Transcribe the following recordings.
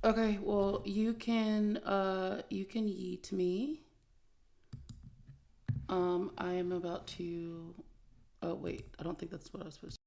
Okay, well, you can yeet me. I am about to Oh wait, I don't think that's what I was supposed to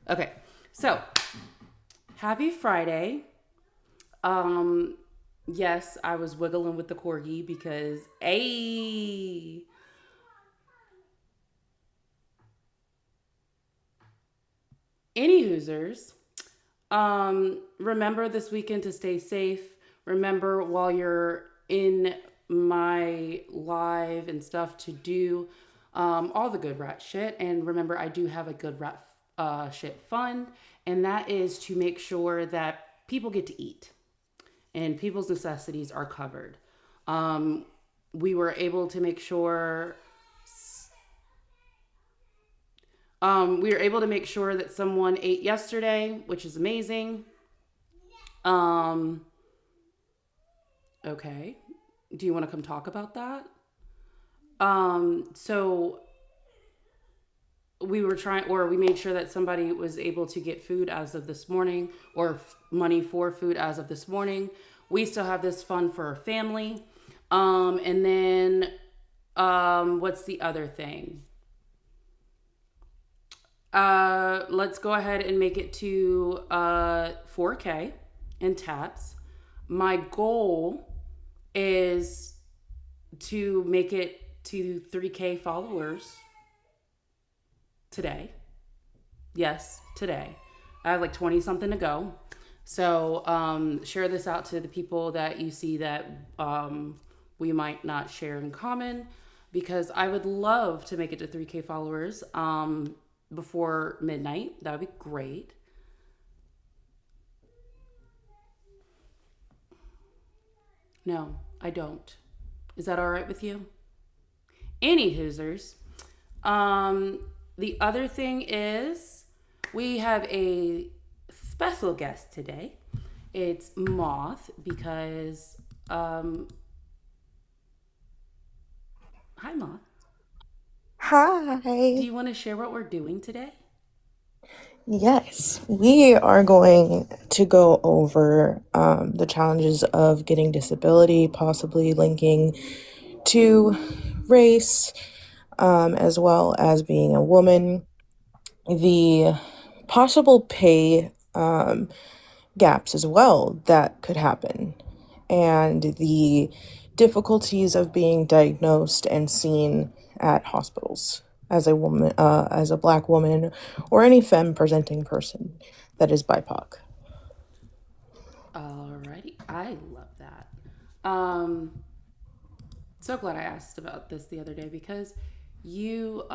Okay, so happy Friday. Um, yes, I was wiggling with the corgi because any Hoosers. Remember this weekend to stay safe. Remember while you're in my live and stuff to do all the good rat shit. And remember, I do have a good rat shit fund, and that is to make sure that people get to eat and people's necessities are covered. Um, we were able to make sure that someone ate yesterday, which is amazing. Um, okay. Do you want to come talk about that? So we were trying, or we made sure that somebody was able to get food as of this morning, or money for food as of this morning. We still have this fund for our family. And then, what's the other thing? Let's go ahead and make it to 4K in taps. My goal is to make it to 3K followers today. Yes, today. I have like 20 something to go. So share this out to the people that you see that we might not share in common, because I would love to make it to 3K followers before midnight. That would be great. No, I don't. Is that all right with you? Any Hoosers. The other thing is we have a special guest today. It's Moth because, hi Moth. Do Hi. you want to share what we're doing today? Yes, we are going to go over the challenges of getting disability, possibly linking to race, as well as being a woman, the possible pay gaps as well that could happen, and the difficulties of being diagnosed and seen at hospitals as a woman, as a black woman, or any femme presenting person that is BIPOC. Alrighty, I love that. Um, so glad I asked about this the other day because you,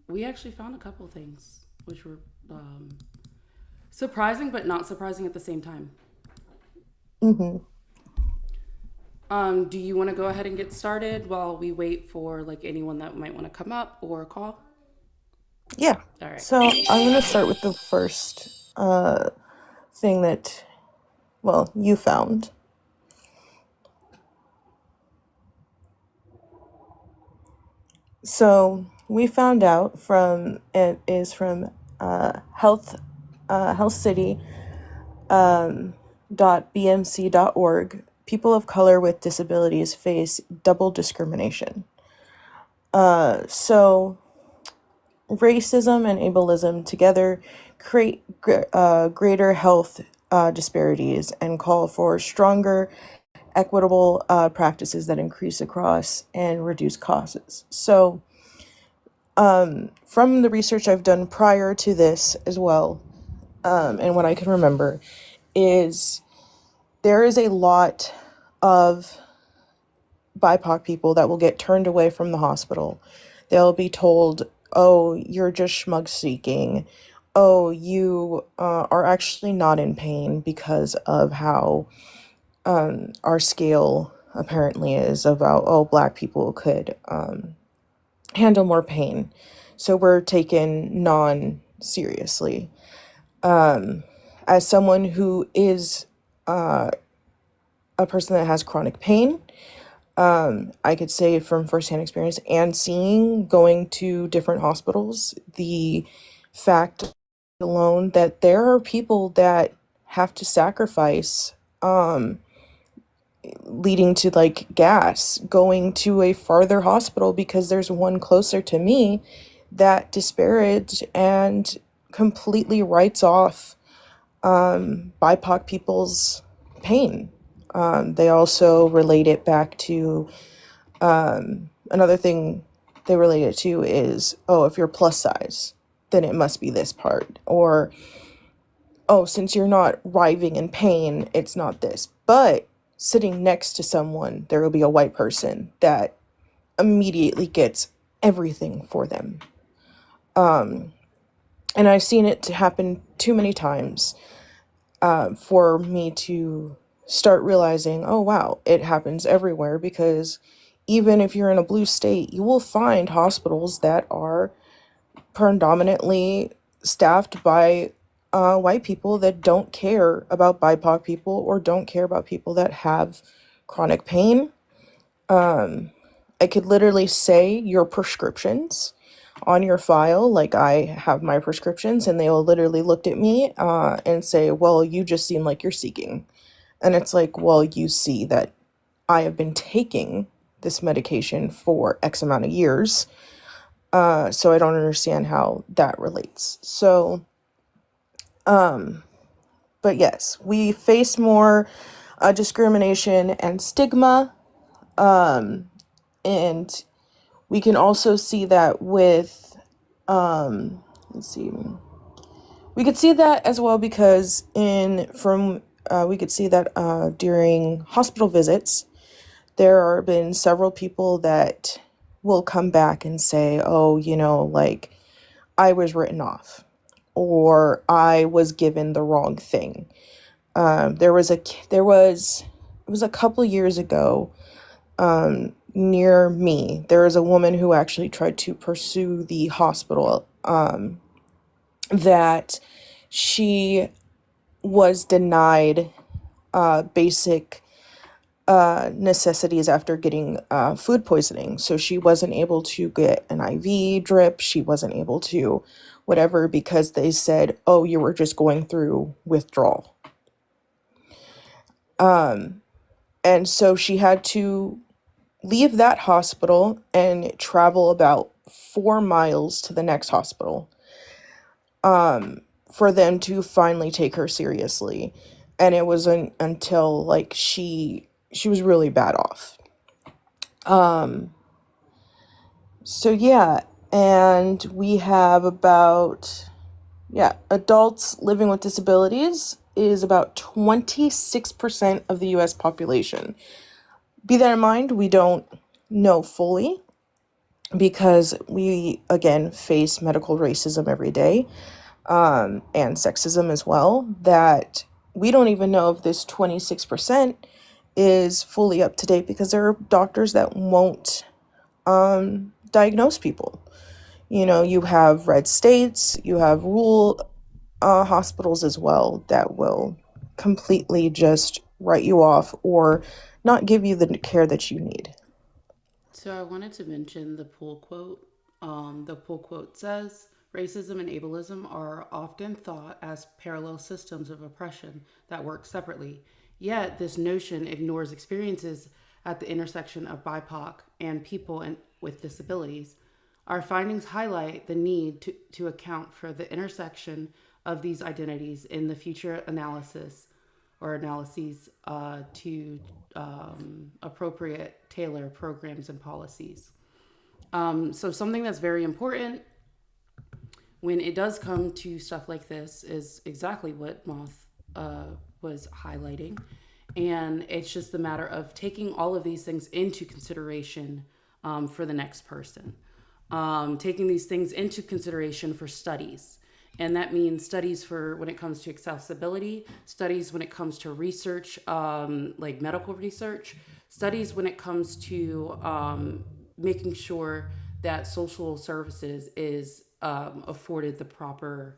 we actually found a couple of things which were surprising but not surprising at the same time. Hmm. Do you want to go ahead and get started while we wait for like anyone that might want to come up or call? Yeah. All right. So I'm going to start with the first thing that, well, you found. So we found out from it is from Health City .bmc.org. People of color with disabilities face double discrimination. So racism and ableism together create greater health disparities and call for stronger, equitable practices that increase across and reduce costs. So from the research I've done prior to this as well, and what I can remember, is there is a lot of BIPOC people that will get turned away from the hospital. They'll be told, oh, you're just schmug seeking. Oh, you are actually not in pain because of how our scale apparently is about, oh, black people could handle more pain. So we're taken non seriously. As someone who is a person that has chronic pain, I could say from firsthand experience and seeing going to different hospitals, the fact alone that there are people that have to sacrifice leading to like gas going to a farther hospital because there's one closer to me that disparage and completely writes off BIPOC people's pain. They also relate it back to another thing they relate it to is, oh, if you're plus size, then it must be this part. Or, oh, since you're not writhing in pain, it's not this. But sitting next to someone, there will be a white person that immediately gets everything for them. And I've seen it to happen too many times for me to start realizing, oh, wow, it happens everywhere. Because even if you're in a blue state, you will find hospitals that are predominantly staffed by white people that don't care about BIPOC people or don't care about people that have chronic pain. I could literally say your prescriptions on your file, like I have my prescriptions, and they will literally look at me and say, well, you just seem like you're seeking. And it's like, well, you see that I have been taking this medication for X amount of years. So I don't understand how that relates. So, but yes, we face more discrimination and stigma. And we can also see that with, let's see, we could see that as well because we could see that during hospital visits, there have been several people that will come back and say, oh, like I was written off or I was given the wrong thing. There was it was a couple years ago near me. There was a woman who actually tried to pursue the hospital that she was denied basic necessities after getting food poisoning. So she wasn't able to get an IV drip. She wasn't able to whatever because they said, oh, you were just going through withdrawal. And so she had to leave that hospital and travel about 4 miles to the next hospital for them to finally take her seriously. And it was until like she was really bad off. So yeah, and we have about adults living with disabilities is about 26% of the US population. Be that in mind, we don't know fully because we again face medical racism every day, and sexism as well, that we don't even know if this 26% is fully up to date because there are doctors that won't diagnose people. You have red states, you have rural hospitals as well that will completely just write you off or not give you the care that you need. So I wanted to mention the pull quote. The pull quote says, racism and ableism are often thought as parallel systems of oppression that work separately. Yet, this notion ignores experiences at the intersection of BIPOC and people with disabilities. Our findings highlight the need to account for the intersection of these identities in the future analyses to appropriate tailor programs and policies. So something that's very important when it does come to stuff like this is exactly what Moth was highlighting. And it's just the matter of taking all of these things into consideration for the next person. Taking these things into consideration for studies. And that means studies for when it comes to accessibility, studies when it comes to research, like medical research, studies when it comes to making sure that social services is afforded the proper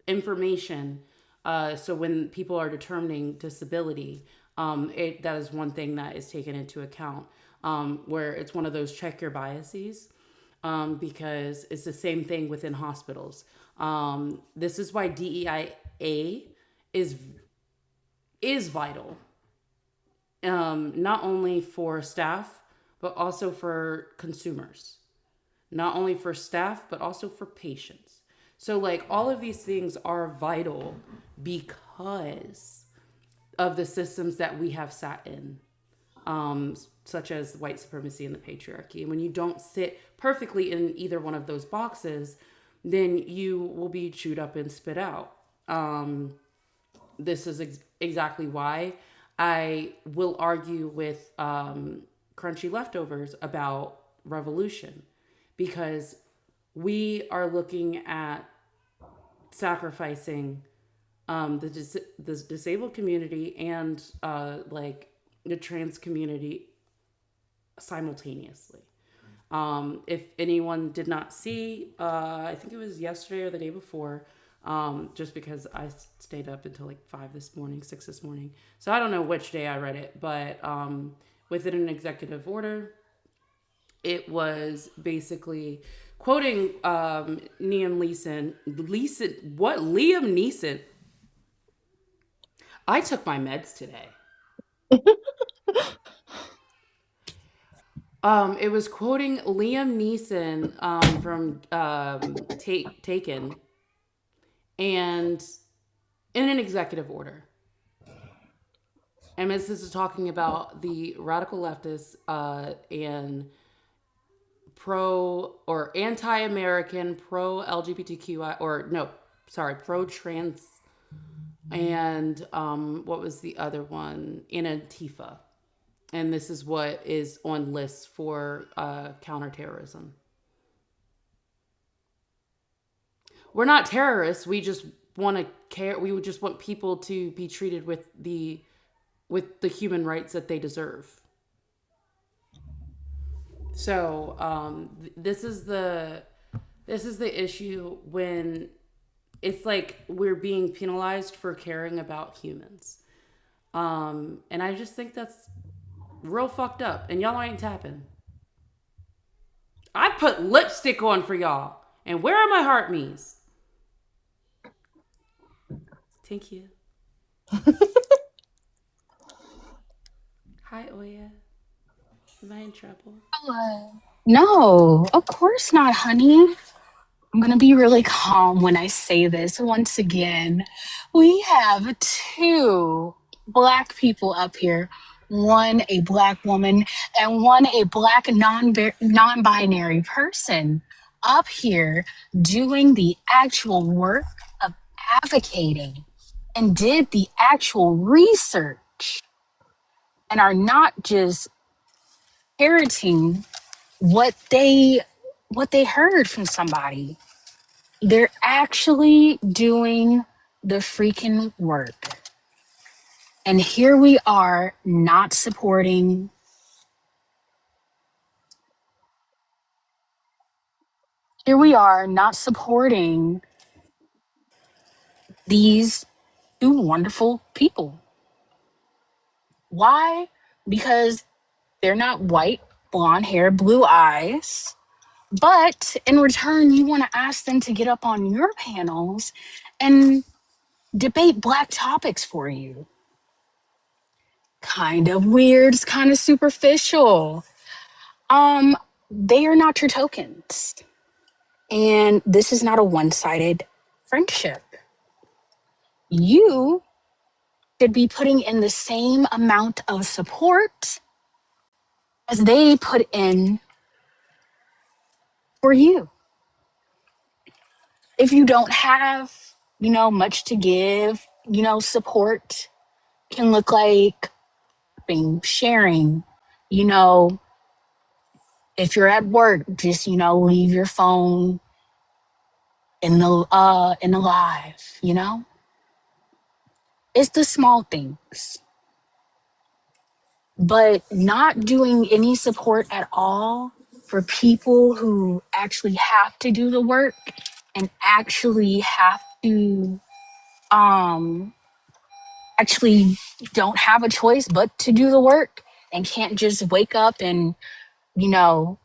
information. So when people are determining disability, that is one thing that is taken into account, where it's one of those check your biases, because it's the same thing within hospitals. This is why DEIA is vital, not only for staff, but also for consumers, not only for staff, but also for patients. So, like, all of these things are vital because of the systems that we have sat in, such as white supremacy and the patriarchy. And when you don't sit perfectly in either one of those boxes, then you will be chewed up and spit out. This is exactly why I will argue with Crunchy Leftovers about revolution, because we are looking at sacrificing the disabled community and like the trans community simultaneously. If anyone did not see, I think it was yesterday or the day before, just because I stayed up until like 5 this morning, 6 this morning. So I don't know which day I read it, but within an executive order, it was basically quoting Liam Neeson. What? Liam Neeson. I took my meds today. It was quoting Liam Neeson from Taken, and in an executive order. And this is talking about the radical leftists and pro or anti-American, pro LGBTQI, or no, sorry, pro trans, and what was the other one? In Antifa. And this is what is on lists for counterterrorism. We're not terrorists. We just want to care. We would just want people to be treated with the human rights that they deserve. So this is the issue when it's like we're being penalized for caring about humans. And I just think that's real fucked up. And y'all ain't tapping. I put lipstick on for y'all. And where are my heart me's? Thank you. Hi, Oya. Am I in trouble? No, of course not, honey. I'm going to be really calm when I say this once again. We have two black people up here, one a black woman and one a black non-binary person up here doing the actual work of advocating and did the actual research and are not just parroting what they what they heard from somebody. They're actually doing the freaking work. And here we are not supporting here we are not supporting these two wonderful people. Why? Because they're not white, blonde hair, blue eyes. But in return, you want to ask them to get up on your panels and debate black topics for you. Kind of weird, it's kind of superficial. Um, they are not your tokens. And this is not a one-sided friendship. You should be putting in the same amount of support as they put in for you. If you don't have, much to give, support can look like being sharing, you know, if you're at work, just, leave your phone in the live, It's the small things. But not doing any support at all for people who actually have to do the work and actually have to um actually don't have a choice but to do the work and can't just wake up and, you know,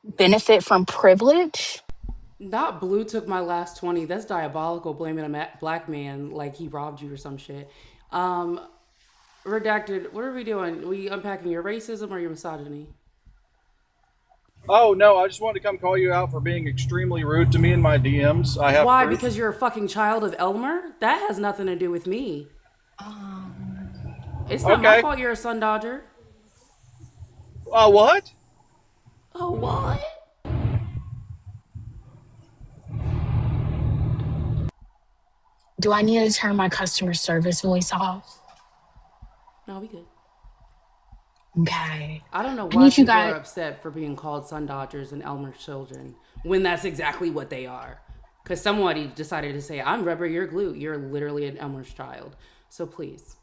benefit from privilege. Not Blue took my last 20. That's diabolical, blaming a black man like he robbed you or some shit. Um, Redacted, what are we doing? We unpacking your racism or your misogyny? Oh no, I just wanted to come call you out for being extremely rude to me in my DMs. I have Why? proof. Because you're a fucking child of Elmer? That has nothing to do with me. Um, It's not my Okay. fault you're a sun dodger. What? Oh, what? do I need to turn my customer service voice off? No, we good. Okay. I don't know I why need you people are guys. upset for being called sun dodgers and Elmer's children when that's exactly what they are. Because somebody decided to say, I'm rubber, you're glue. You're literally an Elmer's child. So please.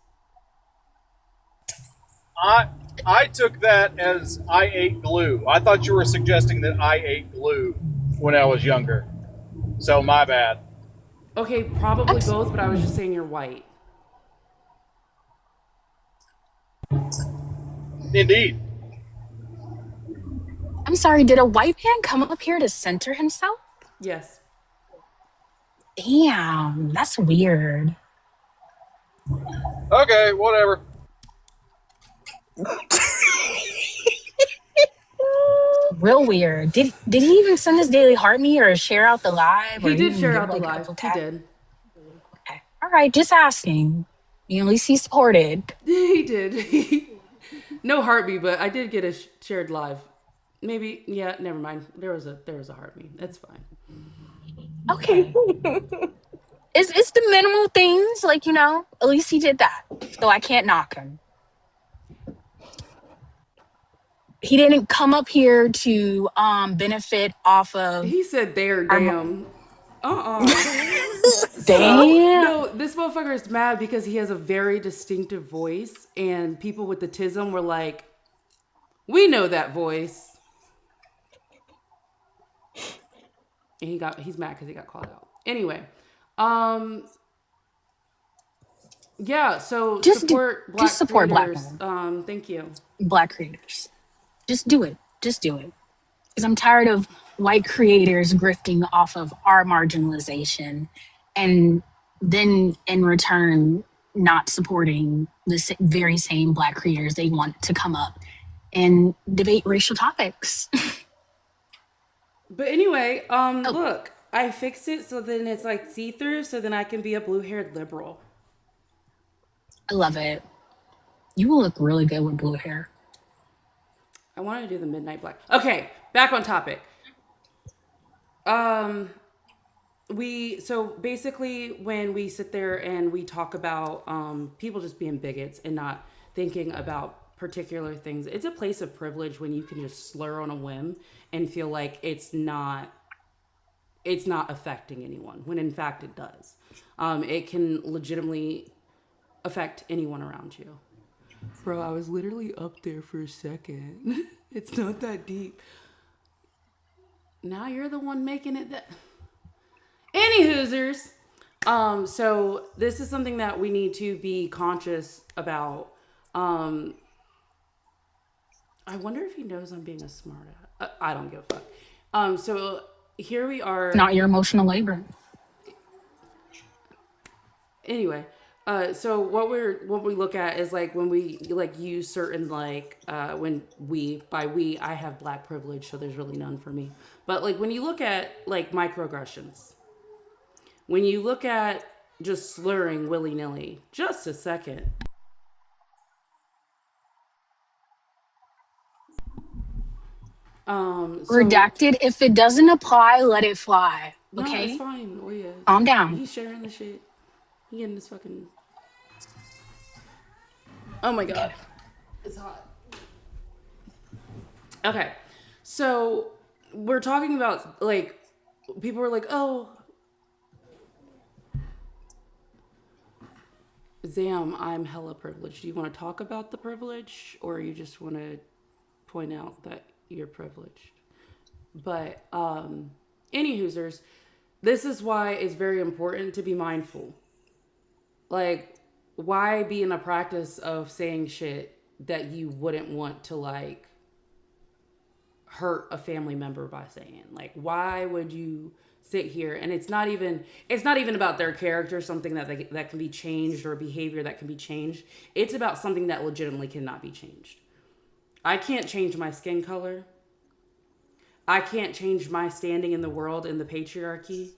I I took that as I ate glue. I thought you were suggesting that I ate glue when I was younger. So my bad. Okay, probably both, but I was just saying you're white. Indeed. I'm sorry, did a white man come up here to center himself? Yes. Damn, that's weird. Okay, whatever. Real weird. Did he even send his daily heart me or share out the live or He did even share give out the like a live. couple He tags? did. Okay. All right, just asking. At least he supported. He did. No heartbeat, but I did get a shared live. Maybe, yeah, never mind. There was a heartbeat. That's fine. Okay. It's the minimal things, like, at least he did that. So I can't knock him. He didn't come up here to benefit off of He said there, our damn. Uh-uh. So, damn. no, this motherfucker is mad because he has a very distinctive voice, and people with the tism were like, we know that voice. And he's mad because he got called out. Anyway, um, yeah, so support Just black support black creators. women, Thank you. black creators. Just do it. Just do it. Because I'm tired of white creators grifting off of our marginalization and then in return not supporting the very same black creators they want to come up and debate racial topics. But anyway, Oh, look, I fixed it so then it's like see-through, so then I can be a blue-haired liberal. I love it. You will look really good with blue hair. I want to do the midnight black. Okay, back on topic. Um, so basically when we sit there and we talk about people just being bigots and not thinking about particular things, it's a place of privilege when you can just slur on a whim and feel like it's not affecting anyone when in fact it does. It can legitimately affect anyone around you. Bro, I was literally up there for a second. It's not that deep. Now you're the one making it that. Any Hoosers. So this is something that we need to be conscious about. Um, I wonder if he knows I'm being a smart ass. I don't give a fuck. So here we are. Not your emotional labor. Anyway, so what we look at is like when we like use certain like when we by we I have black privilege, so there's really none for me. But like when you look at like microaggressions, when you look at just slurring willy nilly, just a second. So Redacted. If it doesn't apply, let it fly. no, it's Okay? fine. Oh yeah, Calm down. he's sharing the shit. He getting this fucking. Oh my god, it's hot. Okay, so we're talking about like people were like, oh, Zam, I'm hella privileged. Do you want to talk about the privilege, or you just want to point out that you're privileged? But any Hoosers, this is why it's very important to be mindful. Like, why be in a practice of saying shit that you wouldn't want to hurt a family member by saying? Like, why would you sit here, and it's not even about their character, something that can be changed, or behavior that can be changed. It's about something that legitimately cannot be changed. I can't change my skin color. I can't change my standing in the world in the patriarchy.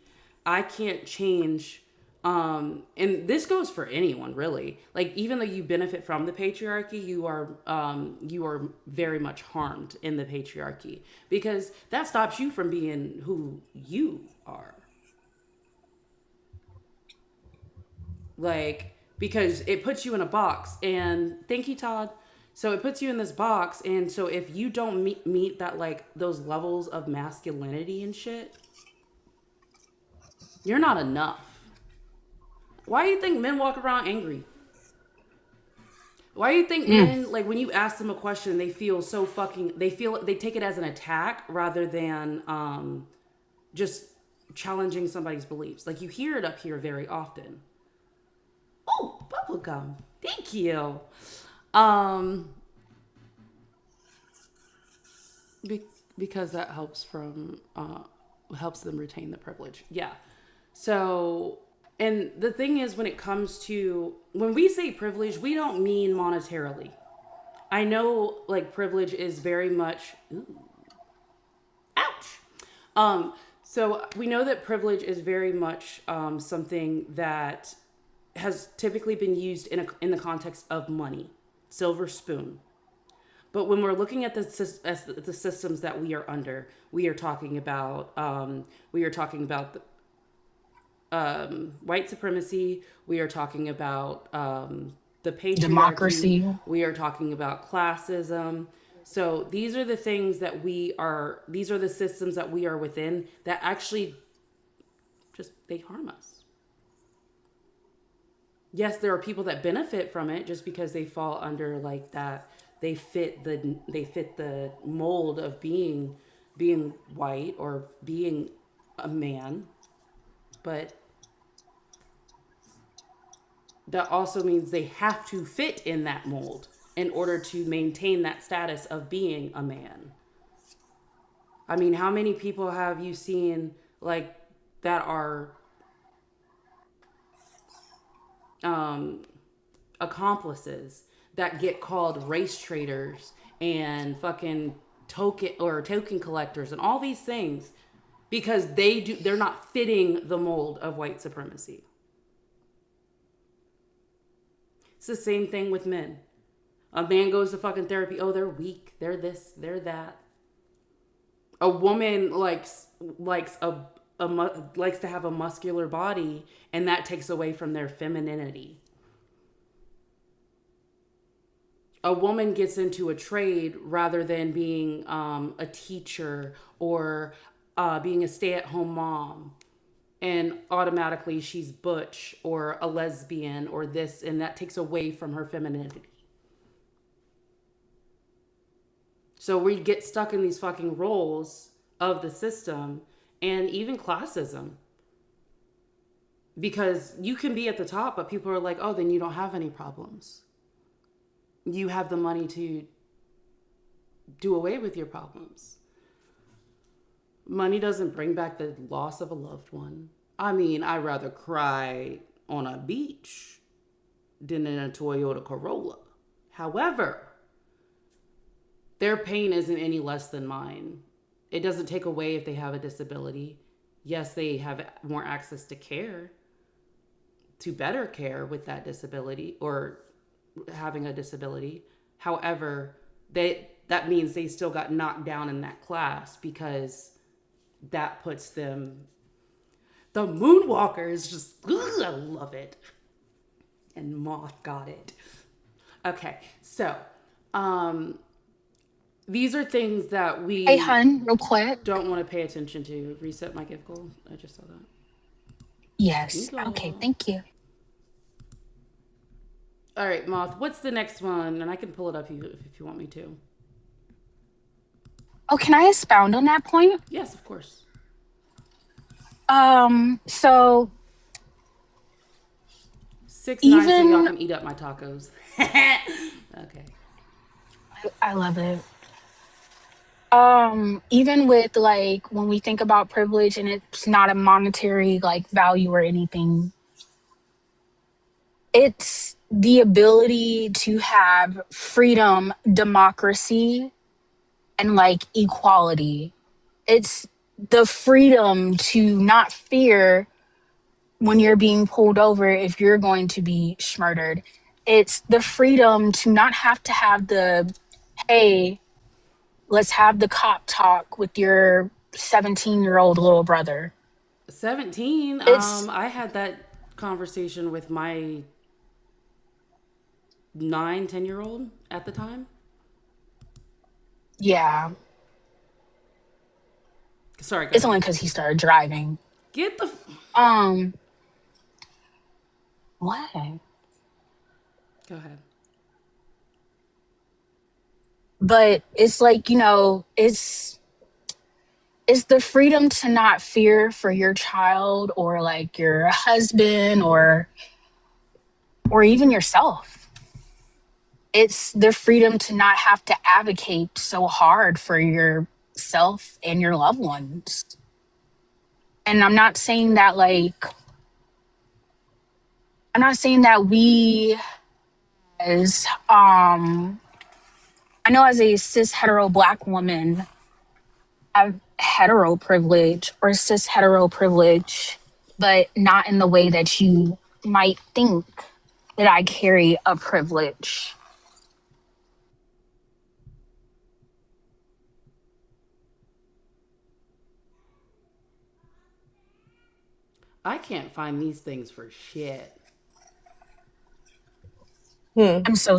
I can't change, and this goes for anyone really. Like, even though you benefit from the patriarchy, you are very much harmed in the patriarchy, because that stops you from being who you are. Like, because it puts you in a box, and thank you, Todd. So it puts you in this box, and so if you don't meet that, like, those levels of masculinity and shit, you're not enough. Why do you think men walk around angry? Why do you think men, like, when you ask them a question, they feel so fucking, they take it as an attack rather than just challenging somebody's beliefs? Like, you hear it up here very often. Oh, bubblegum. Thank you. Because that helps them retain the privilege. Yeah. So, and the thing is, when we say privilege, we don't mean monetarily. I know, like, privilege is very much, ouch. So we know that privilege is very much something that has typically been used in the context of money, silver spoon. But when we're looking at the systems that we are under, we are talking about white supremacy. We are talking about the patriarchy. Democracy. We are talking about classism. So these are the things that these are the systems that we are within that actually they harm us. Yes, there are people that benefit from it just because they fall under, like, that. They fit the mold of being white or being a man. But that also means they have to fit in that mold in order to maintain that status of being a man. I mean, how many people have you seen, like, that are accomplices that get called race traders and fucking token collectors and all these things because they're not fitting the mold of white supremacy. It's the same thing with men. A man goes to fucking therapy. Oh, they're weak. They're this. They're that. A woman likes to have a muscular body, and that takes away from their femininity. A woman gets into a trade rather than being a teacher or being a stay-at-home mom, and automatically she's butch or a lesbian or this, and that takes away from her femininity. So we get stuck in these fucking roles of the system, and even classism. Because you can be at the top, but people are like, oh, then you don't have any problems. You have the money to do away with your problems. Money doesn't bring back the loss of a loved one. I mean, I'd rather cry on a beach than in a Toyota Corolla. However, their pain isn't any less than mine. It doesn't take away if they have a disability. Yes, they have more access to care, to better care with that disability or having a disability. However, that means they still got knocked down in that class because that puts them... The Moonwalker is just... Ugh, I love it. And Moth got it. Okay, so... these are things that we... Hey, hun, real quick. Don't want to pay attention to. Reset my gift goal. I just saw that. Yes. Okay, thank you. All right, Moth, what's the next one? And I can pull it up if you want me to. Oh, can I expound on that point? Yes, of course. So 6 9 so y'all can eat up my tacos. Okay. I love it. Even with like when we think about privilege and it's not a monetary like value or anything, it's the ability to have freedom, democracy, and like equality. It's the freedom to not fear when you're being pulled over if you're going to be murdered. It's the freedom to not have the, hey, let's have the cop talk with your 17-year-old little brother. 17. It's, I had that conversation with my 9, 10-year-old at the time. yeah, Sorry, go it's ahead. only because he started driving. Get the. Um, what? Go ahead. But it's like, it's the freedom to not fear for your child or like your husband or even yourself. It's the freedom to not have to advocate so hard for yourself and your loved ones. And I'm not saying that we as I know as a cis hetero black woman have hetero privilege or cis hetero privilege, but not in the way that you might think that I carry a privilege. I can't find these things for shit. Hmm. I'm so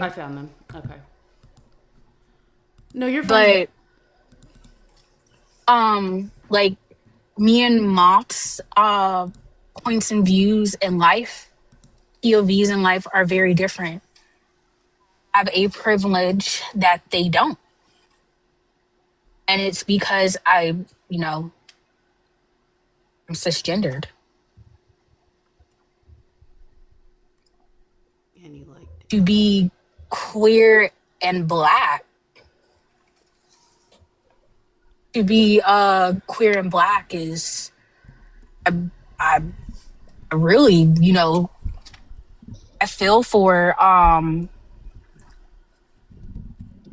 I sorry. found them. Okay. No, you're fine. But like me and Moth's points and views in life, POVs in life are very different. I have a privilege that they don't. And it's because you know, I'm cisgendered. And you liked it. To be queer and black, to be queer and black is I, I really, I feel for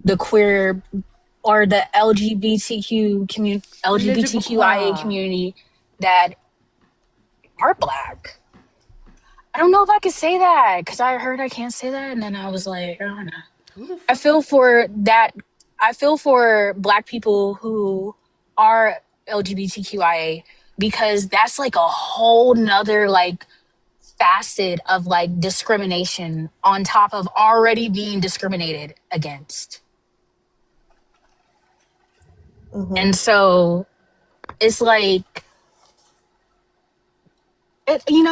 the queer or the LGBTQIA Blah. community that are black. I don't know if I could say that because I heard I can't say that, and then I was like, oh no. Who the I fuck? feel for that. I feel for black people who are LGBTQIA because that's like a whole nother like facet of like discrimination on top of already being discriminated against. Mm-hmm. And so it's like,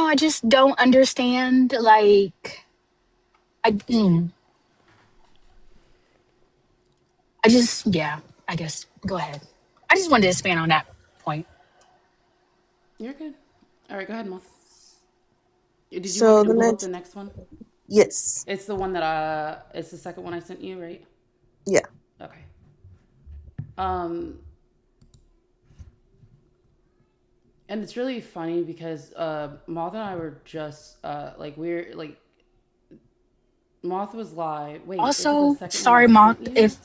I just don't understand. Like, I, mm, I just, yeah, I guess. Go ahead. I just wanted to expand on that point. You're good. All right, go ahead, Moth. Did you want me So to the pull up the next, next one? yes, It's the one that it's the second one I sent you, right? yeah. Okay. Um, and it's really funny because Moth and I were just like we're like Moth was live. Wait, is it the Also, second one I sorry, Moth, sent you, if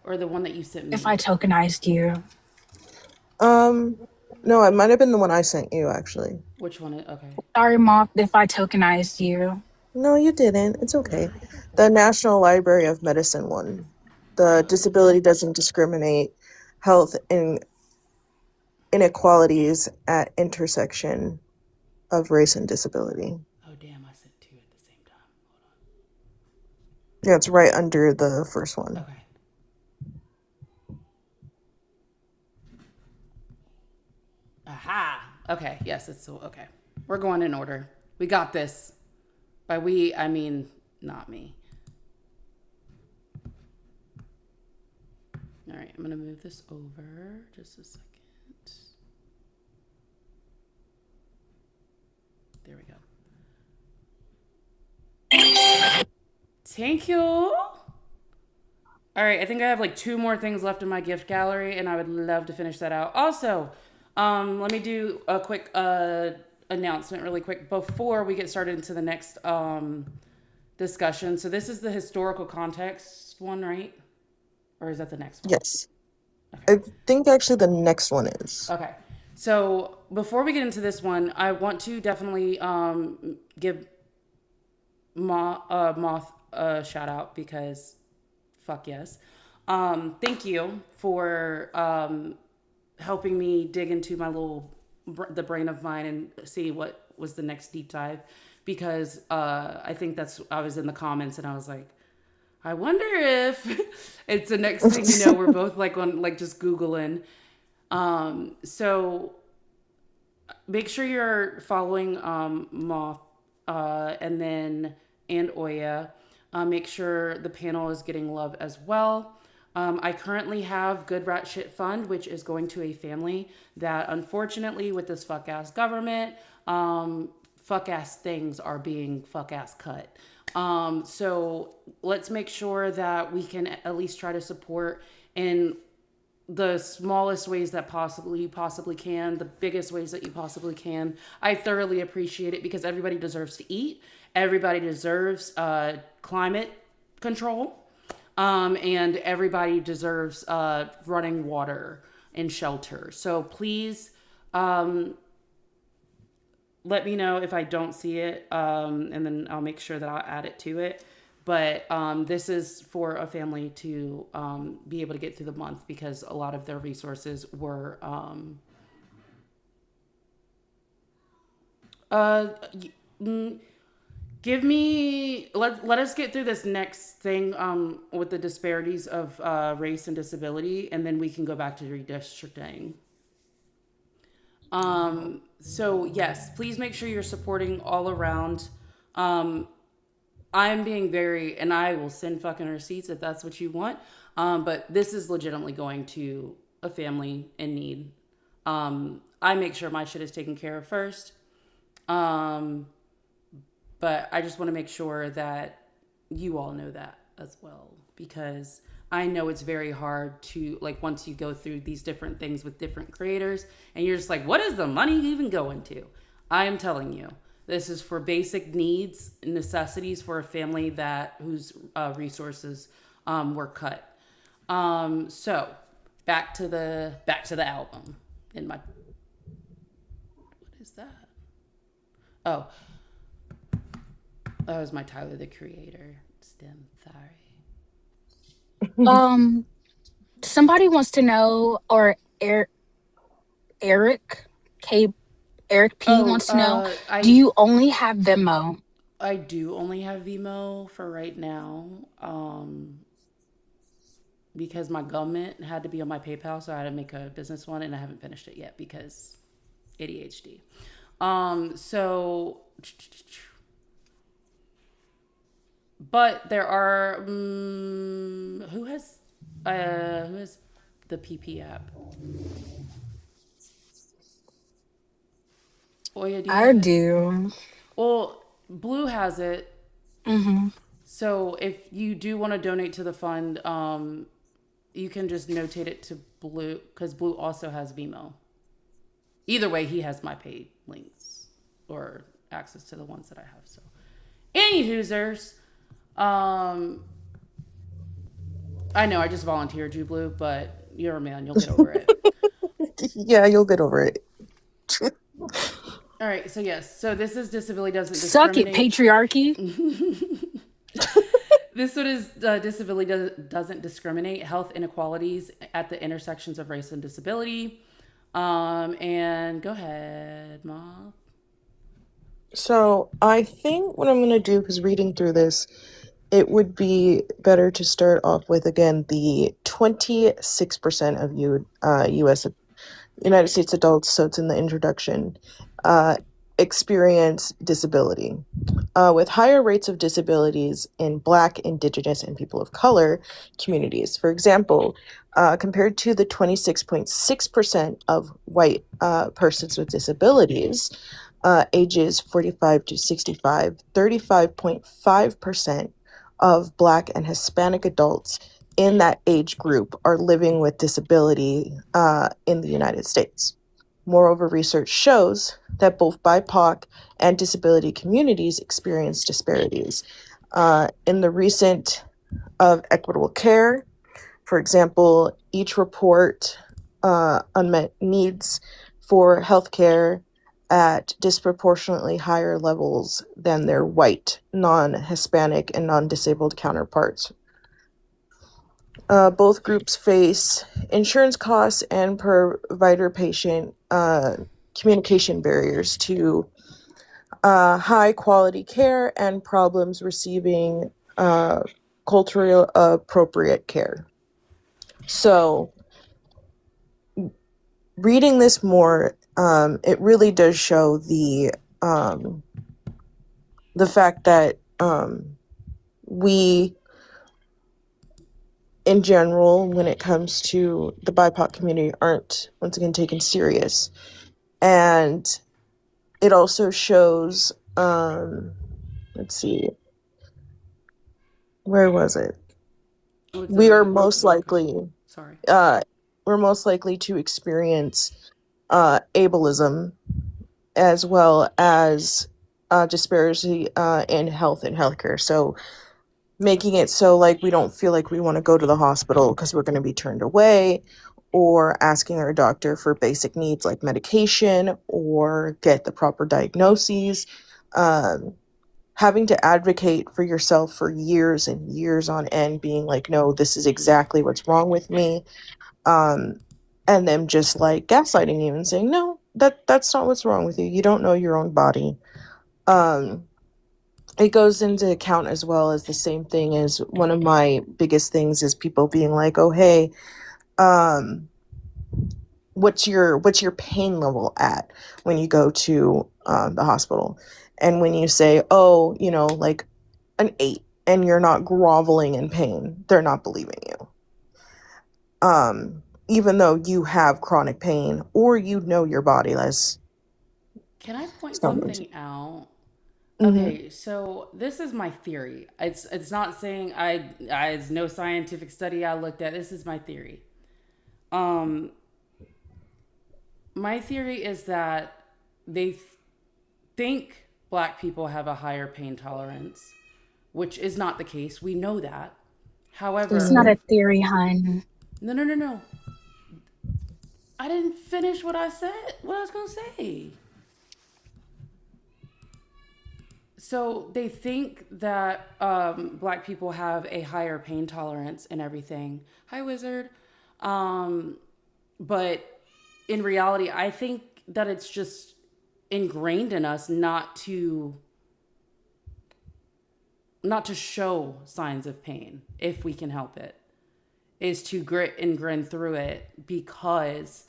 or the one that you sent if me? I tokenized you. Um, no, it might have been the one I sent you actually. Which one? Okay. Sorry, Moth, if I tokenized you. No, you didn't. It's okay. The National Library of Medicine one. The disability doesn't discriminate. Health and inequalities at intersection of race and disability. Oh damn! I sent two at the same time. Yeah, it's right under the first one. Okay. Aha. Okay. Yes, it's so okay. We're going in order. We got this. By we, I mean not me. All right, I'm gonna move this over just a second. There we go. Thank you. All right, I think I have like 2 more things left in my gift gallery, and I would love to finish that out. Also, let me do a quick announcement really quick before we get started into the next discussion. So this is the historical context one, right? Or is that the next one? Yes. I think actually the next one is. Okay. So before we get into this one, I want to definitely give Moth a shout out because fuck yes. Thank you for helping me dig into my the brain of mine and see what was the next deep dive, because I think I was in the comments and I was like, I wonder if it's the next thing you know, we're both like on like just Googling. So make sure you're following Moth and Oya. Make sure the panel is getting love as well. I currently have Good Rat Shit Fund, which is going to a family that unfortunately with this fuck ass government, fuck ass things are being fuck ass cut. So let's make sure that we can at least try to support in the smallest ways that you possibly can, the biggest ways that you possibly can. I thoroughly appreciate it because everybody deserves to eat. Everybody deserves climate control. And everybody deserves running water and shelter. So please let me know if I don't see it, and then I'll make sure that I'll add it to it. But this is for a family to be able to get through the month because a lot of their resources were let us get through this next thing with the disparities of race and disability, and then we can go back to redistricting. So yes, please make sure you're supporting all around. I'm being and I will send fucking receipts if that's what you want. But this is legitimately going to a family in need. I make sure my shit is taken care of first. But I just want to make sure that you all know that as well, because I know it's very hard to, like, once you go through these different things with different creators and you're just like, what is the money even going to? I am telling you, this is for basic needs and necessities for a family whose resources were cut. So back to the album. What is that? Oh, that was my Tyler the Creator stem. Sorry. Somebody wants to know, or Eric P wants to know, do you only have Venmo? I do only have Venmo for right now, because my government had to be on my PayPal, so I had to make a business one, and I haven't finished it yet because ADHD. But there are who has the PP app? Oya, I do. Well, Blue has it. Mm-hmm. So if you do want to donate to the fund, you can just notate it to Blue, because Blue also has Vimo. Either way, he has my paid links or access to the ones that I have. So, any hoosers. I know I just volunteered you, Blue, but you're a man. You'll get over it. Yeah, you'll get over it. All right. So yes. So this is disability doesn't Suck it, patriarchy. This one is disability doesn't discriminate. Health inequalities at the intersections of race and disability. And go ahead, Mom. So I think what I'm going to do, because reading through this, it would be better to start off with, again, the 26% of United States adults, so it's in the introduction, experience disability. With higher rates of disabilities in Black, Indigenous, and people of color communities. For example, compared to the 26.6% of white persons with disabilities, ages 45 to 65, 35.5% of Black and Hispanic adults in that age group are living with disability in the United States. Moreover, research shows that both BIPOC and disability communities experience disparities. In the recent of equitable care, for example, each report unmet needs for healthcare at disproportionately higher levels than their white, non-Hispanic, and non-disabled counterparts. Both groups face insurance costs and provider-patient communication barriers to high-quality care and problems receiving culturally appropriate care. So, reading this more, it really does show the fact that we, in general, when it comes to the BIPOC community, aren't once again taken serious, and it also shows. Let's see, where was it? We are most likely. Sorry. We're most likely to experience ableism as well as disparity in health and healthcare. So making it so like we don't feel like we want to go to the hospital because we're going to be turned away, or asking our doctor for basic needs like medication or get the proper diagnoses. Having to advocate for yourself for years and years on end, being like, no, this is exactly what's wrong with me. And them just like gaslighting you and saying, no, that's not what's wrong with you. You don't know your own body. It goes into account as well as the same thing as one of my biggest things is people being like, oh, hey, what's your pain level at when you go to the hospital? And when you say, oh, like an 8 and you're not groveling in pain, they're not believing you. Even though you have chronic pain or your body less. Can I point something out? Mm-hmm. Okay, so this is my theory. It's not saying it's no scientific study I looked at. This is my theory. My theory is that they think black people have a higher pain tolerance, which is not the case. We know that. However, It's not a theory, hun. No. I didn't finish what I said. What I was gonna say. So they think that black people have a higher pain tolerance and everything. Hi, Wizard. But in reality, I think that it's just ingrained in us not to show signs of pain if we can help it, is to grit and grin through it because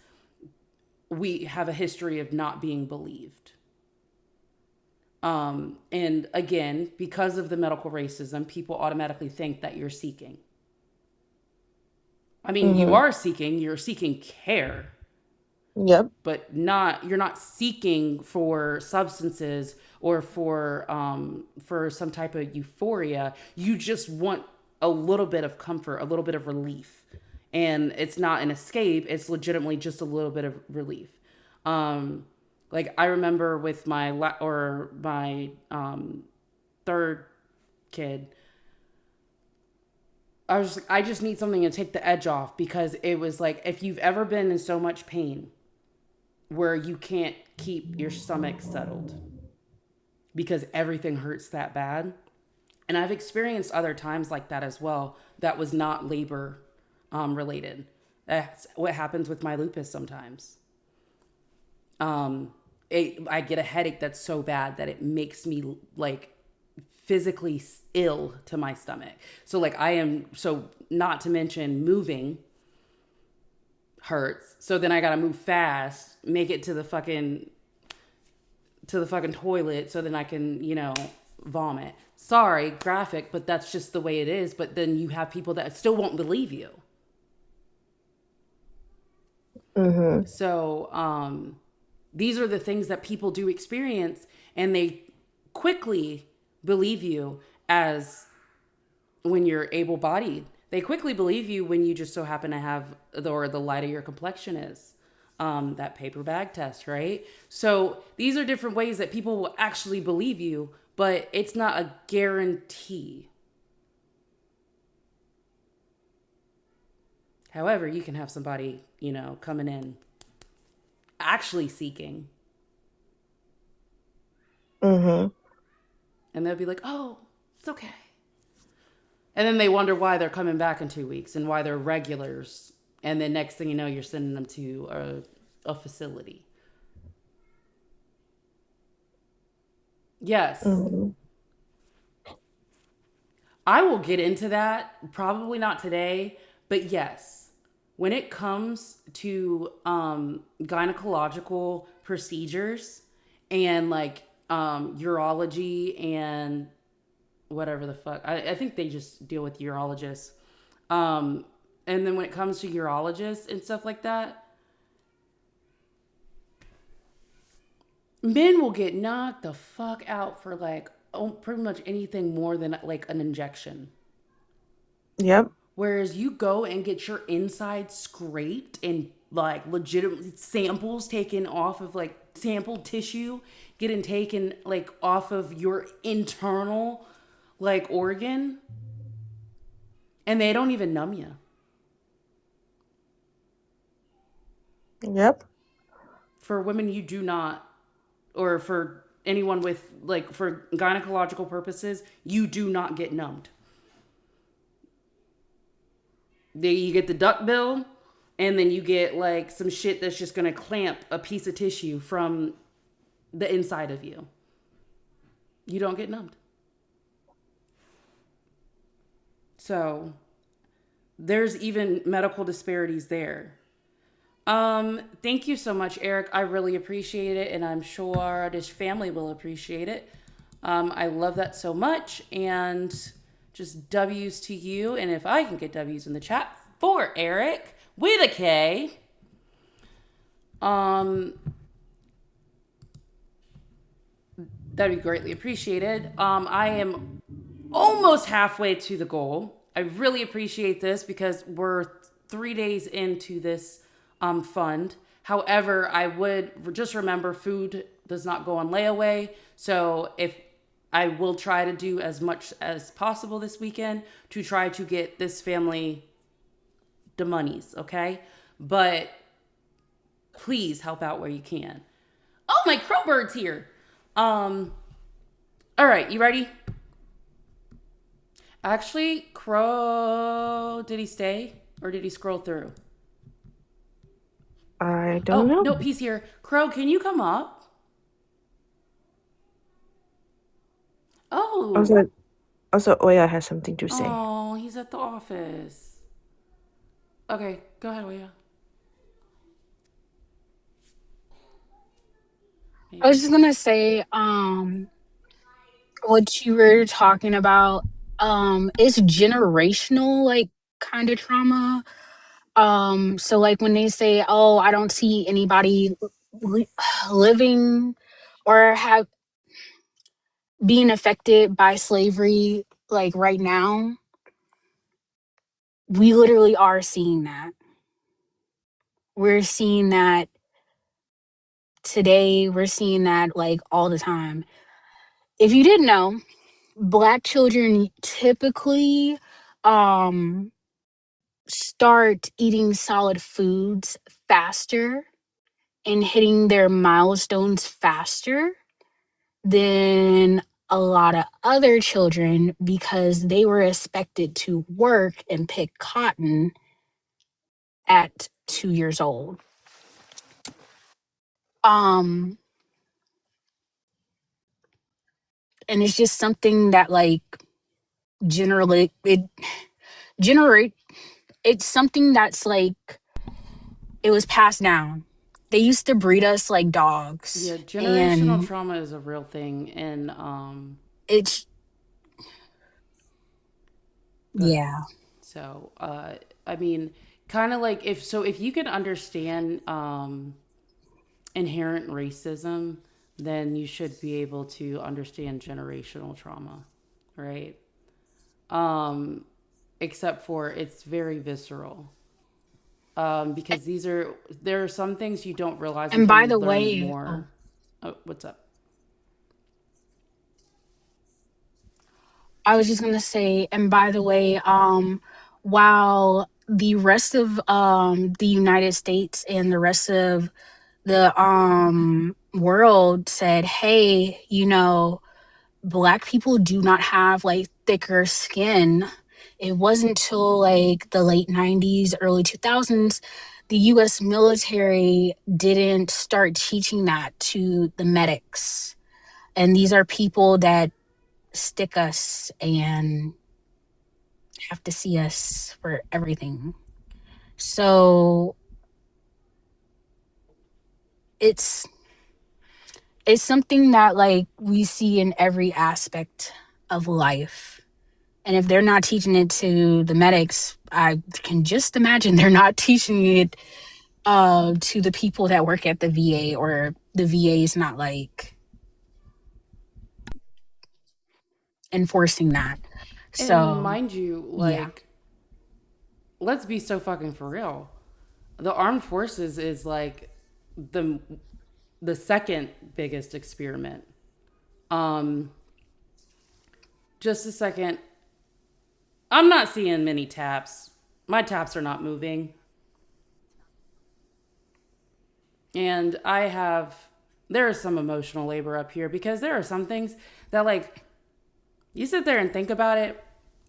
we have a history of not being believed. And again, because of the medical racism, people automatically think that you're seeking. I mean, you're seeking care. Yep. But you're not seeking for substances or for some type of euphoria. You just want a little bit of comfort, a little bit of relief. And it's not an escape, it's legitimately just a little bit of relief. Like I remember with my third kid, I was like, I just need something to take the edge off, because it was like, if you've ever been in so much pain where you can't keep your stomach settled because everything hurts that bad. And I've experienced other times like that as well. That was not labor related. That's what happens with my lupus sometimes. I get a headache that's so bad that it makes me like physically ill to my stomach. So like not to mention moving hurts. So then I got to move fast, make it to the fucking toilet so then I can, vomit. Sorry, graphic, but that's just the way it is. But then you have people that still won't believe you. Mm-hmm. So, these are the things that people do experience, and they quickly believe you as when you're able-bodied. They quickly believe you when you just so happen to have the lighter your complexion is. That paper bag test, right? So these are different ways that people will actually believe you, but it's not a guarantee. However, you can have somebody, coming in actually seeking, Mm-hmm. and they'll be like, oh, it's okay. And then they wonder why they're coming back in 2 weeks and why they're regulars. And then next thing you know, you're sending them to a facility. Yes. Mm-hmm. I will get into that. Probably not today. But yes, when it comes to gynecological procedures and like urology and whatever the fuck, I think they just deal with urologists. Um, and then when it comes to urologists and stuff like that, men will get knocked the fuck out for like pretty much anything more than like an injection. Yep. Whereas you go and get your inside scraped and like legitimate samples taken off of like sample tissue getting taken like off of your internal like organ, and they don't even numb you. Yep. For women, you do not, or for anyone with like for gynecological purposes, you do not get numbed. You get the duck bill, and then you get like some shit that's just gonna clamp a piece of tissue from the inside of you. You don't get numbed. So there's even medical disparities there. Thank you so much, Eric. I really appreciate it, and I'm sure this family will appreciate it. I love that so much, and just W's to you. And if I can get W's in the chat for Eric with a K, that'd be greatly appreciated. I am almost halfway to the goal. I really appreciate this because we're 3 days into this fund. However, I would just remember food does not go on layaway. So if I will try to do as much as possible this weekend to try to get this family the monies, okay? But please help out where you can. Oh, my crowbird's here. All right, you ready? Actually, Crow, did he stay or did he scroll through? I don't Oh, know. nope, he's here. Crow, can you come up? Oh, Also, Oya has something to say. oh, he's at the office. Okay, go ahead, Oya. I was just gonna say, what you were talking about, it's generational, like kind of trauma. So like when they say, "Oh, I don't see anybody li- living or have being affected by slavery like right now," we literally are seeing that. We're seeing that today. We're seeing that like all the time. If you didn't know, Black children typically um start eating solid foods faster and hitting their milestones faster than a lot of other children because they were expected to work and pick cotton at 2 years old. Um, and it's just something that like generally it generate it's something that's like it was passed down. They used to breed us like dogs, Yeah, generational and trauma is a real thing. And it's go ahead. yeah. So, I mean, kind of like if you can understand inherent racism, then you should be able to understand generational trauma, right? Um, except for it's very visceral. Because there are some things you don't realize And until by you the learn way, oh, more. Oh, what's up? I was just gonna say, and by the way, while the rest of the United States and the rest of the world said, hey, black people do not have like thicker skin. It wasn't until like the late 90s, early 2000s, the US military didn't start teaching that to the medics. And these are people that stick us and have to see us for everything. So it's something that like we see in every aspect of life. And if they're not teaching it to the medics, I can just imagine they're not teaching it to the people that work at the VA, or the VA is not like enforcing that. And So mind you, yeah. like, let's be so fucking for real. The armed forces is like the the second biggest experiment. Um, just a second. I'm not seeing many taps. My taps are not moving. And there is some emotional labor up here because there are some things that, like, you sit there and think about it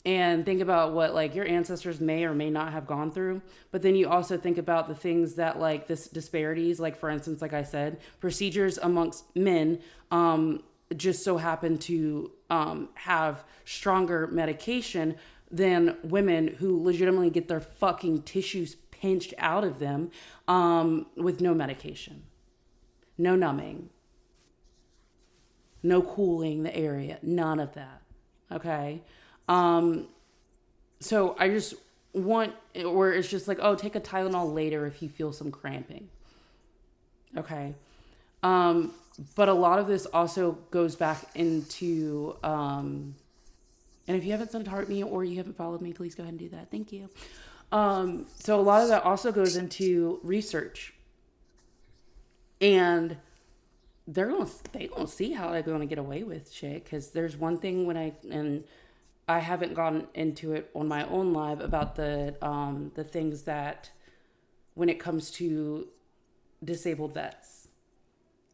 and think about what, like, your ancestors may or may not have gone through. But then you also think about the things that, like, this disparities, like, for instance, like I said, procedures amongst men just so happen to have stronger medication than women who legitimately get their fucking tissues pinched out of them with no medication, no numbing, no cooling the area, none of that. Okay. So I just want, or it's just like, oh, take a Tylenol later if you feel some cramping. Okay. But a lot of this also goes back into, and if you haven't sent heart me or you haven't followed me, please go ahead and do that. Thank you. So a lot of that also goes into research, and they gonna see how they're gonna get away with shit. Because there's one thing and I haven't gone into it on my own live about the things that when it comes to disabled vets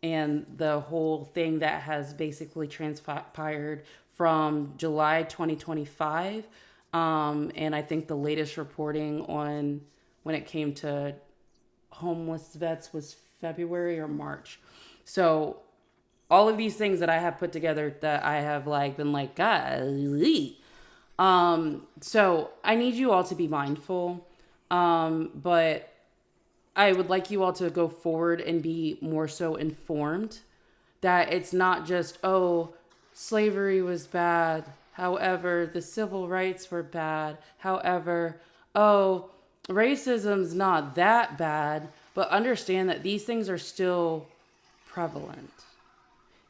and the whole thing that has basically transpired from July 2025. And I think the latest reporting on when it came to homeless vets was February or March. So all of these things that I have put together that I have like been like, golly. So I need you all to be mindful. But I would like you all to go forward and be more so informed that it's not just, oh, slavery was bad. However, the civil rights were bad. However, oh, racism's not that bad. But understand that these things are still prevalent.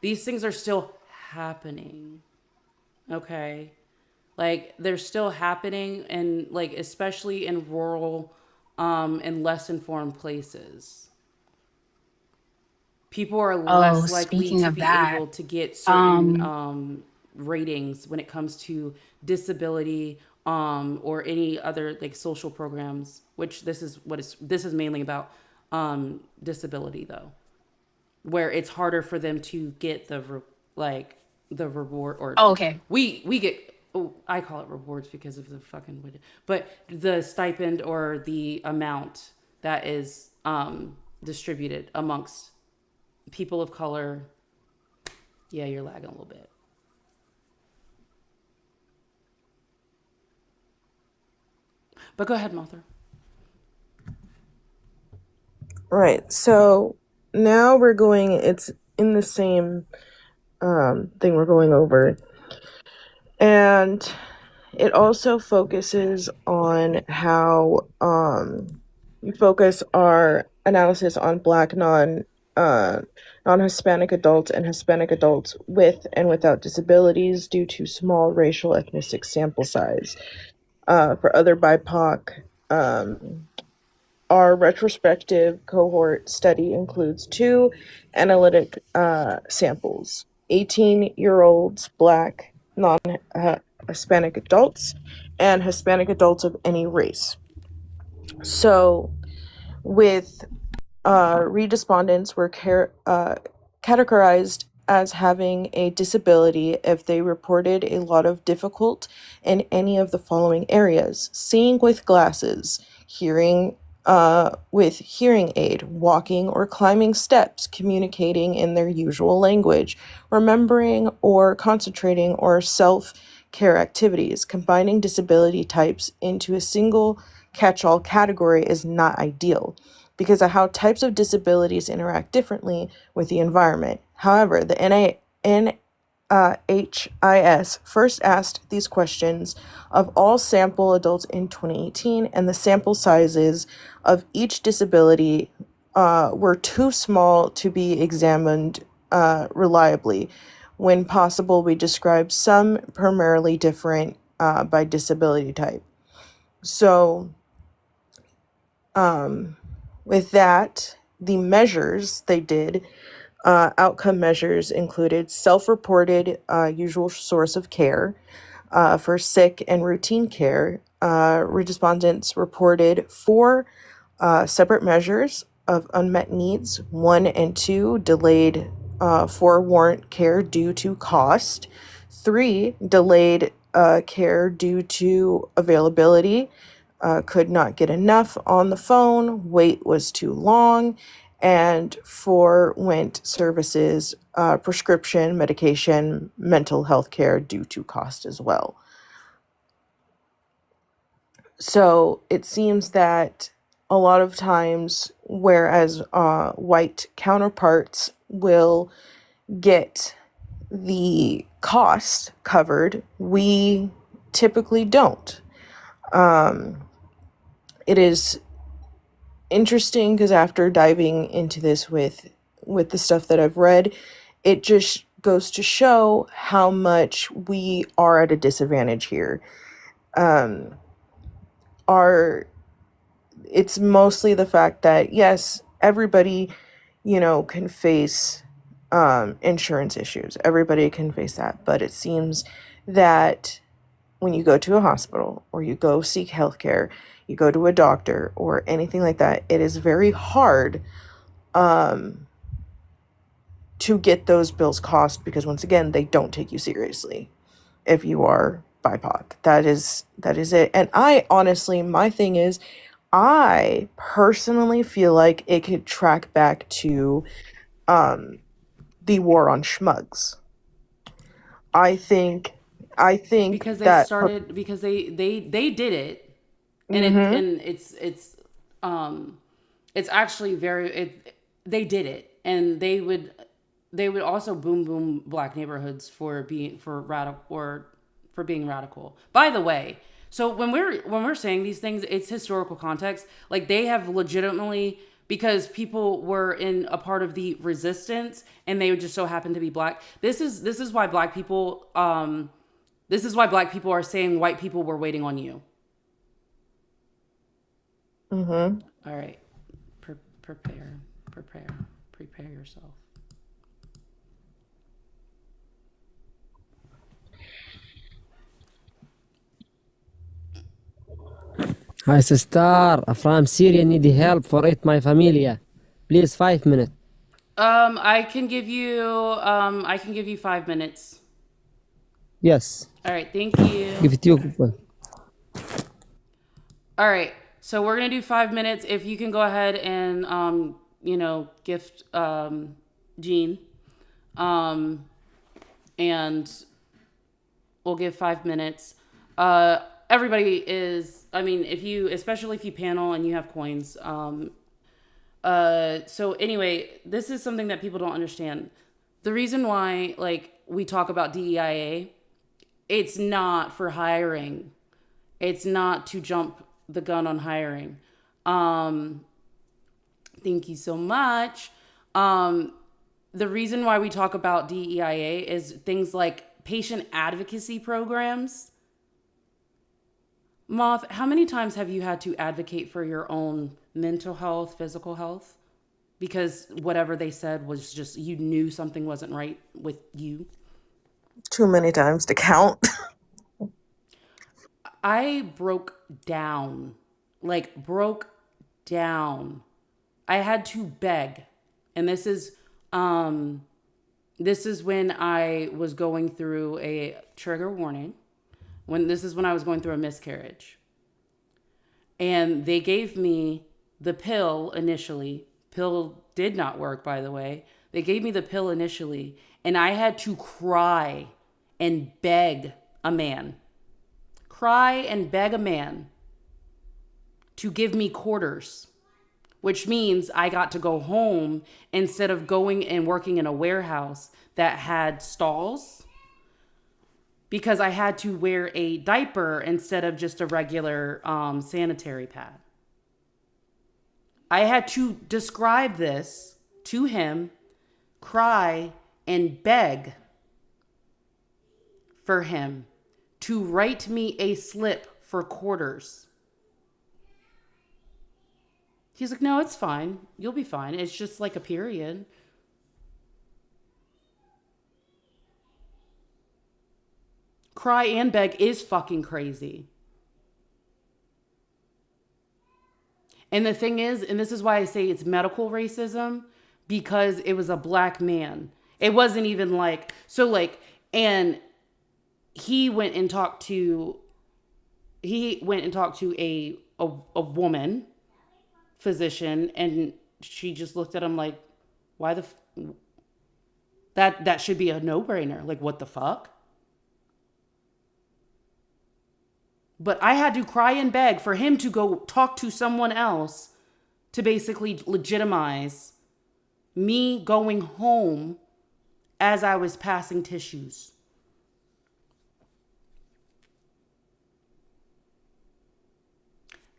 These things are still happening. Okay? Like, they're still happening, and like, especially in rural and less informed places. People are Oh, less likely speaking to of be that, able to get certain um, ratings when it comes to disability or any other like social programs. Which this is mainly about disability though, where it's harder for them to get the reward or oh, okay. we get. Oh, I call it rewards because of the fucking, but the stipend or the amount that is distributed amongst people of color. Yeah, you're lagging a little bit. But go ahead, Martha. Right. So now it's in the same thing we're going over. And it also focuses on how we focus our analysis on Black non-Hispanic adults and Hispanic adults with and without disabilities due to small racial ethnic sample size. for other BIPOC. Our retrospective cohort study includes 2 analytic samples: 18-year-olds, Black, non-Hispanic adults, and Hispanic adults of any race. So, with respondents were categorized as having a disability if they reported a lot of difficult in any of the following areas: seeing with glasses, hearing with hearing aid, walking or climbing steps, communicating in their usual language, remembering or concentrating or self-care activities. Combining disability types into a single catch-all category is not ideal because of how types of disabilities interact differently with the environment. However, the NIHIS first asked these questions of all sample adults in 2018, and the sample sizes of each disability were too small to be examined reliably. When possible, we describe some primarily different by disability type. So, with that, the measures they did, outcome measures included self-reported usual source of care for sick and routine care. Respondents reported 4 separate measures of unmet needs. 1 and 2 delayed for warrant care due to cost. 3 delayed care due to availability. Could not get enough on the phone, wait was too long, and 4 went services, prescription, medication, mental health care due to cost as well. So it seems that a lot of times, whereas white counterparts will get the cost covered, we typically don't. It is interesting because after diving into this with the stuff that I've read, it just goes to show how much we are at a disadvantage here. It's mostly the fact that, yes, everybody, can face insurance issues. Everybody can face that. But it seems that when you go to a hospital or you go seek healthcare, you go to a doctor or anything like that, it is very hard to get those bills cost because, once again, they don't take you seriously if you are BIPOC. That is it. And I honestly, my thing is, I personally feel like it could track back to the war on schmugs. I think Because they that started because they did it, and it's actually they did it, and they would also boom black neighborhoods for being radical. By the way, so when we're saying these things, it's historical context. Like, they have legitimately, because people were in a part of the resistance and they just so happened to be black. This is why black people are saying white people were waiting on you. All right. Prepare yourself. Hi sister, from Syria need help for it my familia. Please 5 minutes. I can give you 5 minutes. Yes. All right, thank you. Give it you. All right, so we're gonna do 5 minutes. If you can go ahead and gift Jean, and we'll give 5 minutes. Everybody is, I mean, especially if you panel and you have coins. So anyway, this is something that people don't understand. The reason why, we talk about DEIA, it's not for hiring. It's not to jump the gun on hiring. Thank you so much. The reason why we talk about DEIA is things like patient advocacy programs. Moth, how many times have you had to advocate for your own mental health, physical health? Because whatever they said was just, you knew something wasn't right with you. Too many times to count. I broke down, like broke down. I had to beg. And this is when I was going through a trigger warning. This is when I was going through a miscarriage. And they gave me the pill initially. Pill did not work, by the way. They gave me the pill initially, and I had to cry and beg a man. Cry and beg a man to give me quarters, which means I got to go home instead of going and working in a warehouse that had stalls, because I had to wear a diaper instead of just a regular sanitary pad. I had to describe this to him, cry, and beg for him to write me a slip for quarters. He's like, no, it's fine. You'll be fine. It's just like a period. Cry and beg is fucking crazy. And the thing is, and this is why I say it's medical racism, because it was a black man. It wasn't even like, so like, and he went and talked to a woman physician, and she just looked at him like, why that should be a no-brainer. Like, what the fuck? But I had to cry and beg for him to go talk to someone else to basically legitimize me going home as I was passing tissues.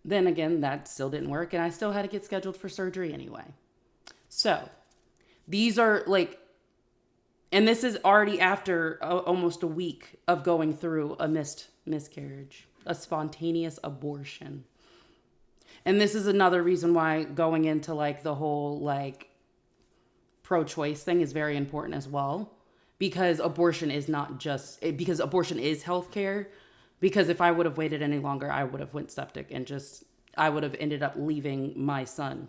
Then again, that still didn't work, and I still had to get scheduled for surgery anyway. So these are like, and this is already after almost a week of going through a miscarriage, a spontaneous abortion. And this is another reason why going into like the whole like pro-choice thing is very important as well, because abortion is not just, because abortion is healthcare. Because if I would have waited any longer, I would have went septic and I would have ended up leaving my son,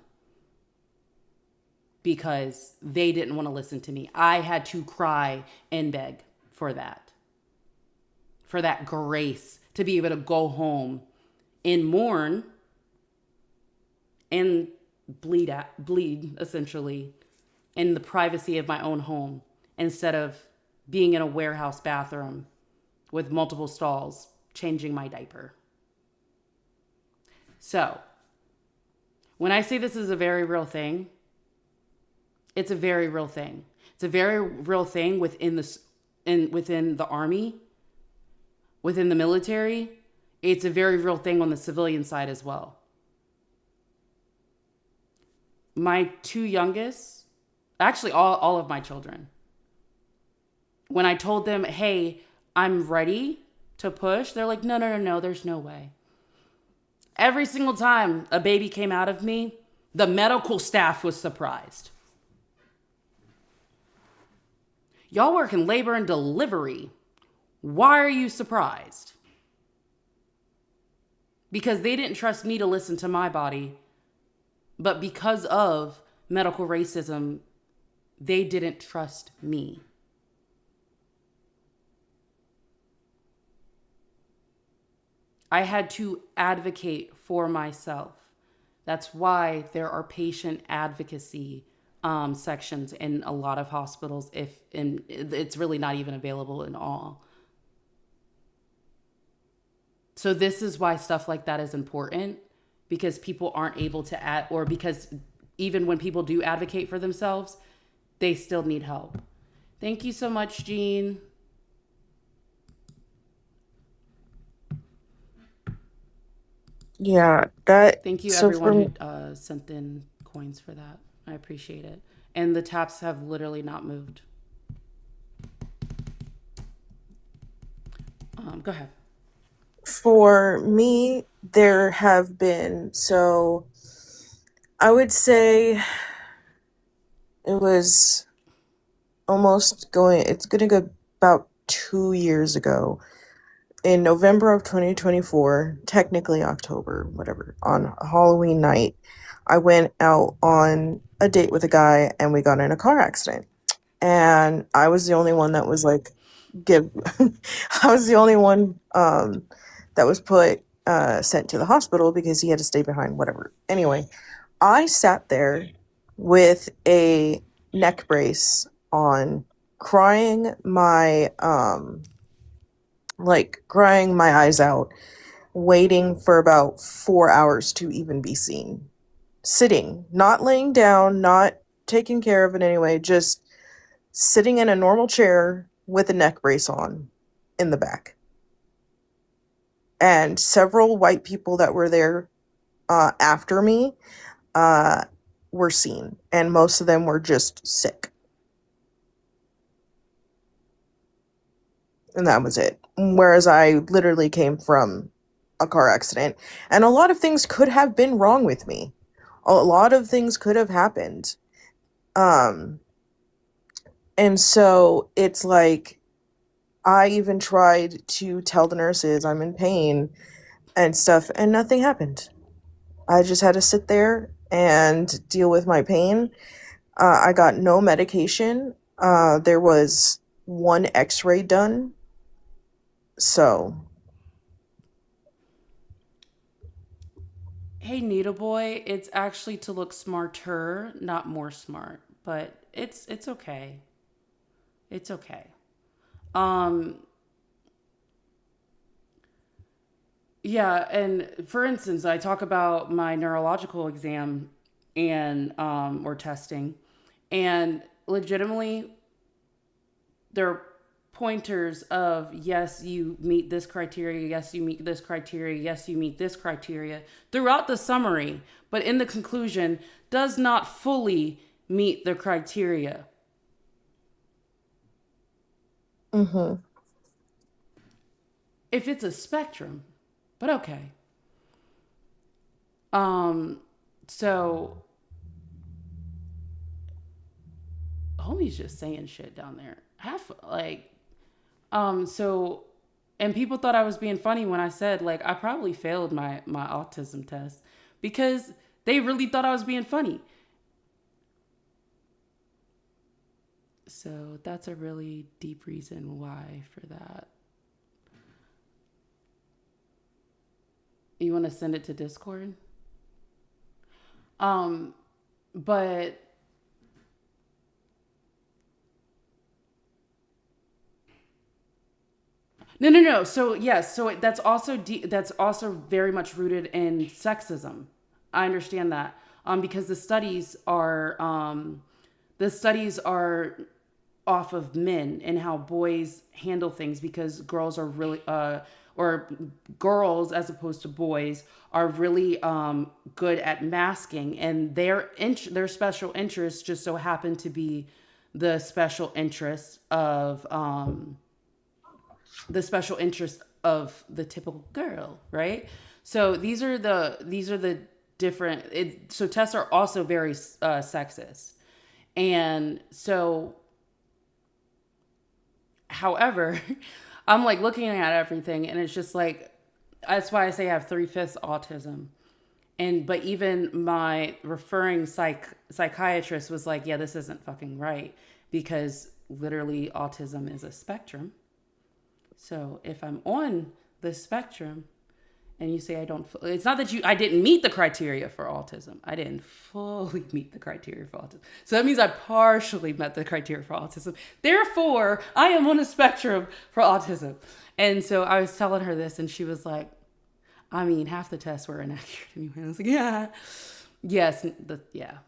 because they didn't want to listen to me. I had to cry and beg for that grace to be able to go home and mourn and bleed essentially in the privacy of my own home, instead of being in a warehouse bathroom with multiple stalls changing my diaper. So when I say this is a very real thing, it's a very real thing. It's a very real thing within the army, within the military. It's a very real thing on the civilian side as well. My two youngest, actually all of my children, when I told them, hey, I'm ready to push, they're like, no, there's no way. Every single time a baby came out of me, the medical staff was surprised. Y'all work in labor and delivery. Why are you surprised? Because they didn't trust me to listen to my body, but because of medical racism, they didn't trust me. I had to advocate for myself. That's why there are patient advocacy sections in a lot of hospitals, and it's really not even available in all. So this is why stuff like that is important, because people aren't able to or because even when people do advocate for themselves, they still need help. Thank you so much, Jean. Yeah, that. Thank you, So everyone for who sent in coins for that. I appreciate it. And the taps have literally not moved. Go ahead. For me, there have been, so I would say it was it's going to go about 2 years ago. In November of 2024, technically October, whatever, on Halloween night, I went out on a date with a guy and we got in a car accident. And I was the only one that was like, give, I was the only one that was sent to the hospital because he had to stay behind, whatever. Anyway, I sat there with a neck brace on, crying crying my eyes out, waiting for about 4 hours to even be seen. Sitting, not laying down, not taken care of in any way, just sitting in a normal chair with a neck brace on in the back. And several white people that were there after me were seen, and most of them were just sick. And that was it. Whereas I literally came from a car accident, and a lot of things could have been wrong with me. A lot of things could have happened. And so it's like, I even tried to tell the nurses I'm in pain and stuff, and nothing happened. I just had to sit there and deal with my pain. I got no medication. There was one x-ray done. So, Hey, Needle Boy, it's actually to look smarter, not more smart, but it's okay. It's okay. Um, yeah, and for instance, I talk about my neurological exam and or testing, and legitimately there are pointers of yes, you meet this criteria, yes, you meet this criteria, yes, you meet this criteria throughout the summary, but in the conclusion does not fully meet the criteria. mhm. If it's a spectrum, but okay. Um, so homie's just saying shit down there. Half like so and people thought I was being funny when I said like I probably failed my autism test because they really thought I was being funny. So that's a really deep reason why for that. You want to send it to Discord? Um but no. So yes, so that's also very much rooted in sexism. I understand that because the studies are off of men and how boys handle things because girls are really or girls as opposed to boys are really good at masking, and their special interests just so happen to be the special interests of the typical girl, right? So these are the different. So tests are also very sexist, and so, however, I'm like looking at everything, and it's just like that's why I say I have 3/5 autism. And but even my referring psychiatrist was like, yeah, this isn't fucking right because literally autism is a spectrum. So if I'm on the spectrum and you say I don't, it's not that I didn't meet the criteria for autism. I didn't fully meet the criteria for autism. So that means I partially met the criteria for autism. Therefore, I am on a spectrum for autism. And so I was telling her this and she was like, I mean, half the tests were inaccurate anyway. I was like, yeah, yes, yeah.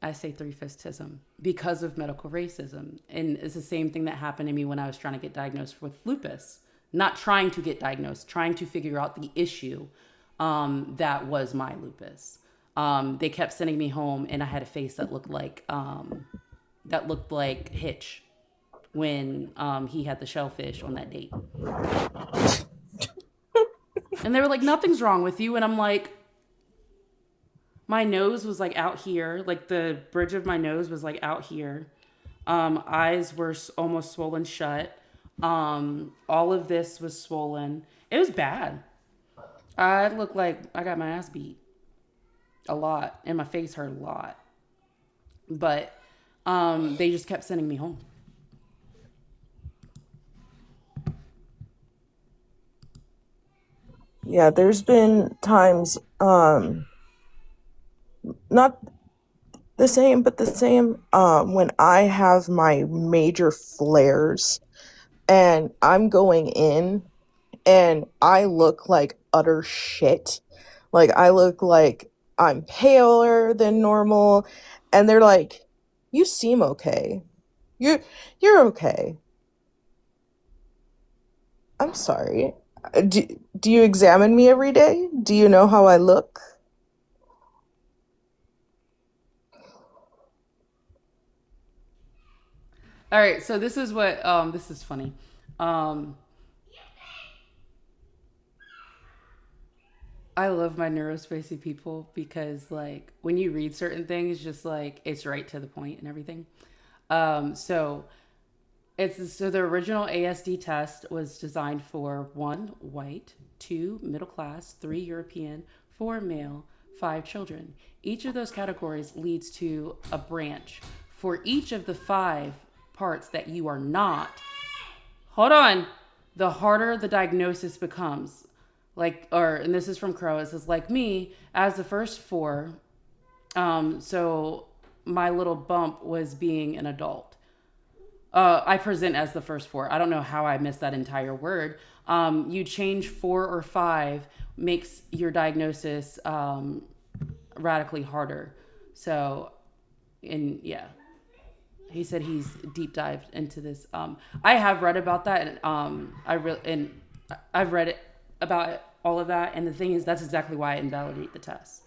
I say 3/5ism because of medical racism. And it's the same thing that happened to me when I was trying to get diagnosed with lupus. Not trying to get diagnosed, trying to figure out the issue that was my lupus. They kept sending me home, and I had a face that looked like Hitch when he had the shellfish on that date. And they were like, nothing's wrong with you. And I'm like, my nose was like out here. Like the bridge of my nose was like out here. Eyes were almost swollen shut. All of this was swollen. It was bad. I looked like I got my ass beat a lot, and my face hurt a lot. But they just kept sending me home. Yeah, there's been times, not the same, but the same, when I have my major flares and I'm going in and I look like utter shit. Like, I look like I'm paler than normal, and they're like, "You seem okay. You're okay." I'm sorry. Do you examine me every day? Do you know how I look? All right, so this is what this is funny. Um, I love my neurospacey people because like when you read certain things, just like it's right to the point and everything. So so the original ASD test was designed for 1, white, 2, middle class, 3, European, 4, male, 5, children. Each of those categories leads to a branch. For each of the 5 parts that you are not, hold on, the harder the diagnosis becomes. Like, or, and this is from Crow, it says, like me, as the first 4, so my little bump was being an adult. I present as the first 4. I don't know how I missed that entire word. You change 4 or 5 makes your diagnosis radically harder. So, and yeah, he said he's deep dived into this. I have read about that, and I've read it about all of that. And the thing is, that's exactly why I invalidate the test.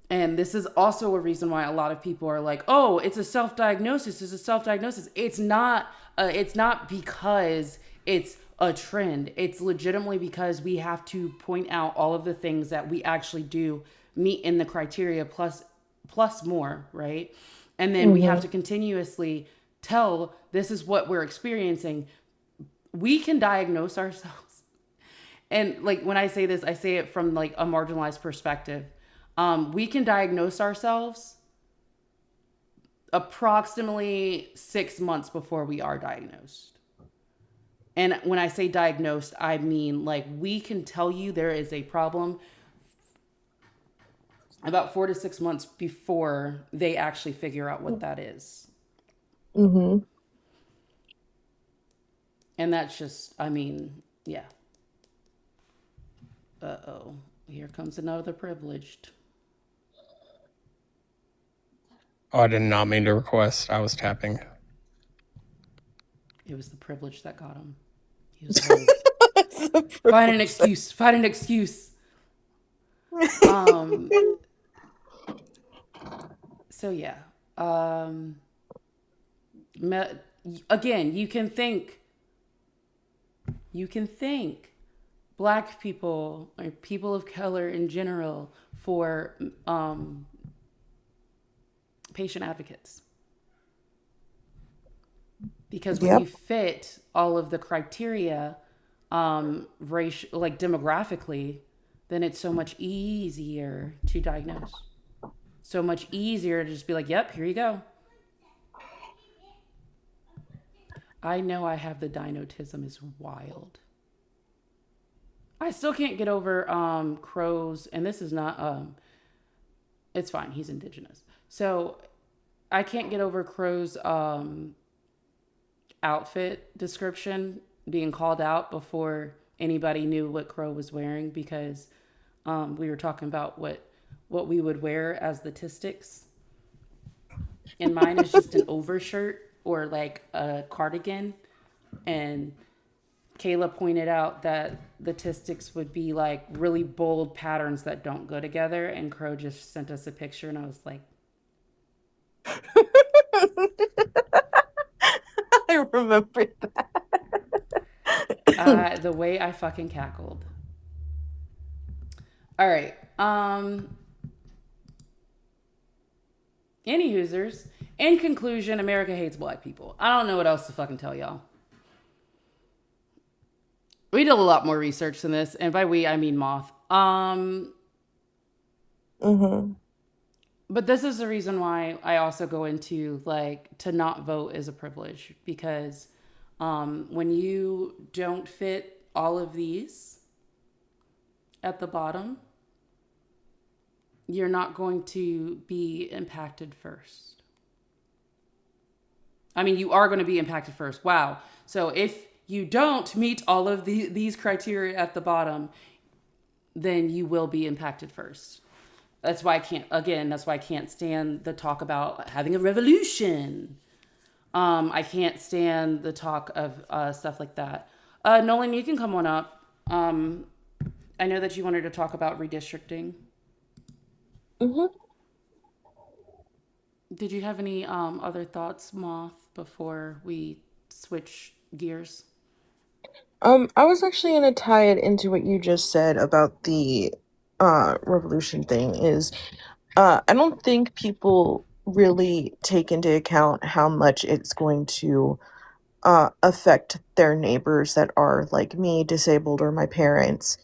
And this is also a reason why a lot of people are like, "Oh, it's a self-diagnosis. It's a self-diagnosis." It's not. It's not because it's a trend. It's legitimately because we have to point out all of the things that we actually do meet in the criteria plus more, right? And then we have to continuously tell this is what we're experiencing. We can diagnose ourselves. And like when I say this, I say it from like a marginalized perspective. We can diagnose ourselves approximately 6 months before we are diagnosed. And when I say diagnosed, I mean like we can tell you there is a problem about 4 to 6 months before they actually figure out what that is. Mm-hmm. And that's just, I mean, yeah. Uh-oh. Here comes another privileged. Oh, I did not mean to request. I was tapping. It was the privilege that got him. He was like, find an excuse. Find an excuse. So yeah. Again, you can thank Black people or people of color in general for patient advocates. Because when you fit all of the criteria, racial, like demographically, then it's so much easier to diagnose. So much easier to just be like, yep, here you go. I know I have the dinotism is wild. I still can't get over Crow's, and this is not, it's fine, he's indigenous. So I can't get over Crow's outfit description being called out before anybody knew what Crow was wearing, because we were talking about what we would wear as the Tistics. And mine is just an overshirt or like a cardigan. And Kayla pointed out that the Tistics would be like really bold patterns that don't go together. And Crow just sent us a picture, and I was like, I remember that. The way I fucking cackled. All right. Any hoosers. In conclusion, America hates black people. I don't know what else to fucking tell y'all. We did a lot more research than this, and by we I mean Moth. Mm-hmm. But this is the reason why I also go into like to not vote is a privilege, because when you don't fit all of these at the bottom, you're not going to be impacted first. I mean, you are going to be impacted first. Wow. So if you don't meet all of these criteria at the bottom, then you will be impacted first. That's why I can't stand the talk about having a revolution. I can't stand the talk of stuff like that. Nolan, you can come on up. I know that you wanted to talk about redistricting. Mm-hmm. Did you have any other thoughts, Moth, before we switch gears? I was actually gonna tie it into what you just said about the revolution thing is I don't think people really take into account how much it's going to affect their neighbors that are like me, disabled, or my parents.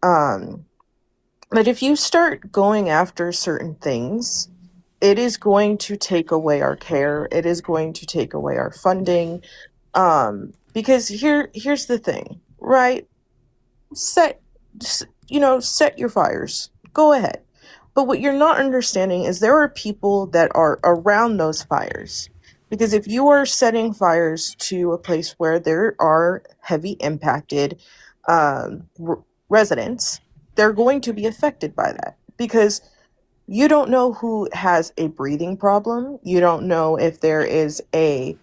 Um, but if you start going after certain things, it is going to take away our care. It is going to take away our funding. Because here's the thing, right? Set set your fires. Go ahead. But what you're not understanding is there are people that are around those fires. Because if you are setting fires to a place where there are heavy impacted residents, they're going to be affected by that. Because you don't know who has a breathing problem. You don't know if there is a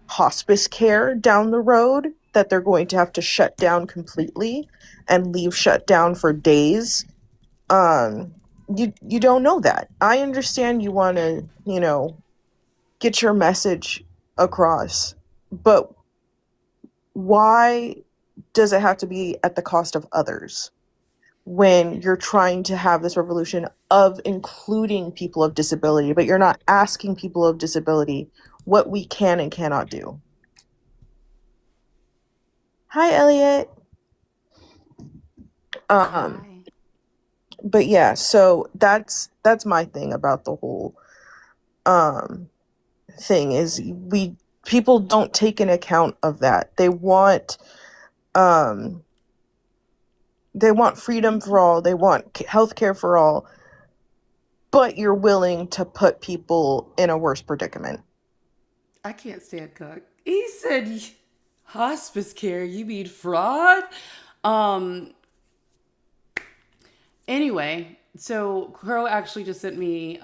hospice care down the road that they're going to have to shut down completely and leave shut down for days. You don't know that. I understand you want to, get your message across, but why does it have to be at the cost of others when you're trying to have this revolution of including people of disability, but you're not asking people of disability what we can and cannot do? Hi, Elliot. Um, Hi. but yeah, so that's my thing about the whole um thing is we people don't take an account of that. Um they want freedom for all, they want healthcare for all, but you're willing to put people in a worse predicament. I can't stand Cook. He said hospice care. You mean fraud? Um. Anyway, so Crow actually just sent me.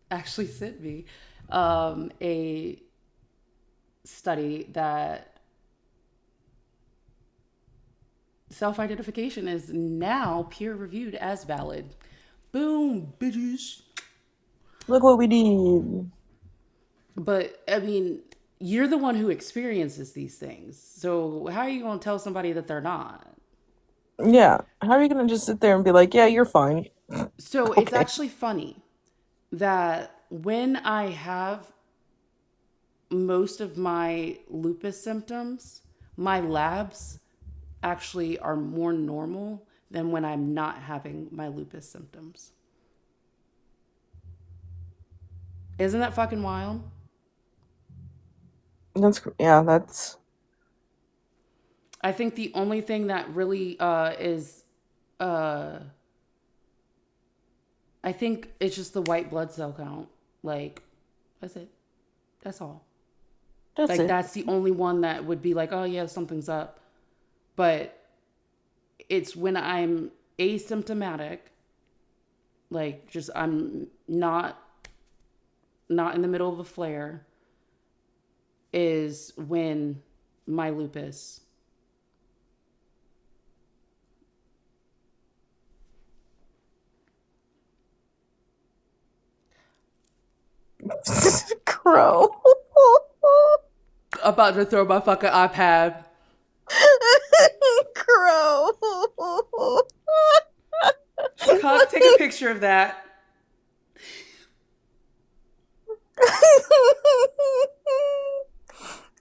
Actually sent me a study that self-identification is now peer-reviewed as valid. Boom, bitches. Look what we did. But I mean, you're the one who experiences these things. So how are you going to tell somebody that they're not? Yeah, how are you gonna just sit there and be like, yeah, you're fine? So it's Okay. actually funny that when I have most of my lupus symptoms, my labs actually are more normal than when I'm not having my lupus symptoms. Isn't that fucking wild? That's I think the only thing that really is, uh, I think it's just the white blood cell count. Like, that's it. That's all. that's Like, it. that's the only one that would be like, oh, yeah, something's up. But it's when I'm asymptomatic, like, just I'm not in the middle of a flare, is when my lupus. Crow. About to throw my fucking iPad. Crow. Cuck, take a picture of that.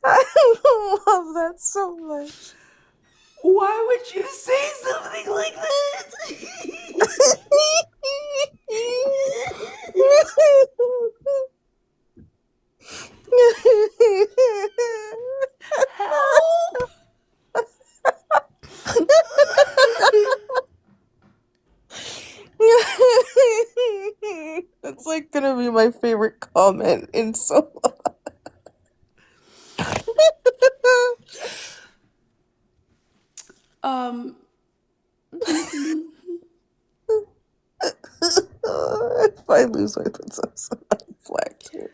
I love that so much. Why would you say something like that? Help! That's like gonna be my favorite comment in so long. If I lose my princess, I'm black too.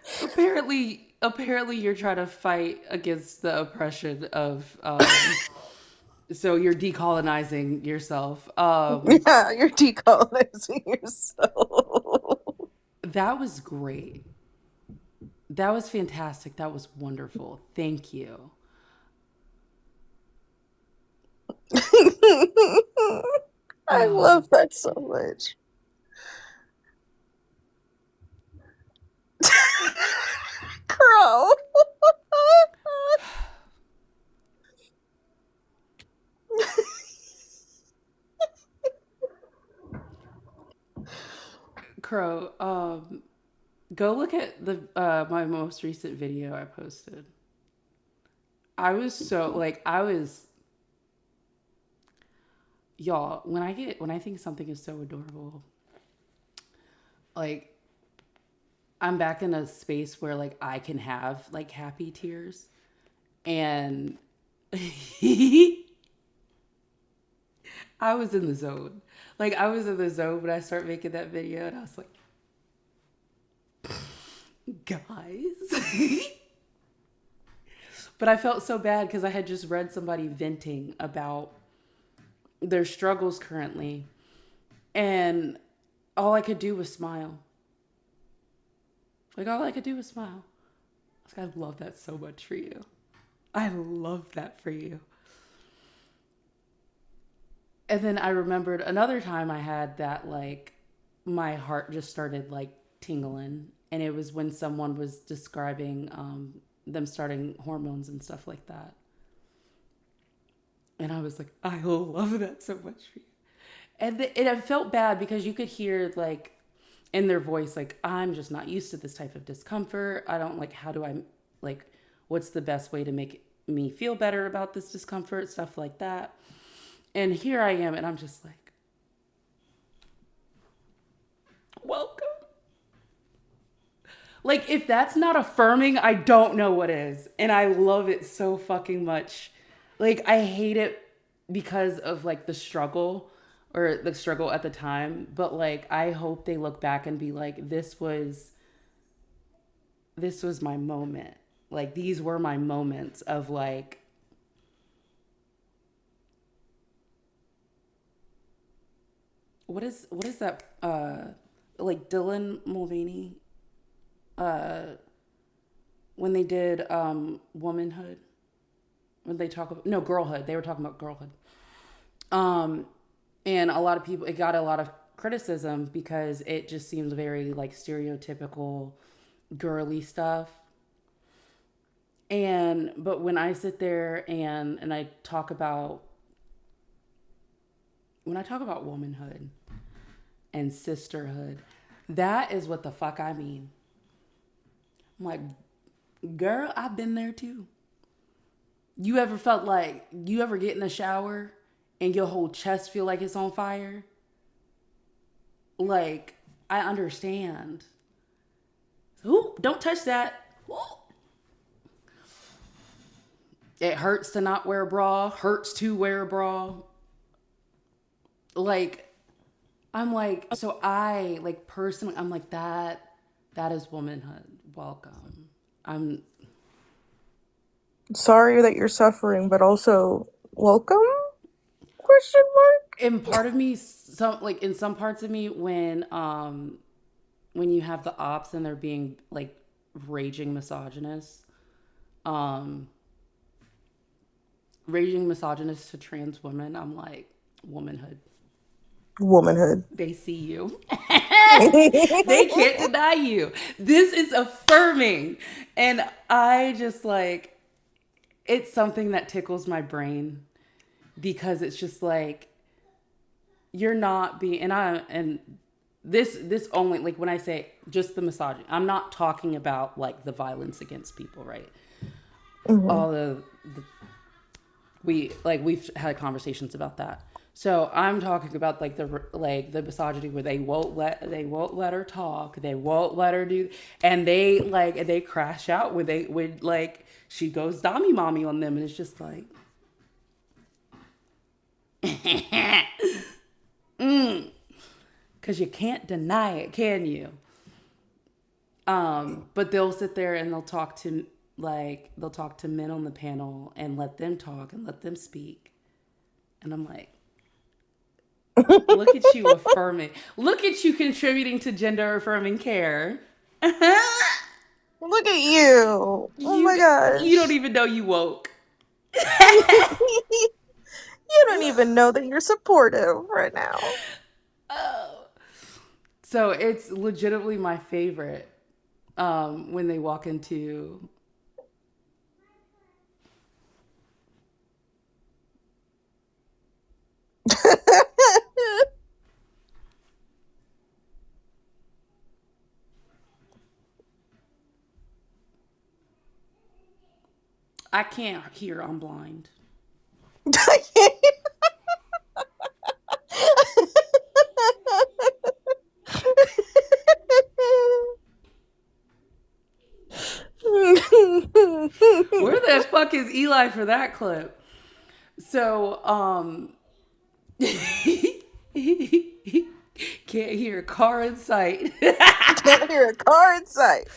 Apparently you're trying to fight against the oppression of so you're decolonizing yourself. Yeah, you're decolonizing yourself. That was great. That was fantastic. That was wonderful. Thank you. I love that so much. Crow. Crow, go look at the my most recent video I posted. I was so like I was y'all, when I think something is so adorable, like I'm back in a space where like I can have like happy tears. And I was in the zone. Like I was in the zone when I started making that video and I was like, guys. But I felt so bad because I had just read somebody venting about their struggles currently. And all I could do was smile. Like all I could do was smile. I was like, I love that so much for you. I love that for you. And then I remembered another time I had that, like, my heart just started, like, tingling. And it was when someone was describing them starting hormones and stuff like that. And I was like, I love that so much for you. And I felt bad because you could hear, like, in their voice, like, I'm just not used to this type of discomfort. I don't, like, how do I, like, what's the best way to make me feel better about this discomfort, stuff like that. And here I am, and I'm just like, welcome. Like, if that's not affirming, I don't know what is. And I love it so fucking much. Like, I hate it because of, like, the struggle or the struggle at the time. But, like, I hope they look back and be like, this was my moment. Like, these were my moments of, like, what is that? Like Dylan Mulvaney, when they did womanhood, when they talk about girlhood, they were talking about girlhood. And a lot of people, it got a lot of criticism because it just seemed very like stereotypical girly stuff. But when I sit there and I talk about womanhood and sisterhood, that is what the fuck I mean. I'm like, girl, I've been there too. You ever felt like you ever get in the shower and your whole chest feel like it's on fire? Like, I understand. Ooh, don't touch that. Ooh. It hurts to not wear a bra, hurts to wear a bra. Like, I'm like, so I, like, personally, I'm like, that is womanhood. Welcome. I'm Sorry that you're suffering, but also welcome? Question mark? in part of me, in some parts of me, when you have the ops and they're being, like, raging misogynists, raging misogynist to trans women, I'm like, womanhood. Womanhood. They see you. They can't deny you. This is affirming. And I just like, it's something that tickles my brain because it's just like, you're not being, and this only, like when I say just the misogyny, I'm not talking about like the violence against people, right? All the we've had conversations about that. So I'm talking about like the misogyny where they won't let her talk, they won't let her do, and they crash out when like she goes dommy mommy on them, and it's just like, because you can't deny it, can you? But they'll sit there and they'll talk to men on the panel and let them talk and let them speak, and I'm like, look at you affirming. Look at you contributing to gender affirming care. Look at you. Oh my gosh. You don't even know you woke. You don't even know that you're supportive right now. So it's legitimately my favorite when they walk into I can't hear, I'm blind. Where the fuck is Eli for that clip? So, can't hear a car in sight. Can't hear a car in sight.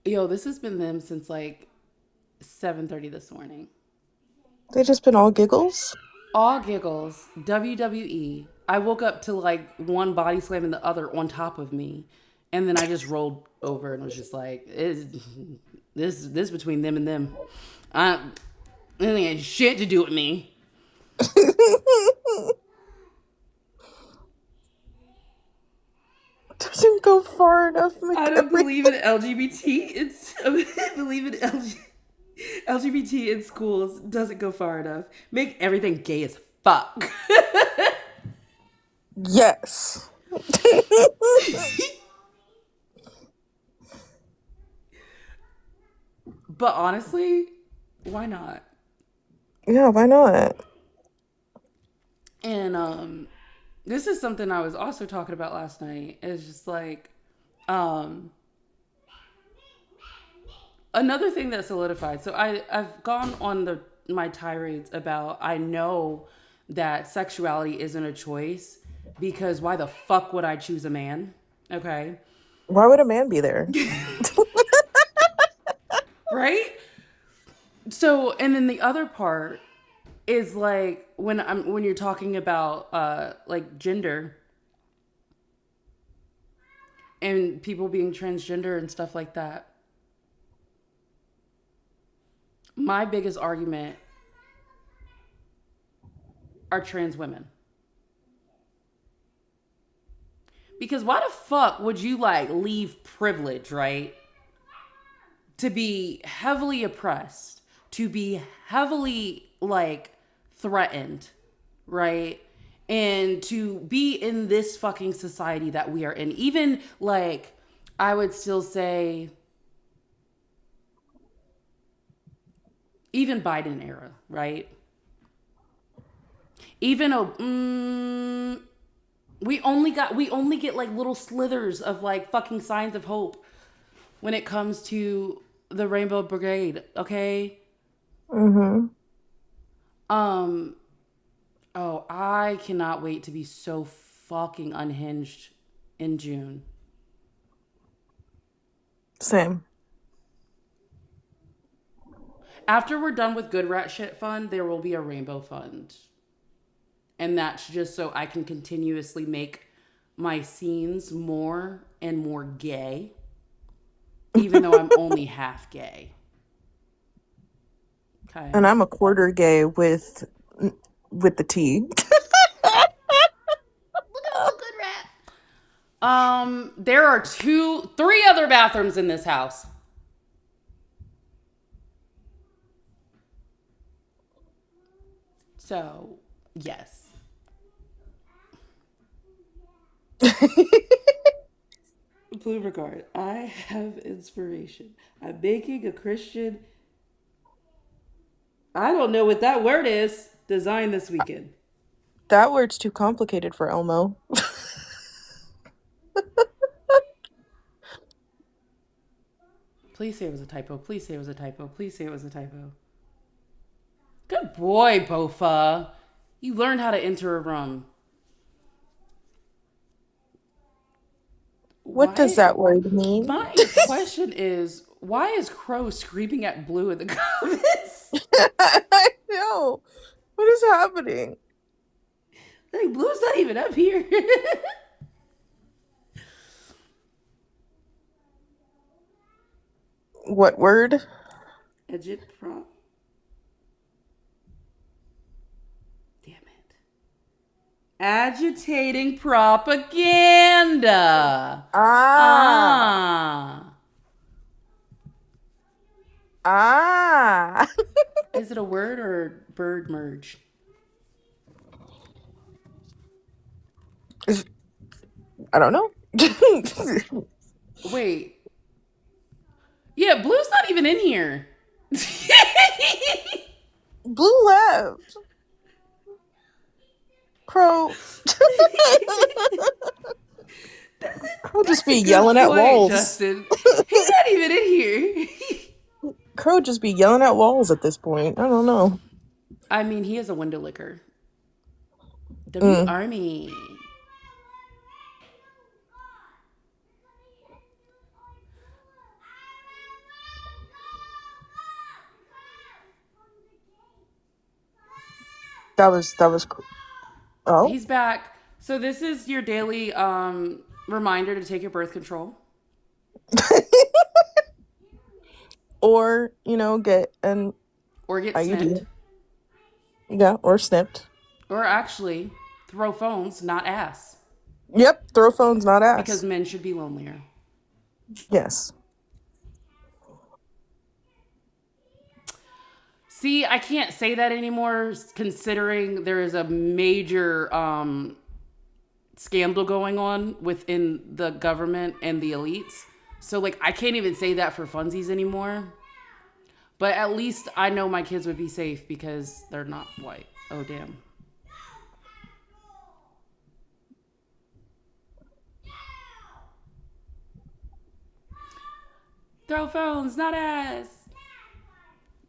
Yo, this has been them since like 7:30 this morning. They just been all giggles. All giggles. WWE. I woke up to like one body slamming the other on top of me, and then I just rolled over and was just like, "This between them and them. It ain't shit to do with me." Doesn't go far enough. I don't believe in LGBT. I believe in LGBT in schools doesn't go far enough. Make everything gay as fuck. Yes. But honestly, why not? Yeah, why not? And this is something I was also talking about last night. It's just like another thing that solidified. So I've gone on my tirades about I know that sexuality isn't a choice because why the fuck would I choose a man? Okay. Why would a man be there? Right? So, and then the other part is like when you're talking about like gender and people being transgender and stuff like that. My biggest argument are trans women. Because why the fuck would you like leave privilege, right? To be heavily oppressed, to be heavily like threatened, right? And to be in this fucking society that we are in. Even like, I would still say, even Biden era, right? Even we only get like little slithers of like fucking signs of hope when it comes to the Rainbow Brigade, okay? Oh, I cannot wait to be so fucking unhinged in June. Same. After we're done with Good Rat Shit Fund, there will be a Rainbow Fund. And that's just so I can continuously make my scenes more and more gay, even though I'm only half gay. Okay. And I'm a quarter gay with the T. Look at all the good rap. There are 3 other bathrooms in this house. So, yes. Blue regard. I have inspiration. I'm making a Christian. I don't know what that word is. Design this weekend. That word's too complicated for Elmo. Please say it was a typo. Please say it was a typo. Please say it was a typo. Good boy, Bofa. You learned how to enter a room. What does that word mean? My question is, why is Crow screaming at Blue in the comments? I know. What is happening? Like, Blue's not even up here. What word? Edit prompt. Damn it. Agitating propaganda. Ah. Is it a word or bird merge? I don't know. Wait. Yeah, Blue's not even in here. Blue left. Crow. Crow just be yelling at walls. Justin. He's not even in here. Crow just be yelling at walls at this point. I don't know. I mean, he is a window licker. W Army. That was oh. He's back. So this is your daily reminder to take your birth control. Or, get an Or get IUD. snipped. Yeah, or snipped. Or actually, throw phones, not ass. Yep, throw phones, not ass. Because men should be lonelier. Yes. See, I can't say that anymore considering there is a major scandal going on within the government and the elites. So, I can't even say that for funsies anymore. But at least I know my kids would be safe because they're not white. Oh, damn. Throw phones, not ass.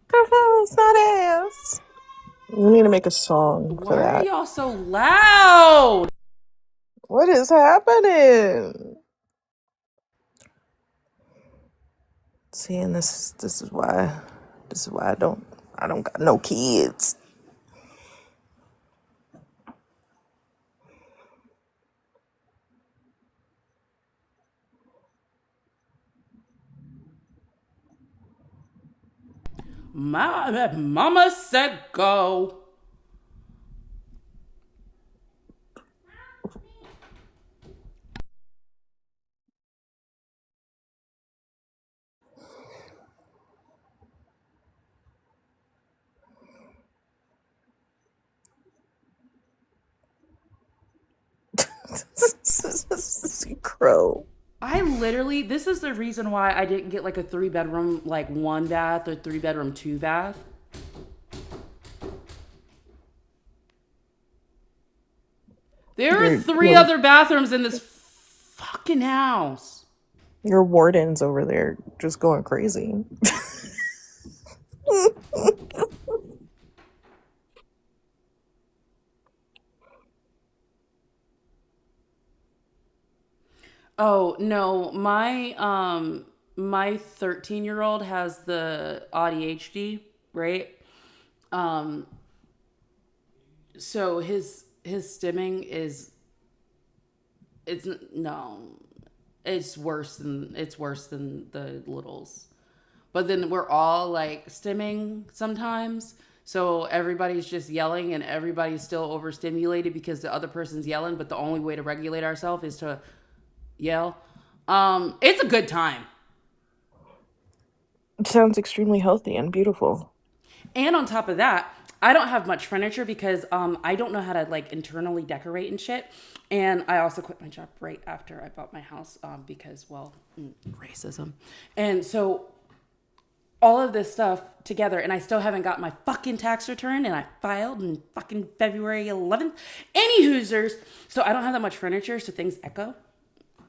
Throw phones, not ass. We need to make a song for that. Why are y'all so loud? What is happening? See, and this is why I don't got no kids. Mama said go. Crow. I literally, this is the reason why I didn't get a 3-bedroom, 1 bath or 3-bedroom, 2 bath. There are 3 other bathrooms in this fucking house. Your warden's over there just going crazy. Oh, no, my 13-year-old has the ADHD, right? So his stimming is, no. it's worse than the littles. But then we're all like stimming sometimes. So everybody's just yelling and everybody's still overstimulated because the other person's yelling, but the only way to regulate ourselves is to yell. It's a good time. It sounds extremely healthy and beautiful. And on top of that, I don't have much furniture because I don't know how to like internally decorate and shit. And I also quit my job right after I bought my house because, well, racism. And so all of this stuff together, and I still haven't got my fucking tax return, and I filed in fucking February 11th. Any Hoosers. So I don't have that much furniture, so things echo.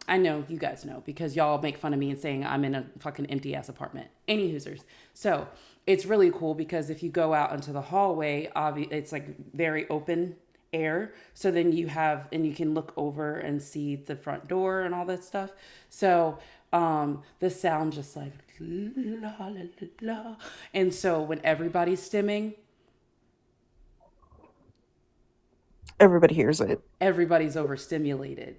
I know you guys know because y'all make fun of me and saying I'm in a fucking empty ass apartment. Any Hoosers. So it's really cool because if you go out into the hallway, it's like very open air. So then you have, and you can look over and see the front door and all that stuff. So the sound just like la la la la. And so when everybody's stimming, Everybody hears it. everybody's overstimulated.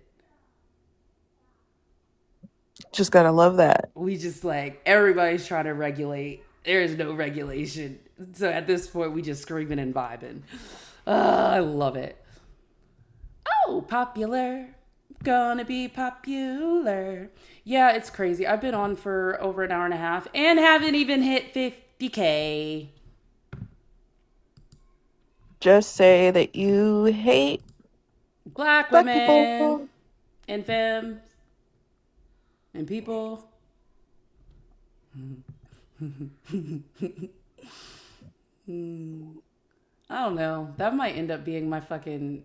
Just gotta love that. We just like everybody's trying to regulate. There is no regulation. So at this point, we just screaming and vibing. I love it. Oh, popular. Gonna be popular. Yeah, it's crazy. I've been on for over an hour and a half and haven't even hit 50K. Just say that you hate Black black women people. and femmes and people. I don't know. That might end up being my fucking.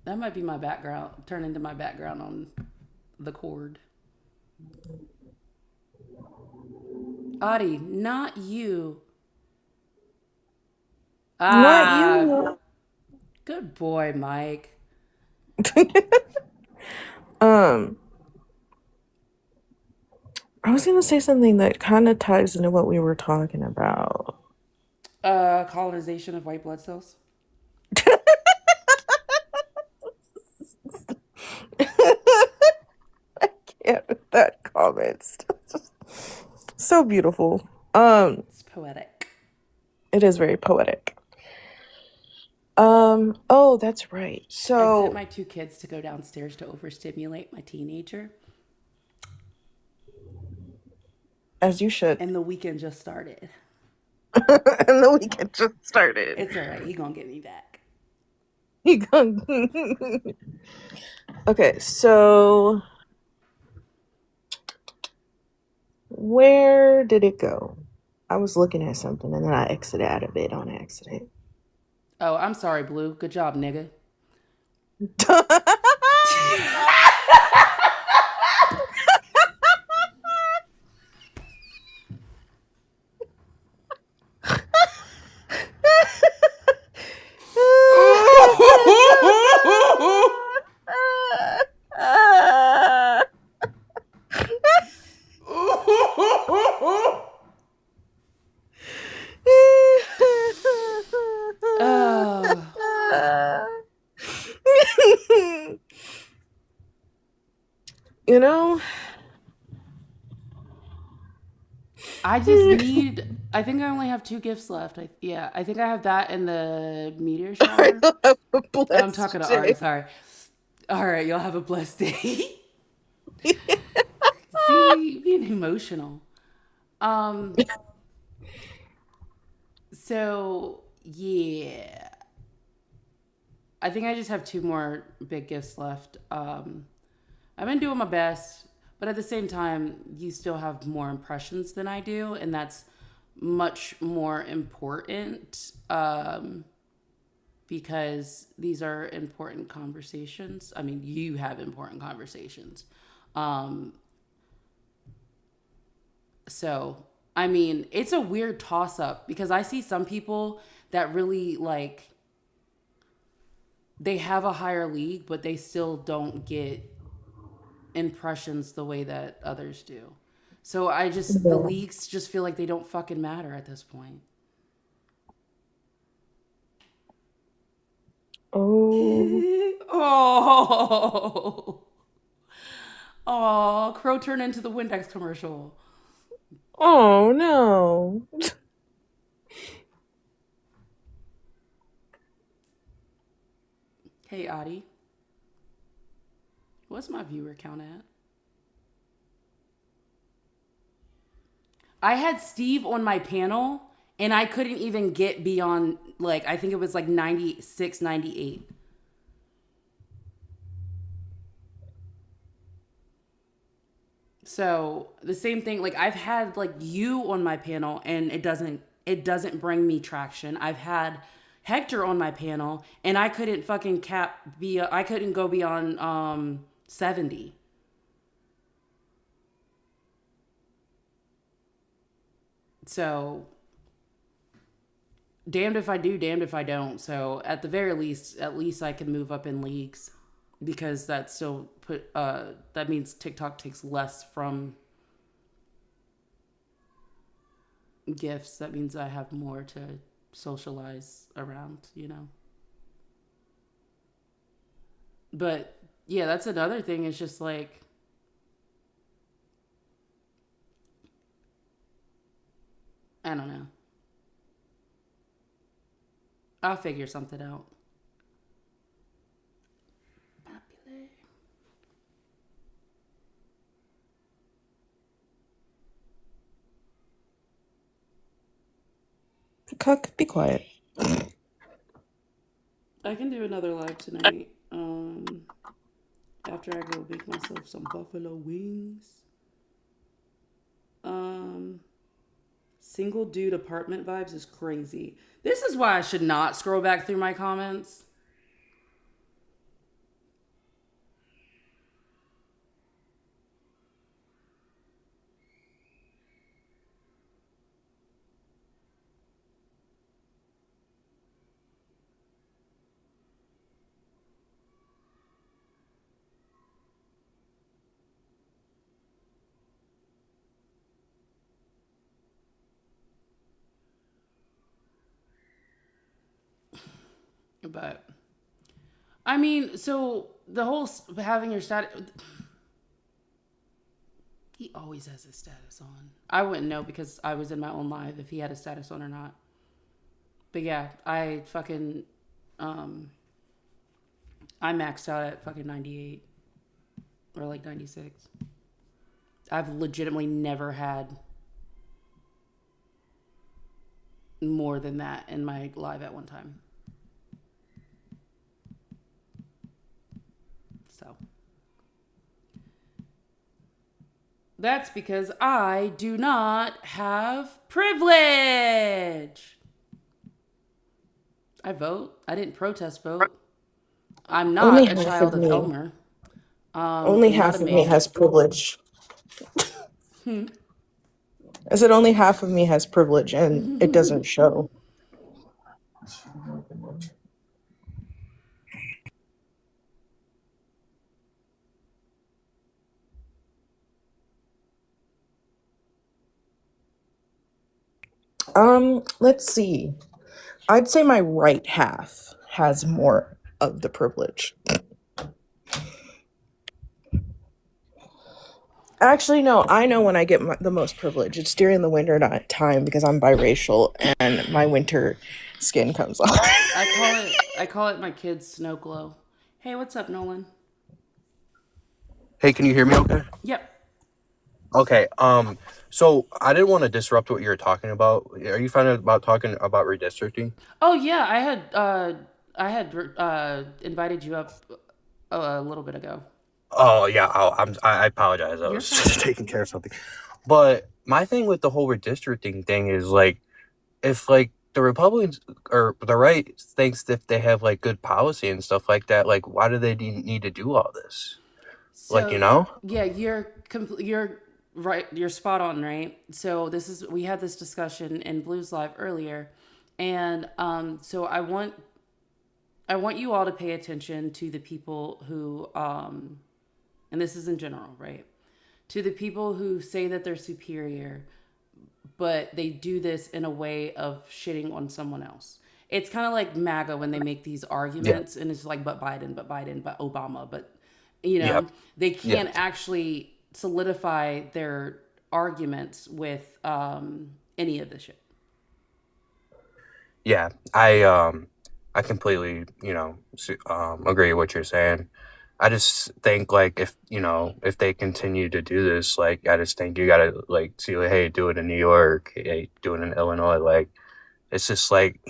That might be my background. Turn into my background on the cord. Adi, not you. Not Ah, you. good boy, Mike. um, I was gonna say something that kind of ties into what we were talking about. Colonization of white blood cells. Yeah, that comment. So beautiful. It's poetic. It is very poetic. Oh, that's right. I So, sent my 2 kids to go downstairs to overstimulate my teenager, as you should. and the weekend just started. And the weekend just started. It's all right. He gonna get me back. You go- Okay, so where did it go? I was looking at something and then I exited out of it on accident. Oh, I'm sorry, Blue. Good job, nigga. You know, I just need. I think I only have 2 gifts left. I think I have that and the meteor I shower. have a I'm blessed talking to day. Ari. Sorry. All right, y'all have a blessed day. See, being emotional. Um. So yeah, I think I just have 2 more big gifts left. I've been doing my best, but at the same time, you still have more impressions than I do, and that's much more important because these are important conversations. I mean, you have important conversations. So, I mean, it's a weird toss up because I see some people that really like, they have a higher league, but they still don't get impressions the way that others do. So the Yeah. leagues just feel like they don't fucking matter at this point. Oh, Oh, Aw, Crow turned into the Windex commercial. Oh no. Hey, Adi. What's my viewer count at? I had Steve on my panel and I couldn't even get beyond, like, I think it was like 96, 98. So the same thing, like I've had like you on my panel and it doesn't bring me traction. I've had Hector on my panel and I couldn't fucking I couldn't go beyond 70. So damned if I do, damned if I don't. So at the very least, at least I can move up in leagues because that still that means TikTok takes less from gifts. That means I have more to socialize around. But yeah, that's another thing. It's just like, I don't know. I'll figure something out. Popular. Cuck, be quiet. I can do another live tonight. After I go make myself some buffalo wings. Single dude apartment vibes is crazy. This is why I should not scroll back through my comments. But I mean, so the whole having your status, he always has his status on. I wouldn't know because I was in my own live if he had a status on or not. But yeah, I maxed out at fucking 98 or like 96. I've legitimately never had more than that in my live at one time. So that's because I do not have privilege. I vote. I didn't protest vote. I'm Only not a half child of of me. Elmer. Only I'm not half a of me maid. has privilege. I said only half of me has privilege, and it doesn't show. Let's see. I'd say my right half has more of the privilege. Actually, no, I know when I get the most privilege. It's during the winter time because I'm biracial and my winter skin comes off. I call it my kid's snow glow. Hey, what's up, Nolan? Hey, can you hear me okay? Yep. Okay, so I didn't want to disrupt what you were talking about. Are you fine about talking about redistricting? Oh yeah, I had invited you up a little bit ago. Oh, yeah, I apologize. I You're was fine. just taking care of something. But my thing with the whole redistricting thing is, like, if, like, the Republicans or the right thinks if they have, like, good policy and stuff like that, like, why do they need to do all this? Like, you So know? yeah, you're right. You're spot on, right? So we had this discussion in Blues Live earlier, and so I want you all to pay attention to the people who and this is in general, right? To the people who say that they're superior, but they do this in a way of shitting on someone else. It's kind of like MAGA when they make these Yeah. arguments, and it's like, but Biden, but Obama, but You Yep. know, they Yep. can't actually solidify their arguments with any of this shit. Yeah. I completely, agree with what you're saying. I just think like if they continue to do this, like I just think you gotta like see like, hey, do it in New York, hey, do it in Illinois. Like it's just like,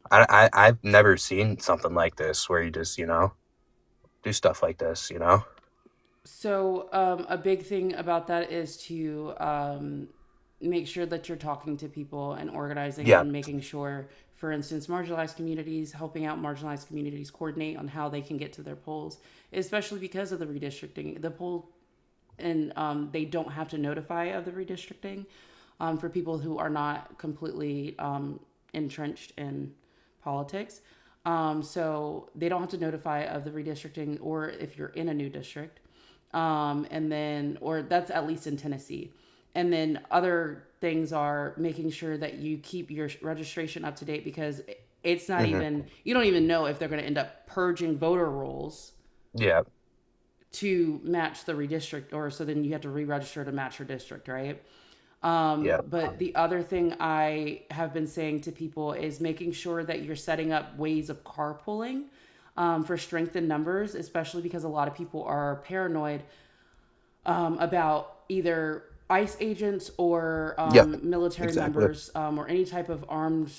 I've never seen something like this where you just, do stuff like this. So, a big thing about that is to make sure that you're talking to people and organizing Yeah. and making sure, for instance, marginalized communities, helping out marginalized communities coordinate on how they can get to their polls, especially because of the redistricting. The poll, and they don't have to notify of the redistricting for people who are not completely entrenched in politics. So they don't have to notify of the redistricting, or if you're in a new district. And then, or that's at least in Tennessee. And then other things are making sure that you keep your registration up to date, because it's not Hmm. even, you don't even know if they're going to end up purging voter rolls Yeah. to match the redistrict, or so then you have to re-register to match your district, right? Yeah. But the other thing I have been saying to people is making sure that you're setting up ways of carpooling for strength in numbers, especially because a lot of people are paranoid about either ICE agents or Yep. military Exactly. members or any type of armed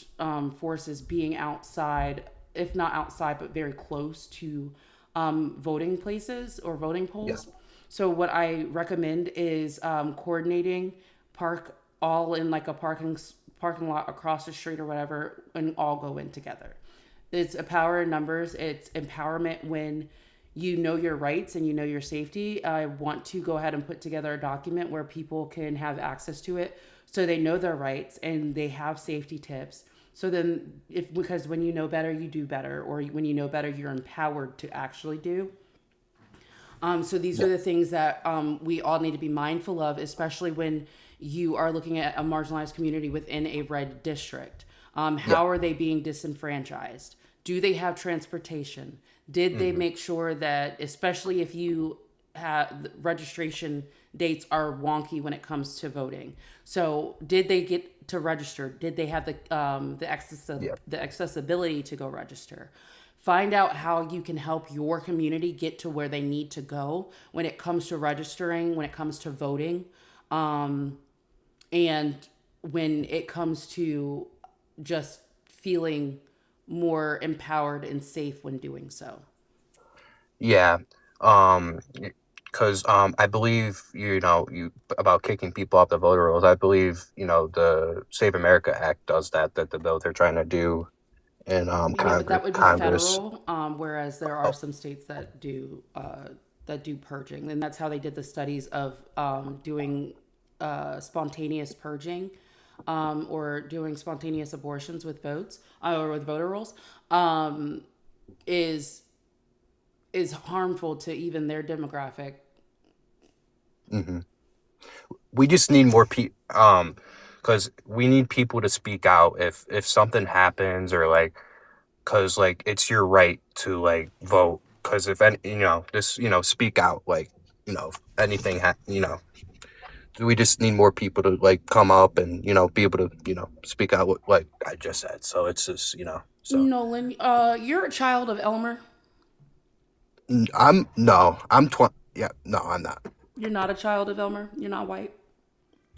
forces being outside, if not outside, but very close to voting places or voting Yeah. polls. So what I recommend is coordinating, park all in like a parking lot across the street or whatever, and all go in together. It's a power in numbers. It's empowerment when you know your rights and you know your safety. I want to go ahead and put together a document where people can have access to it so they know their rights and they have safety tips. So then, because when you know better, you do better, or when you know better, you're empowered to actually do. So these Yeah. are the things that we all need to be mindful of, especially when you are looking at a marginalized community within a red district. Yeah. How are they being disenfranchised? Do they have transportation? Did they Hmm. make sure that, especially if you have registration dates are wonky when it comes to voting? So did they get to register? Did they have Yeah. the accessibility to go register? Find out how you can help your community get to where they need to go when it comes to registering, when it comes to voting, and when it comes to just feeling more empowered and safe when doing so. Yeah. Because I believe you about kicking people off the voter rolls. I believe the Save America Act does that. That the bill they're trying to do in Yeah, but that would be Congress. federal, whereas there are Oh, some states that do purging, and that's how they did the studies of doing spontaneous purging, or doing spontaneous abortions with votes or with voter rolls, is is harmful to even their demographic. hmm. We just need more people. Because we need people to speak out if something happens or like, because like it's your right to like vote. Because if any, just speak out like if anything we just need more people to like come up and be able to speak out what like I just said. So it's just so Nolan, you're a child of Elmer. I'm no I'm 20. Yeah, no, I'm not. You're not a child of Elmer. You're not white.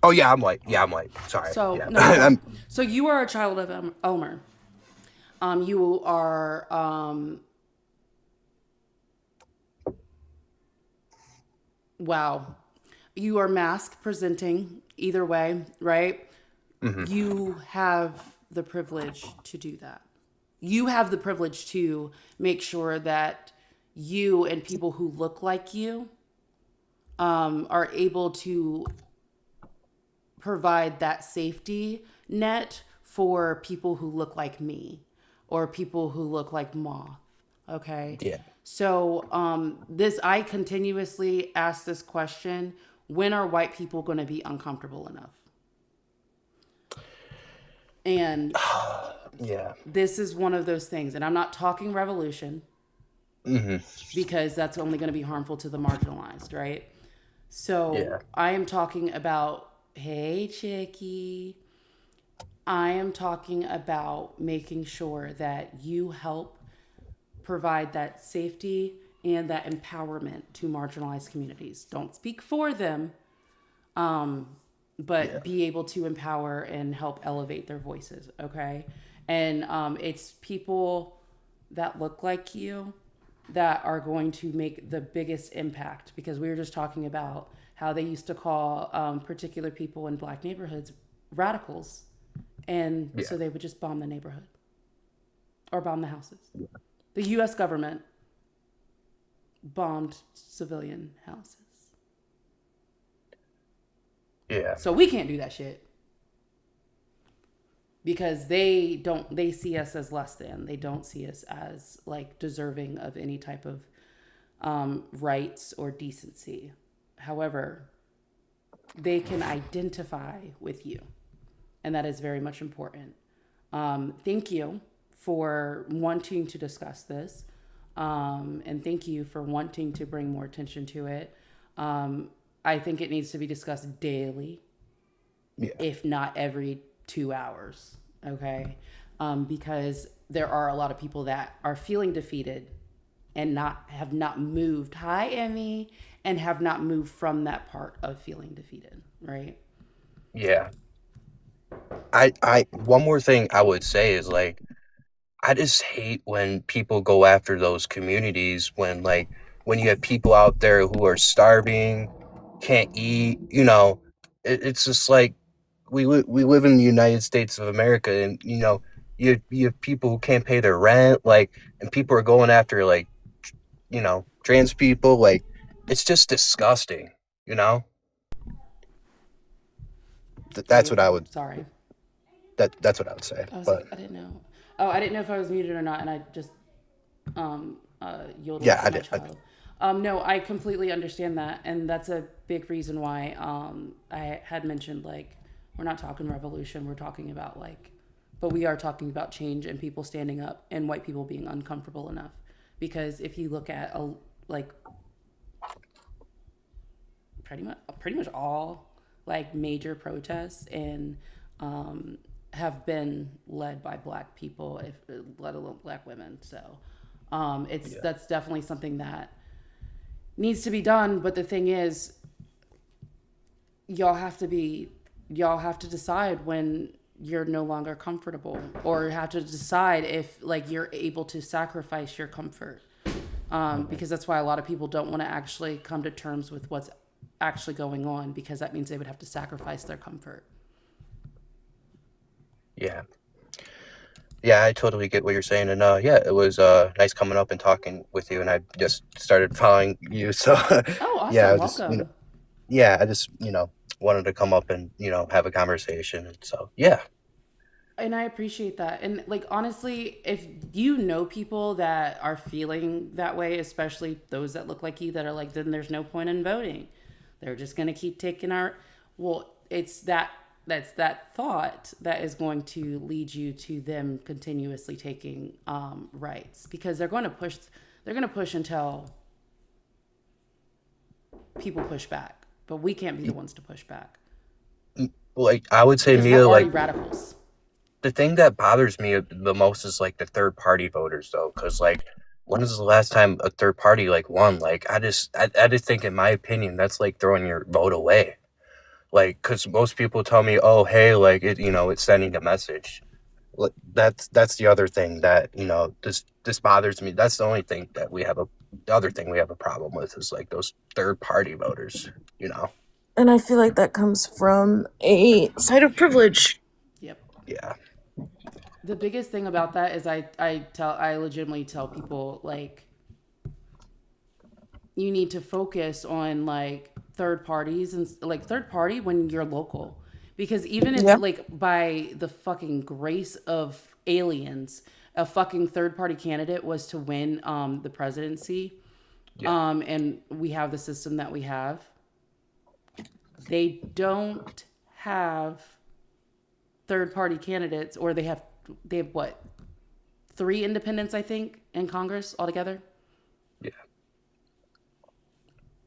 Oh yeah, I'm white. Yeah, I'm white. Sorry. So Yeah. no, you're fine. So you are a child of Elmer. You are wow. You are mask presenting either way, right? Hmm. You have the privilege to do that. You have the privilege to make sure that you and people who look like you are able to provide that safety net for people who look like me or people who look like Moth. Okay. Yeah. So this I continuously ask this question: when are white people going to be uncomfortable enough? And Yeah. this is one of those things. And I'm not talking revolution. Hmm. because that's only going to be harmful to the marginalized, right? So Yeah. I am talking about, hey, chickie, I am talking about making sure that you help provide that safety and that empowerment to marginalized communities. Don't speak for them, Yeah. but be able to empower and help elevate their voices, okay? And it's people that look like you that are going to make the biggest impact, because we were just talking about how they used to call particular people in black neighborhoods radicals. And Yeah. so they would just bomb the neighborhood or bomb the houses. The US government bombed civilian houses. Yeah. So we can't do that shit because they see us as less than. They don't see us as like deserving of any type of rights or decency. However, they can identify with you, and that is very much important. Thank you for wanting to discuss this, and thank you for wanting to bring more attention to it. I think it needs to be discussed daily, Yeah. if not every 2 hours, okay? Because there are a lot of people that are feeling defeated and have not moved. Hi, Emmy, and have not moved from that part of feeling defeated, right? Yeah. I one more thing I would say is like I just hate when people go after those communities when you have people out there who are starving, can't eat, it's just like we live in the United States of America, and you have people who can't pay their rent, and people are going after trans people, it's just disgusting, you know? That's what I would Sorry. that's what I would say. I was But like, I didn't know. Oh, I didn't know if I was muted or not, and I just yodeled yeah, for my child. No, I completely understand that, and that's a big reason why I had mentioned like we're not talking revolution, we're talking about but we are talking about change and people standing up and white people being uncomfortable enough. Because if you look at like pretty much all like major protests and have been led by black people, if let alone black women. So yeah. that's definitely something that needs to be done. But the thing is, y'all have to decide when you're no longer comfortable, or have to decide if like you're able to sacrifice your comfort, because that's why a lot of people don't want to actually come to terms with what's actually going on, because that means they would have to sacrifice their comfort. Yeah. Yeah, I totally get what you're saying, and yeah, it was nice coming up and talking with you, and I just started following you, so Oh, yeah, awesome. Welcome. I just wanted to come up and have a conversation, and so yeah. And I appreciate that. And like honestly, if you know people that are feeling that way, especially those that look like you that are like, then there's no point in voting. They're just gonna keep taking our it's that's that thought that is going to lead you to them continuously taking rights, because they're gonna push until people push back. But we can't be the ones to push back. Like I would say, Because we're Mia, already like radicals. the thing that bothers me the most is like the third party voters, though, because like when was the last time a third party won? I just think, in my opinion, that's like throwing your vote away. Like, because most people tell me, oh, hey, like it's sending a message. That's the other thing that this bothers me. That's the only thing that the other thing we have a problem with is like those third party voters. And I feel like that comes from a side of privilege. Yep. Yeah. The biggest thing about that is I legitimately tell people like you need to focus on like third parties and like third party when you're local, because even if Yeah. like by the fucking grace of aliens a fucking third party candidate was to win the presidency, Yeah. and we have the system that we have, they don't have third party candidates, or they have what, 3 independents I think in Congress altogether.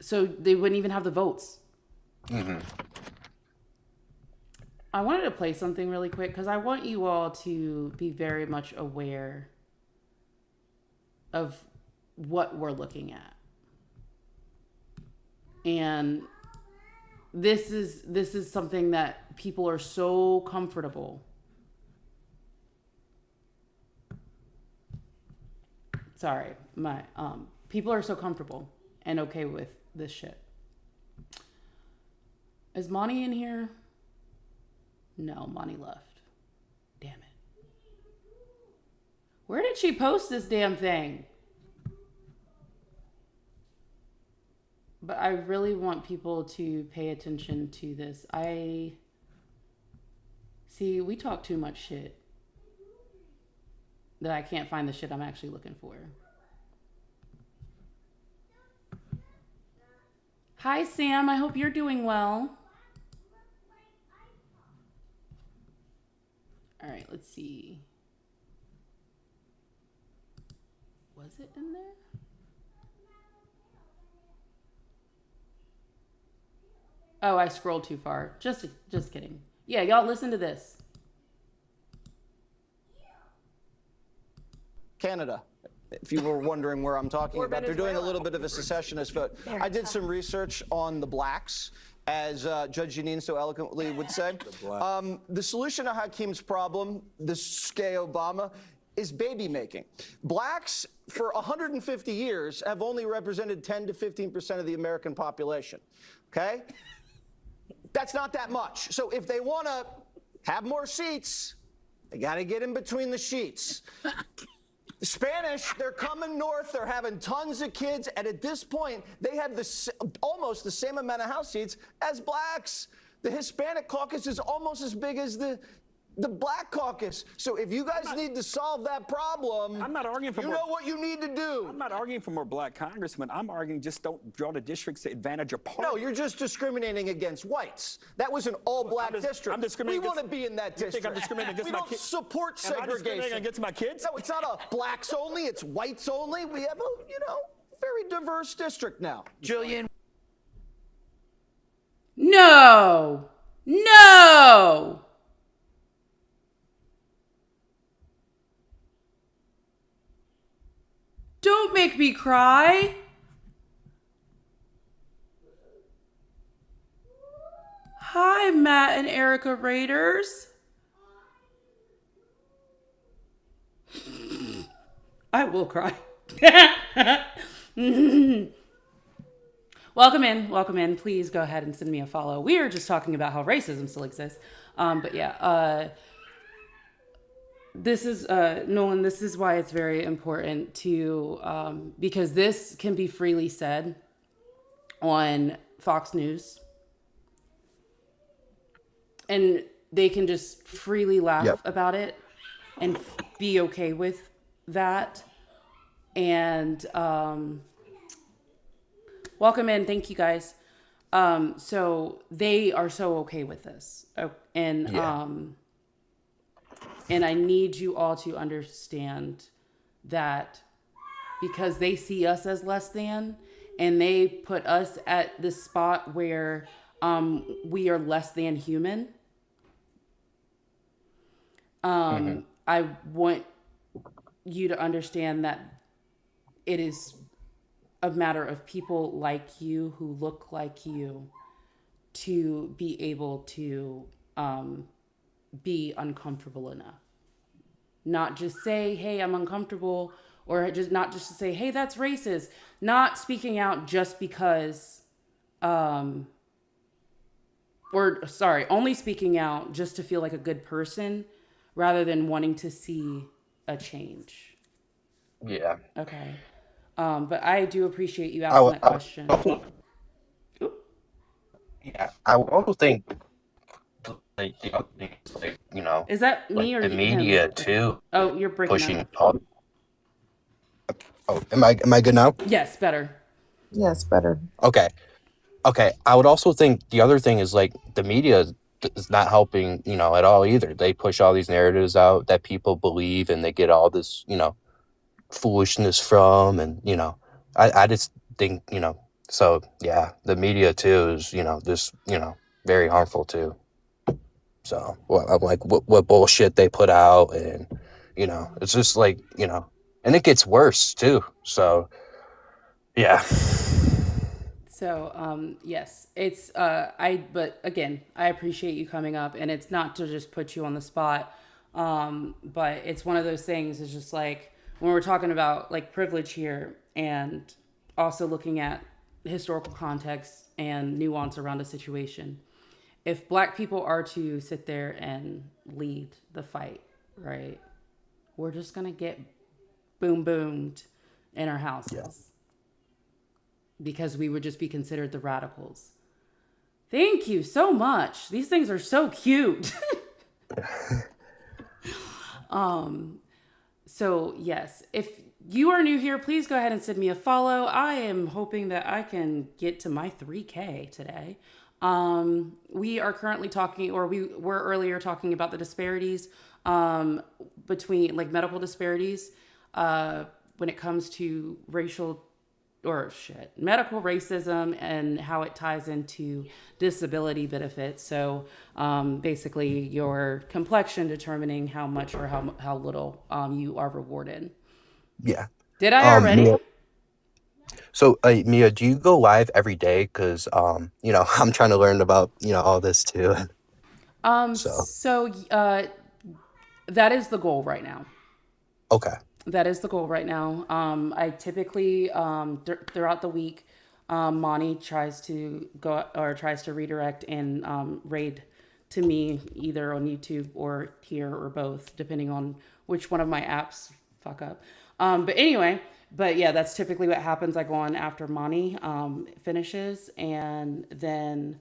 so they wouldn't even have the votes. Mm-hmm. I wanted to play something really quick because I want you all to be very much aware of what we're looking at. And this is something that people are so comfortable. Sorry, my people are so comfortable and okay with this shit. Is Monty in here? No, Monty left. Damn it. Where did she post this damn thing? But I really want people to pay attention to this. See, we talk too much shit that I can't find the shit I'm actually looking for. Hi, Sam. I hope you're doing well. All right, let's see. Was it in there? Oh, I scrolled too far. Just kidding. Yeah, y'all listen to this. Canada, if you were wondering where I'm talking about. They're doing a little bit of a secessionist vote. I did some research on the blacks, as Judge Janine so eloquently would say. The solution to Hakeem's problem, this gay Obama, is baby making. Blacks, for 150 years, have only represented 10 to 15% of the American population, okay? That's not that much. So if they want to have more seats, they got to get in between the sheets. The Spanish, they're coming north. They're having tons of kids. And at this point, they have almost the same amount of House seats as blacks. The Hispanic caucus is almost as big as the Black Caucus. So if you guys need to solve that problem, I'm not arguing for you know what you need to do. I'm not arguing for more black congressmen. I'm arguing just don't draw the districts to advantage your party. No, you're just discriminating against whites. That was an all-black district. I'm discriminating. We want to be in that district. You think I'm discriminating against my kids? We don't support segregation. Am I discriminating against my kids? No, it's not a blacks only. It's whites only. We have a, very diverse district now. Julian. No. No. Don't make me cry. Hi, Matt and Erica Raiders. I will cry. Welcome in. Please go ahead and send me a follow. We are just talking about how racism still exists. But yeah, this is Nolan. This is why it's very important to because this can be freely said on Fox News, and they can just freely laugh about it and be okay with that. And welcome in. Thank you guys. So they are so okay with this, and I need you all to understand that because they see us as less than, and they put us at this spot where we are less than human. I want you to understand that it is a matter of people like you who look like you to be able to be uncomfortable enough. Not just say, hey, I'm uncomfortable, or not just to say, hey, that's racist. Not speaking out just because, only speaking out just to feel like a good person rather than wanting to see a change. Yeah. Okay. But I do appreciate you asking that question. Yeah, I would also think like the other thing is is that me or the media him? too? Oh, you're breaking pushing up. Oh, am I good now? Yes, better. Yes, better. Okay. I would also think the other thing is like the media is not helping, at all either. They push all these narratives out that people believe, and they get all this, foolishness from, and I just think So yeah, the media too is just very harmful too. So I'm like, what bullshit they put out, and it's just like and it gets worse too. So yeah. So, yes, it's, but again, I appreciate you coming up, and it's not to just put you on the spot. But it's one of those things, it's just like when we're talking about like privilege here and also looking at historical context and nuance around a situation. If black people are to sit there and lead the fight, right, we're just going to get boomed in our houses because we would just be considered the radicals. Thank you so much. These things are so cute. So yes, if you are new here, please go ahead and send me a follow. I am hoping that I can get to my 3K today. We are currently talking, or we were earlier talking about the disparities between like medical disparities when it comes to medical racism and how it ties into disability benefits. So basically your complexion determining how much or how little you are rewarded. Yeah. Did I already? Mia, so Mia, do you go live every day? Because I'm trying to learn about all this too. So that is the goal right now. Okay. That is the goal right now. I typically throughout the week, Monty tries to redirect and raid to me either on YouTube or here or both, depending on which one of my apps fuck up. But anyway, yeah, that's typically what happens. I go on after Monty finishes, and then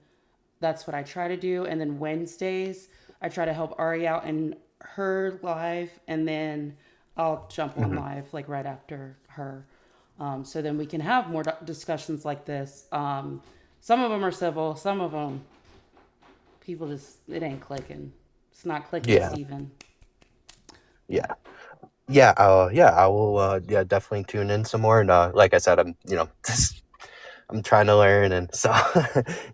that's what I try to do. And then Wednesdays, I try to help Ari out in her live, and then I'll jump on live like right after her. So then we can have more discussions like this. Some of them are civil, some of them people just, it ain't clicking. It's not clicking, Yeah. Steven. Yeah. Yeah. I will. Yeah, definitely tune in some more. And like I said, I'm I'm trying to learn, and so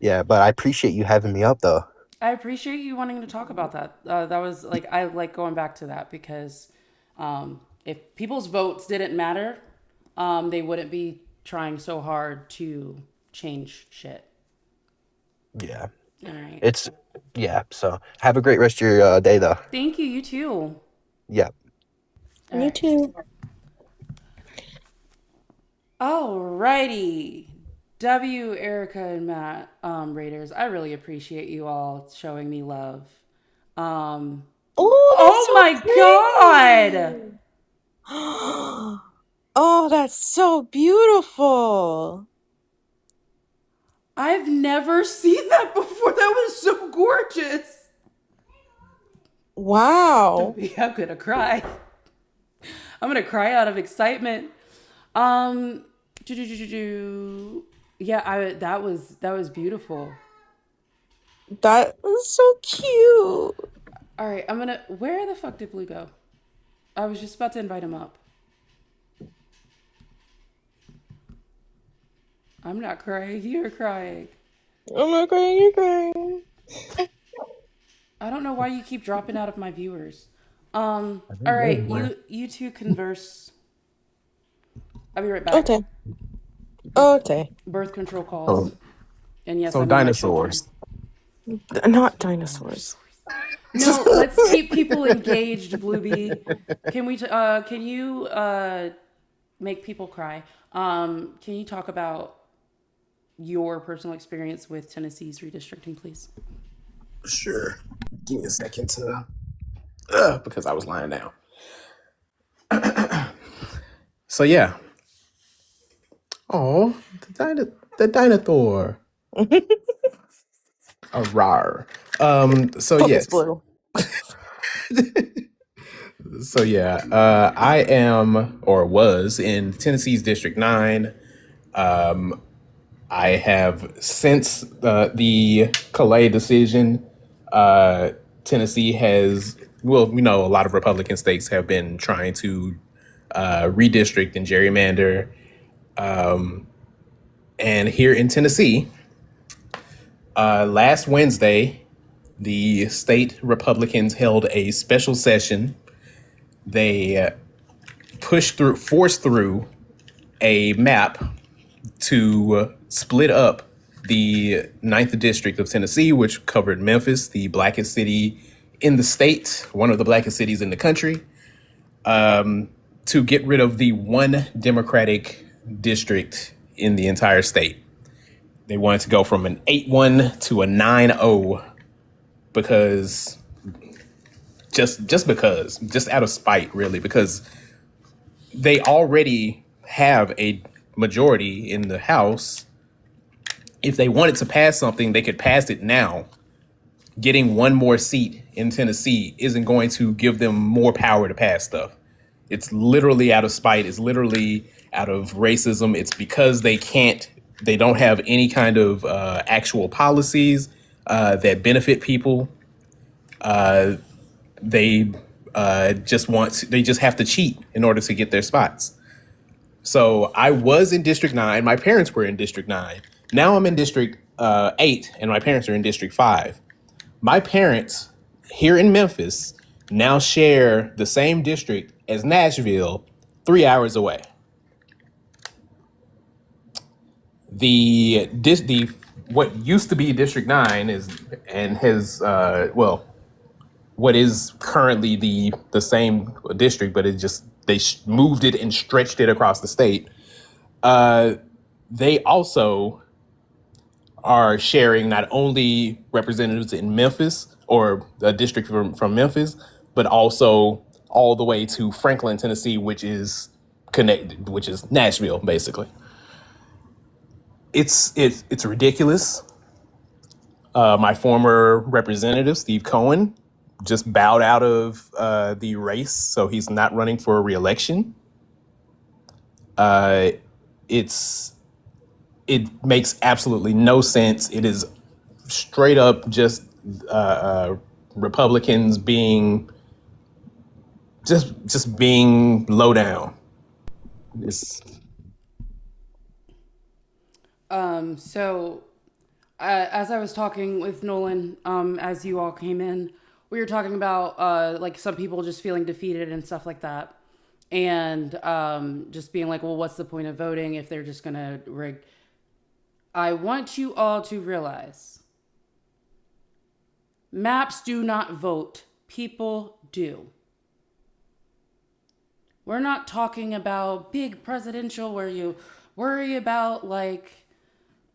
yeah. But I appreciate you having me up, though. I appreciate you wanting to talk about that. That was like, I like going back to that because if people's votes didn't matter, they wouldn't be trying so hard to change shit. Yeah. All right. So have a great rest of your day, though. Thank you. You too. Yeah. You too. Alrighty. Erica, and Matt, Raiders, I really appreciate you all showing me love. Oh my God! Oh, that's so beautiful. I've never seen that before. That was so gorgeous. Wow. I'm gonna cry. I'm gonna cry out of excitement. Yeah, that was beautiful. That was so cute. All right, where the fuck did Blue go? I was just about to invite him up. I'm not crying. You're crying. I'm not crying. You're crying. I don't know why you keep dropping out of my viewers. All right, you two converse. I'll be right back. Okay. Birth control calls. And yes, So I mean dinosaurs. Not dinosaurs. No, let's keep people engaged, Bluebee. Can you make people cry? Can you talk about your personal experience with Tennessee's redistricting, please? Sure. Give me a second to because I was lying down. So yeah. Oh, the dinosaur. A rar. So yes. Blue. So yeah, I am or was in Tennessee's District 9. I have since the Calais decision, Tennessee has, well, we know a lot of Republican states have been trying to redistrict and gerrymander. And here in Tennessee, last Wednesday, the state Republicans held a special session. They forced through a map to split up the 9th District of Tennessee, which covered Memphis, the blackest city in the state, one of the blackest cities in the country, to get rid of the one Democratic district in the entire state. They wanted to go from an 8-1 to a 9-0 because just out of spite, really, because they already have a majority in the House. If they wanted to pass something, they could pass it now. Getting one more seat in Tennessee isn't going to give them more power to pass stuff. It's literally out of spite. It's literally out of racism. It's because they don't have any kind of actual policies that benefit people. They just have to cheat in order to get their spots. So I was in District 9. My parents were in District 9. Now I'm in District 8, and my parents are in District 5. My parents here in Memphis now share the same district as Nashville, 3 hours away. The what used to be District 9 what is currently the same district, but they moved it and stretched it across the state. They also are sharing not only representatives in Memphis or a district from Memphis, but also all the way to Franklin, Tennessee, which is Nashville, basically. It's ridiculous. My former representative, Steve Cohen, just bowed out of the race, so he's not running for re-election. It makes absolutely no sense. It is straight up just Republicans being being low down. So as I was talking with Nolan, as you all came in, we were talking about like some people just feeling defeated and stuff like that, and just being like, well, what's the point of voting if they're just gonna rig? I want you all to realize maps do not vote. People do. We're not talking about big presidential where you worry about like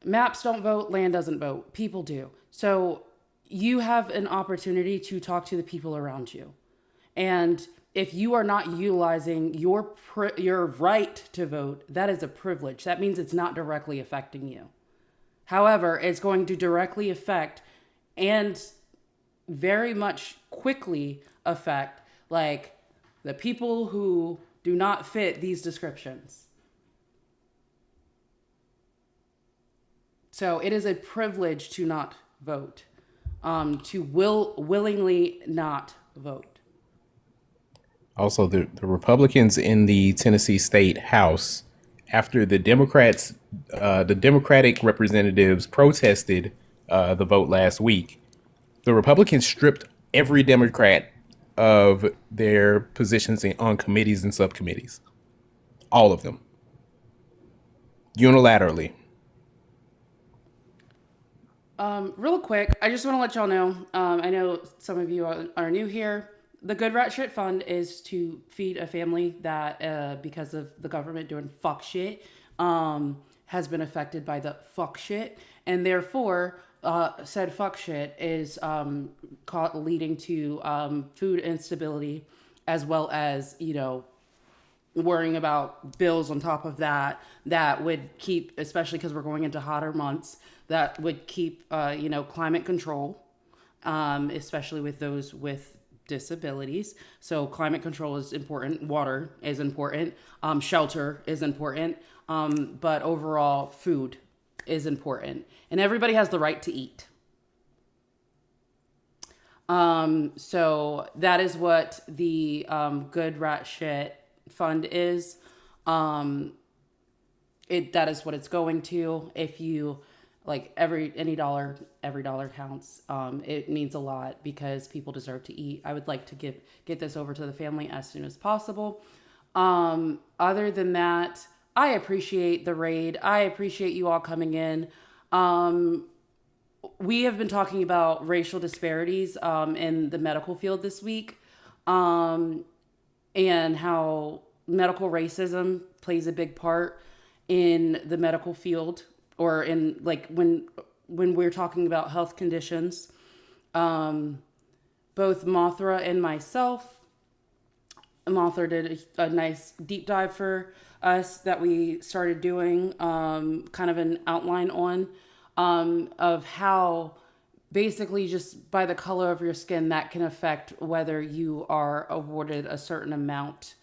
maps don't vote, land doesn't vote. People do. So you have an opportunity to talk to the people around you. And if you are not utilizing your right to vote, that is a privilege. That means it's not directly affecting you. However, it's going to directly affect and very much quickly affect like the people who do not fit these descriptions. So it is a privilege to not vote, to willingly not vote. Also, the Republicans in the Tennessee State House, after the Democratic representatives protested the vote last week, the Republicans stripped every Democrat of their positions on committees and subcommittees. All of them. Unilaterally. Real quick, I just want to let y'all know, I know some of you are new here. The Good Rat Shit Fund is to feed a family that, because of the government doing fuck shit, has been affected by the fuck shit. And therefore, said fuck shit is leading to food instability, as well as, worrying about bills on top of that would keep, especially because we're going into hotter months, that would keep, climate control, especially with those with disabilities. So climate control is important. Water is important. Shelter is important. But overall, food is important. And everybody has the right to eat. So that is what the Good Rat Shit Fund is. that is what it's going to. If you like every dollar counts. It means a lot because people deserve to eat. I would like to get this over to the family as soon as possible. Other than that, I appreciate the raid. I appreciate you all coming in. We have been talking about racial disparities in the medical field this week, and how medical racism plays a big part in the medical field, or in like when we're talking about health conditions. Both Mothra and myself, Mothra did a nice deep dive for us that we started doing, kind of an outline on, of how basically just by the color of your skin that can affect whether you are awarded a certain amount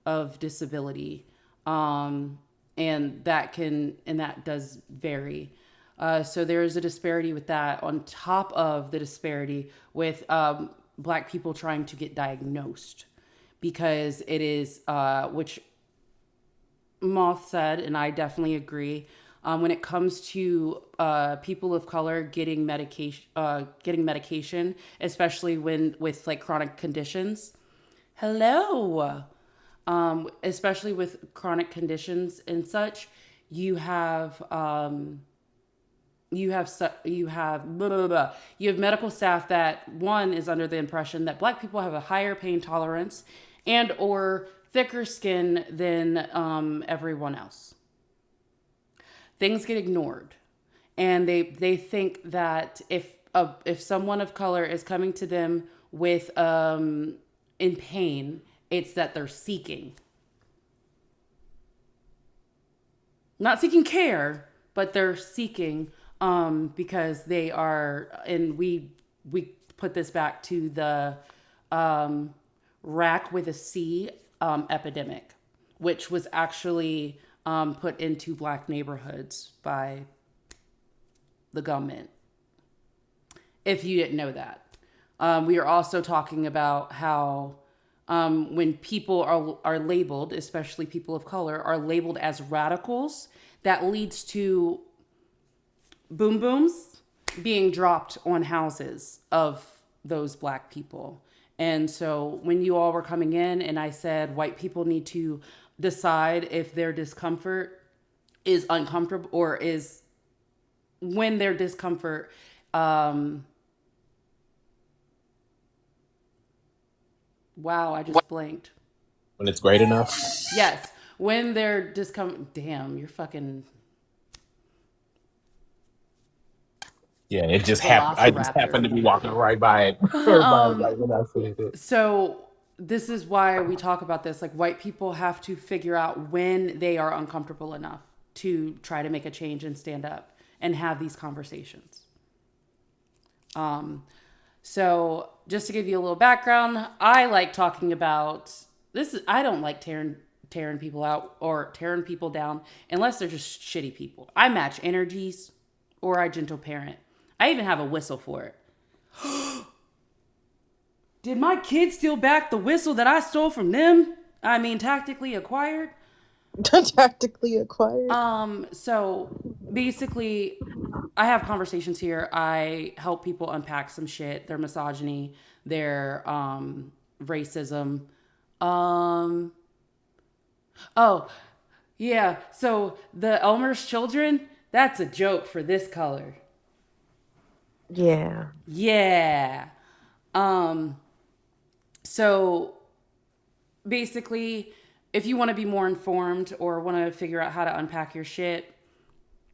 of disability. And that does vary. So there is a disparity with that on top of the disparity with Black people trying to get diagnosed, because it is, which Moth said, and I definitely agree, when it comes to people of color getting medication, especially with like chronic conditions. Hello. Especially with chronic conditions and such, you have medical staff that, one, is under the impression that Black people have a higher pain tolerance and or thicker skin than everyone else. Things get ignored, and they think that if someone of color is coming to them with in pain, it's that they're not seeking care, but they're seeking because they are, and we put this back to the rack with a C epidemic, which was actually put into Black neighborhoods by the government. If you didn't know that. We are also talking about how when people are labeled, especially people of color, are labeled as radicals, that leads to boom booms being dropped on houses of those Black people. And so when you all were coming in and I said white people need to decide if their discomfort is uncomfortable, or is when their discomfort wow, I just blanked. When it's great enough. Yes, when they're discomfort. Damn, you're fucking. Yeah, it just happened. I just happened to be walking right by it. Right when I said it. So this is why we talk about this. Like, white people have to figure out when they are uncomfortable enough to try to make a change and stand up and have these conversations. So just to give you a little background, I like talking about this. I don't like tearing people out or tearing people down unless they're just shitty people. I match energies, or I gentle parent. I even have a whistle for it. Did my kids steal back the whistle that I stole from them? I mean, tactically acquired. Tactically acquired. So basically, I have conversations here. I help people unpack some shit, their misogyny, their racism. Oh, yeah. So the Elmer's children, that's a joke for this color. Yeah. Yeah. So basically, if you want to be more informed or want to figure out how to unpack your shit,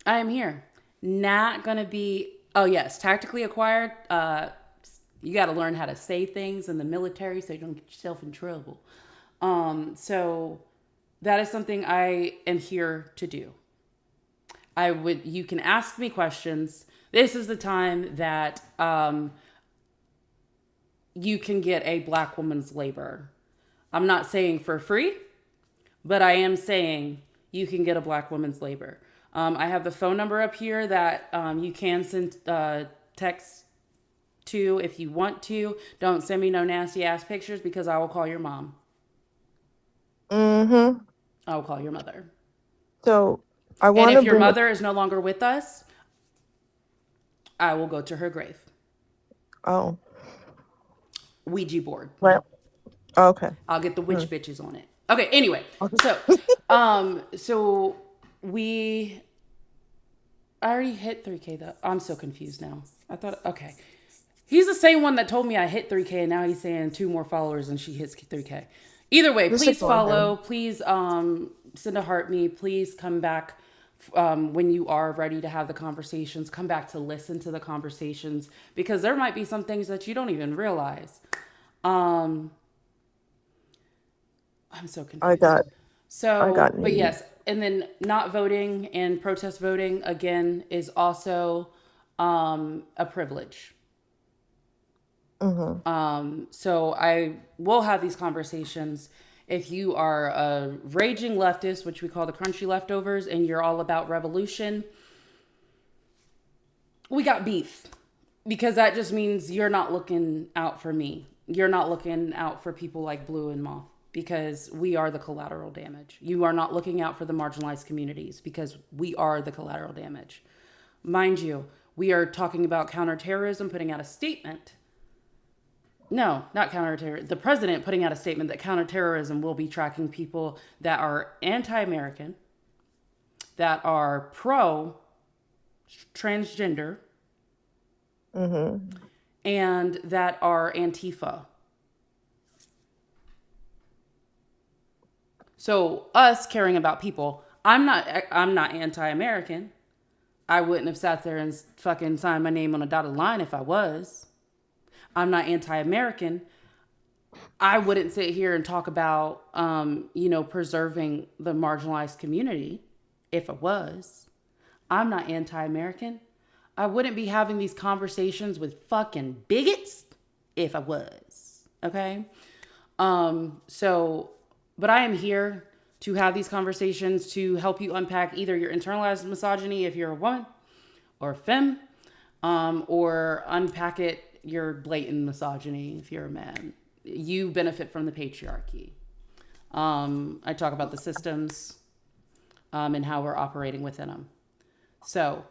I am here. Not going to be, oh yes, tactically acquired. You got to learn how to say things in the military so you don't get yourself in trouble. So that is something I am here to do. You can ask me questions. This is the time that you can get a Black woman's labor. I'm not saying for free, but I am saying you can get a Black woman's labor. I have the phone number up here that you can send text to if you want to. Don't send me no nasty ass pictures because I will call your mom. I will call your mother. So I And want if to your bring up. mother is no longer with us, I will go to her grave. Oh, Ouija board. well, okay. I'll get the Hmm. witch bitches on it. Okay, anyway. So, so we I already hit 3K though. I'm so confused now. I thought, okay. He's the same one that told me I hit 3K, and now he's saying 2 more followers and she hits 3K. Either way, Just please ignore follow. him. Please send a heart me. Please come back when you are ready to have the conversations. Come back to listen to the conversations, because there might be some things that you don't even realize. I'm so confused. I got So, but news. yes, and then not voting and protest voting again is also a privilege. So I will have these conversations. If you are a raging leftist, which we call the crunchy leftovers, and you're all about revolution, we got beef, because that just means you're not looking out for me. You're not looking out for people like Blue and Moth, because we are the collateral damage. You are not looking out for the marginalized communities, because we are the collateral damage. Mind you, we are talking about counterterrorism, putting out a statement. No, not counterterrorism. The president putting out a statement that counterterrorism will be tracking people that are anti-American, that are pro-transgender, and that are Antifa. So us caring about people, I'm not anti-American. I wouldn't have sat there and fucking signed my name on a dotted line if I was. I'm not anti-American. I wouldn't sit here and talk about, preserving the marginalized community if I was. I'm not anti-American. I wouldn't be having these conversations with fucking bigots if I was. Okay? But I am here to have these conversations to help you unpack either your internalized misogyny if you're a woman or a femme, or unpack it your blatant misogyny if you're a man. You benefit from the patriarchy. I talk about the systems and how we're operating within them. So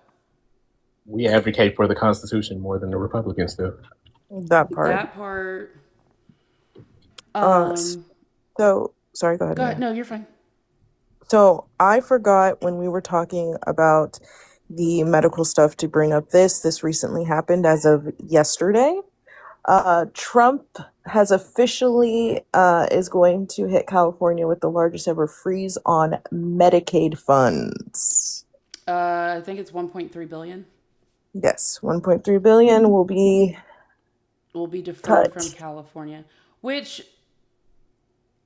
We advocate for the Constitution more than the Republicans do. That part. that part. So sorry, go ahead. Go ahead. Mia. No, you're fine. So I forgot when we were talking about the medical stuff to bring up this. This recently happened as of yesterday. Trump has officially is going to hit California with the largest ever freeze on Medicaid funds. I think it's 1.3 billion. Yes, 1.3 billion will be deferred cut. from California, which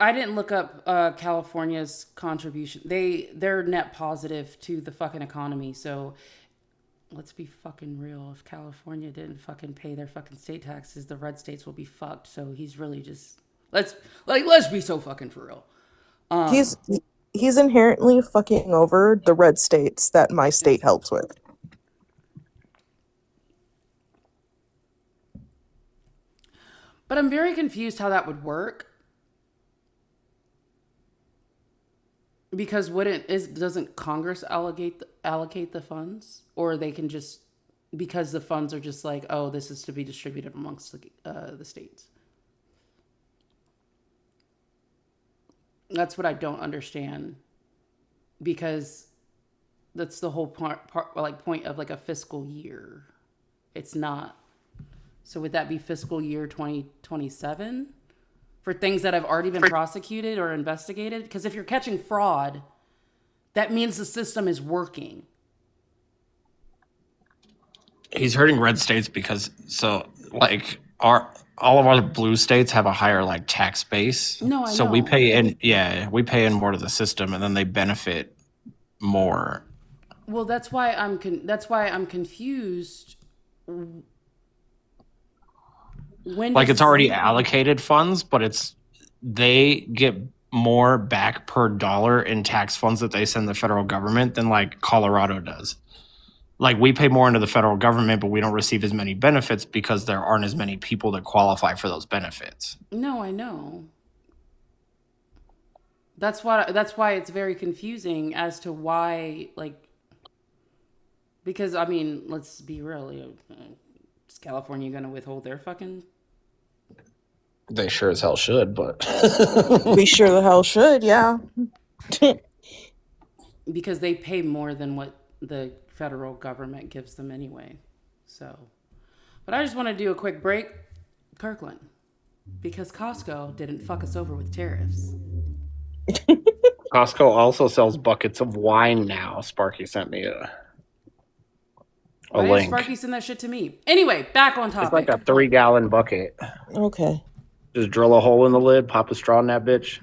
I didn't look up California's contribution. They're net positive to the fucking economy. So let's be fucking real. If California didn't fucking pay their fucking state taxes, the red states will be fucked. So he's really just let's be so fucking for real. He's inherently fucking over the red states that my state helps with. But I'm very confused how that would work. Because doesn't Congress allocate the funds, or they can just, because the funds are just like, oh, this is to be distributed amongst the states. That's what I don't understand, because that's the whole point of like a fiscal year. It's not. So would that be fiscal year 2027? For things that have already been prosecuted or investigated? Because if you're catching fraud, that means the system is working. He's hurting red states because all of our blue states have a higher tax base. No, I so know. we pay in more to the system, and then they benefit more. Well, that's why I'm confused. When It's already allocated funds, but they get more back per dollar in tax funds that they send the federal government than Colorado does. We pay more into the federal government, but we don't receive as many benefits because there aren't as many people that qualify for those benefits. No, I know. That's why it's very confusing as to why, like, because I mean, let's be real. Is California going to withhold their fucking? They sure as hell should, but We sure the hell should, yeah. Because they pay more than what the federal government gives them anyway. So, but I just want to do a quick break, Kirkland, because Costco didn't fuck us over with tariffs. Costco also sells buckets of wine now. Sparky sent me a Why did link. Sparky send that shit to me? Anyway, back on topic. It's like a 3-gallon bucket. Okay. Just drill a hole in the lid, pop a straw in that bitch.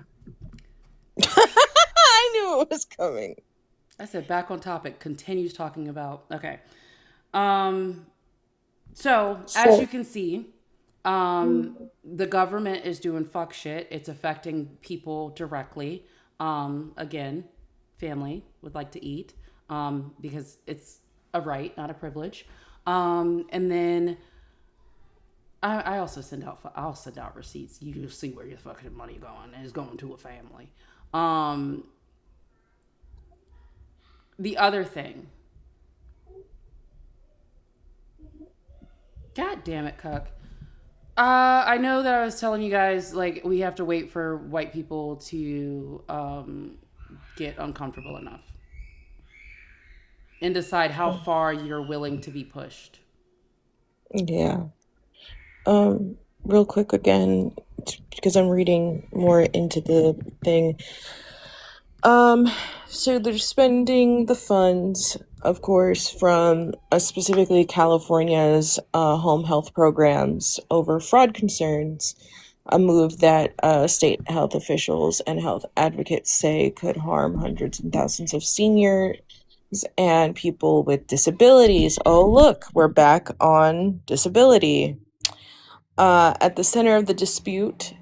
I knew it was coming. I said back on topic. Continues talking about okay. So as you can see, the government is doing fuck shit. It's affecting people directly. Again, family would like to eat because it's a right, not a privilege. And then I also I'll send out receipts. You see where your fucking money going, and it's going to a family. The other thing. God damn it, Cuck. I know that I was telling you guys, like, we have to wait for white people to get uncomfortable enough and decide how far you're willing to be pushed. Yeah. Real quick again, because I'm reading more into the thing. So they're spending the funds, of course, from specifically California's home health programs over fraud concerns, a move that state health officials and health advocates say could harm hundreds and thousands of seniors and people with disabilities. Oh, look, we're back on disability. At the center of the dispute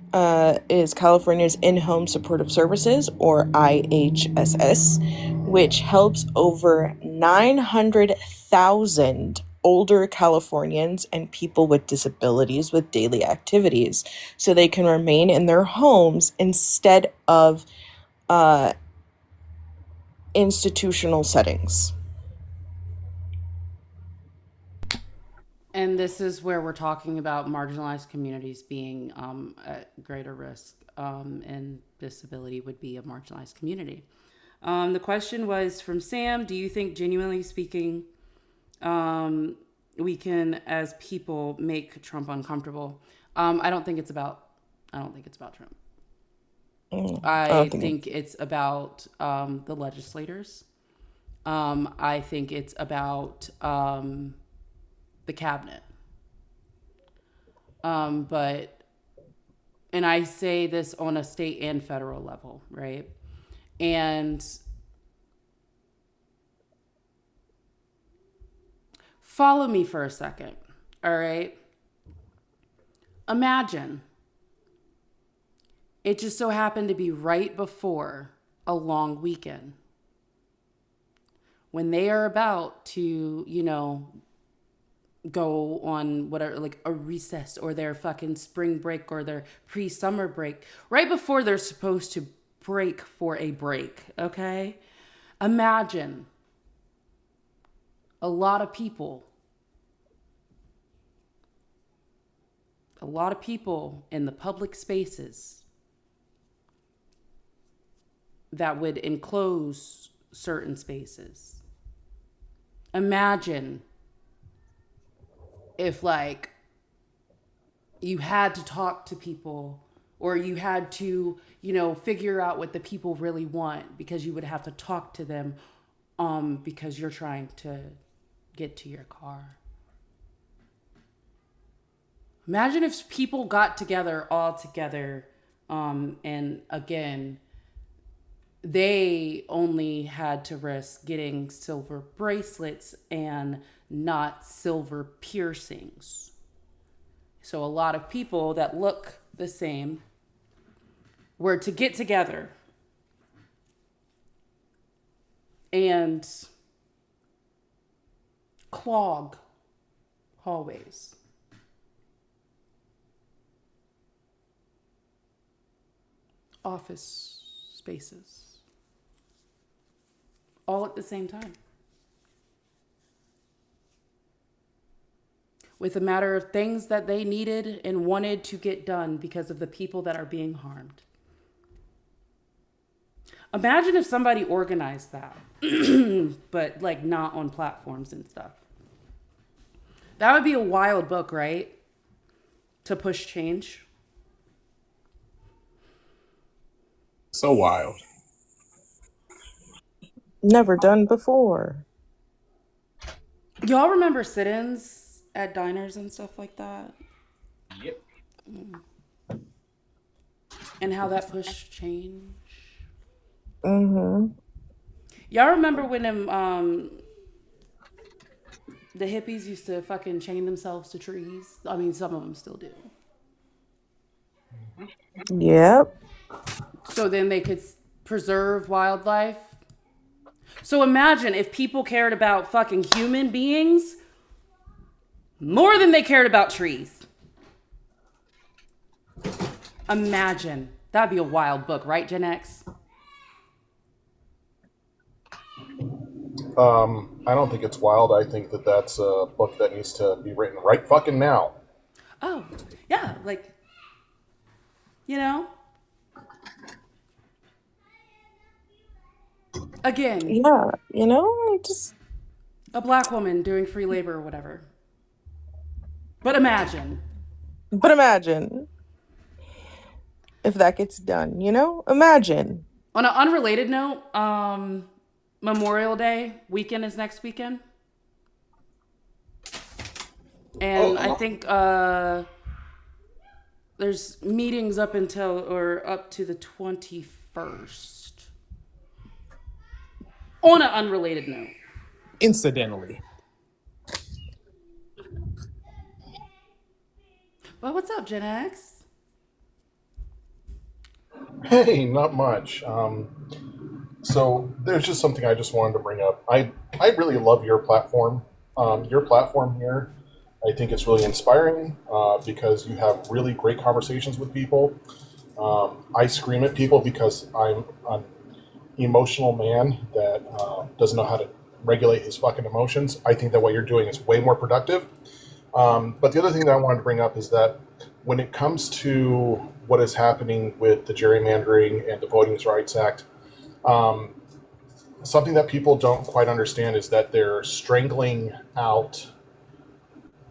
is California's In-Home Supportive Services, or IHSS, which helps over 900,000 older Californians and people with disabilities with daily activities, so they can remain in their homes instead of institutional settings. And this is where we're talking about marginalized communities being at greater risk, and disability would be a marginalized community. The question was from Sam: do you think, genuinely speaking, we can, as people, make Trump uncomfortable? I don't think it's about Trump. I think it's about the legislators. I think it's about the cabinet. And I say this on a state and federal level, right? And follow me for a second, all right? Imagine it just so happened to be right before a long weekend when they are about to, go on whatever, like a recess or their fucking spring break or their pre-summer break, right before they're supposed to break for a break, okay? Imagine a lot of people in the public spaces that would enclose certain spaces. Imagine if, like, you had to talk to people, or you had to, figure out what the people really want, because you would have to talk to them because you're trying to get to your car. Imagine if people got together all together, and again, they only had to risk getting silver bracelets and not silver piercings. So a lot of people that look the same were to get together and clog hallways. Office spaces. All at the same time. With a matter of things that they needed and wanted to get done because of the people that are being harmed. Imagine if somebody organized that, but like not on platforms and stuff. That would be a wild book, right? To push change. So wild. Never done before. Y'all remember sit-ins at diners and stuff like that? Yep. And how that pushed change? Mm-hmm. Y'all remember when the hippies used to fucking chain themselves to trees? I mean, some of them still do. Yep. So then they could preserve wildlife. So imagine if people cared about fucking human beings more than they cared about trees. Imagine. That'd be a wild book, right, Gen X? I don't think it's wild. I think that that's a book that needs to be written right fucking now. Oh, yeah, like, you know? Again. Yeah, you know, just a black woman doing free labor or whatever. But imagine if that gets done, you know? Imagine. On an unrelated note, Memorial Day weekend is next weekend. And I think there's meetings up to the 21st. On an unrelated note. Incidentally. Well, what's up, Gen X? Hey, not much. So there's just something I just wanted to bring up. I really love your platform. Your platform here, I think it's really inspiring because you have really great conversations with people. I scream at people because I'm an emotional man that doesn't know how to regulate his fucking emotions. I think that what you're doing is way more productive. But the other thing that I wanted to bring up is that when it comes to what is happening with the gerrymandering and the Voting Rights Act, something that people don't quite understand is that they're strangling out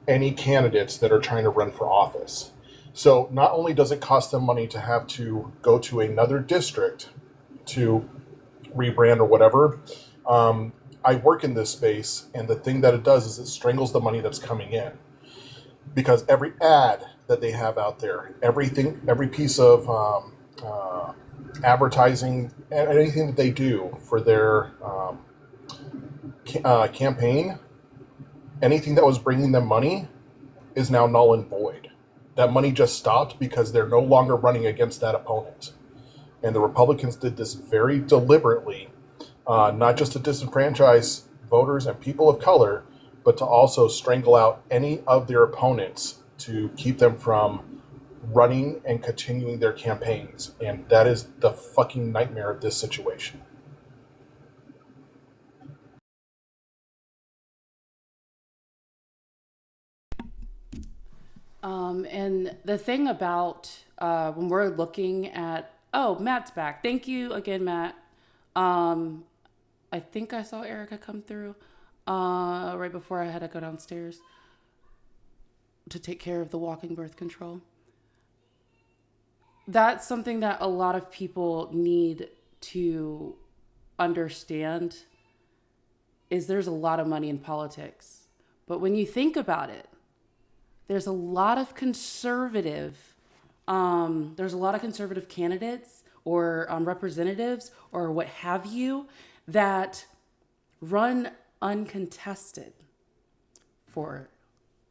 any candidates that are trying to run for office. So not only does it cost them money to have to go to another district to rebrand or whatever, I work in this space, and the thing that it does is it strangles the money that's coming in. Because every ad that they have out there, every piece of advertising, and anything that they do for their campaign, anything that was bringing them money is now null and void. That money just stopped because they're no longer running against that opponent. And the Republicans did this very deliberately, not just to disenfranchise voters and people of color, but to also strangle out any of their opponents to keep them from running and continuing their campaigns. And that is the fucking nightmare of this situation. And the thing about when we're looking at, Matt's back. Thank you again, Matt. I think I saw Erica come through right before I had to go downstairs to take care of the walking birth control. That's something that a lot of people need to understand is there's a lot of money in politics. But when you think about it, there's a lot of conservative candidates or representatives or what have you that run uncontested for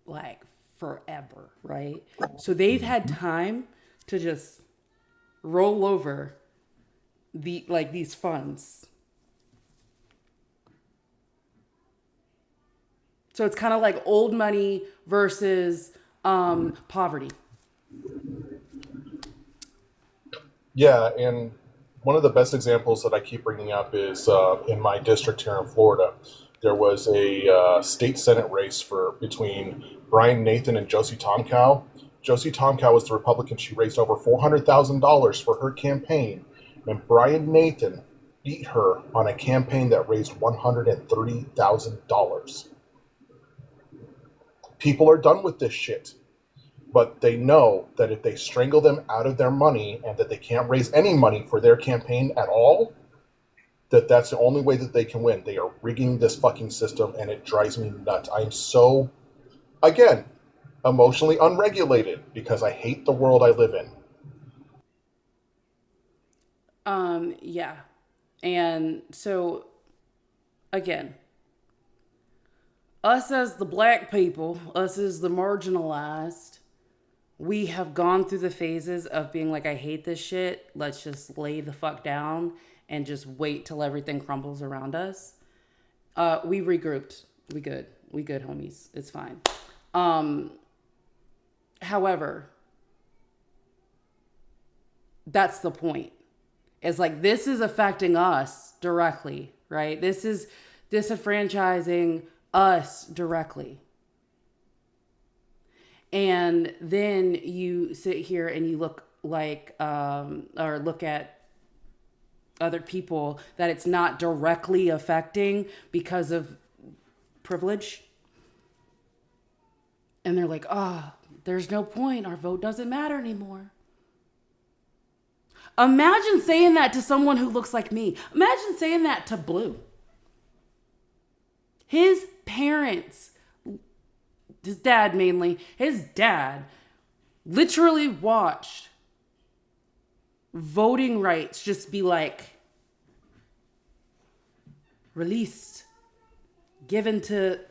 like forever, right? So they've had time to just roll over these funds. So it's kind of like old money versus poverty. Yeah, and one of the best examples that I keep bringing up is in my district here in Florida. There was a state senate race between Brian Nathan and Josie Tomkow. Josie Tomkow was the Republican. She raised over $400,000 for her campaign, and Brian Nathan beat her on a campaign that raised $130,000. People are done with this shit, but they know that if they strangle them out of their money and that they can't raise any money for their campaign at all, that's the only way that they can win. They are rigging this fucking system, and it drives me nuts. I am so, again, emotionally unregulated because I hate the world I live in. Yeah. And so, again, us as the black people, us as the marginalized, we have gone through the phases of being like, I hate this shit. Let's just lay the fuck down and just wait till everything crumbles around us. We regrouped. We good, homies. It's fine. However, that's the point. It's like, this is affecting us directly, right? This is disenfranchising us directly. And then you sit here and you look like, or look at other people that it's not directly affecting because of privilege. And they're like, there's no point. Our vote doesn't matter anymore. Imagine saying that to someone who looks like me. Imagine saying that to Blue. His parents, his dad mainly, his dad literally watched voting rights just be like released, given to.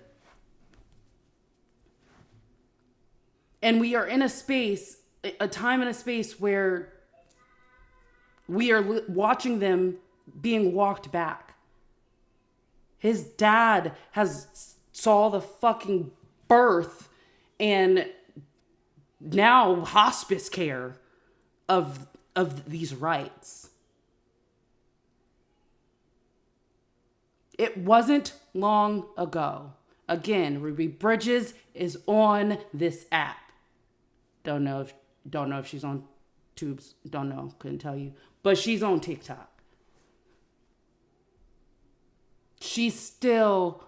And we are in a space, a time and a space where we are watching them being walked back. His dad saw the fucking birth and now hospice care of these rights. It wasn't long ago. Again, Ruby Bridges is on this app. Don't know if she's on Tubes. Don't know. Couldn't tell you. But she's on TikTok. She's still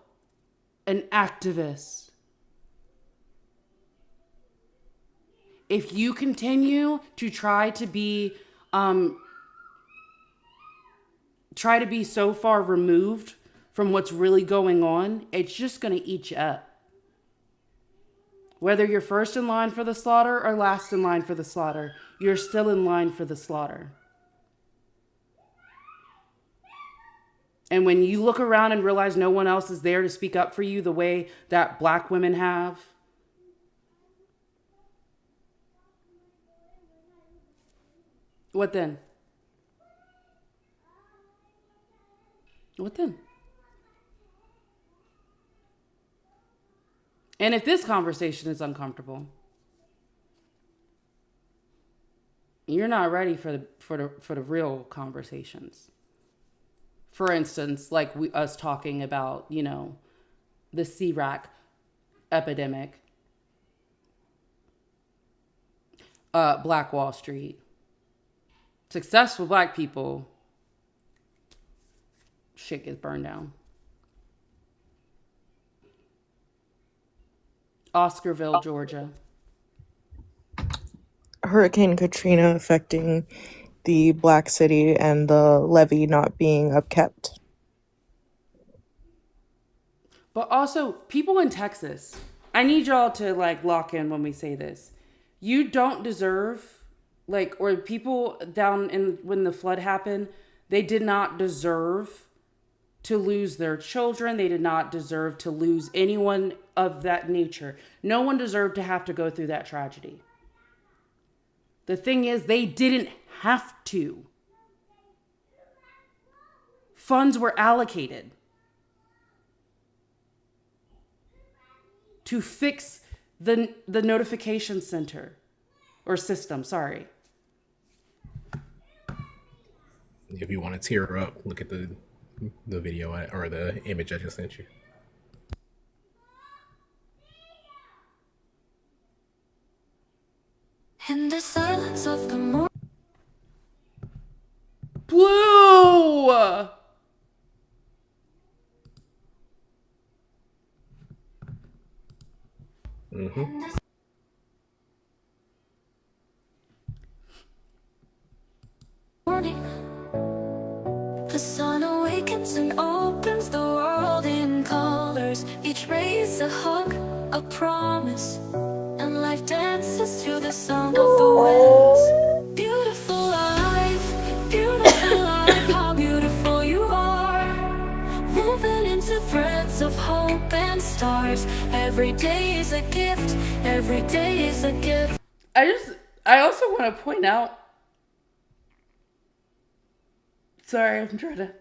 an activist. If you continue to try to be so far removed from what's really going on, it's just going to eat you up. Whether you're first in line for the slaughter or last in line for the slaughter, you're still in line for the slaughter. And when you look around and realize no one else is there to speak up for you the way that black women have, what then? What then? And if this conversation is uncomfortable, you're not ready for the real conversations. For instance, like us talking about, the C-Rack epidemic, Black Wall Street, successful black people, shit gets burned down. Oscarville, Georgia. Hurricane Katrina affecting the Black City and the levee not being upkept. But also, people in Texas, I need y'all to lock in when we say this. You don't deserve, or people down when the flood happened, they did not deserve to lose their children. They did not deserve to lose anyone of that nature. No one deserved to have to go through that tragedy. The thing is, they didn't have to. Funds were allocated to fix the notification center or system, sorry. If you want to tear up, look at the video or the image I just sent you. In the silence of the morning. Blue! Mm-hmm. Morning. The sun awakens and opens the world in colors. Each ray is a hug, a promise. And life dances to the sound of the winds. Beautiful life, how beautiful you are. Woven into threads of hope and stars. Every day is a gift, every day is a gift. I also want to point out. Sorry, I'm trying to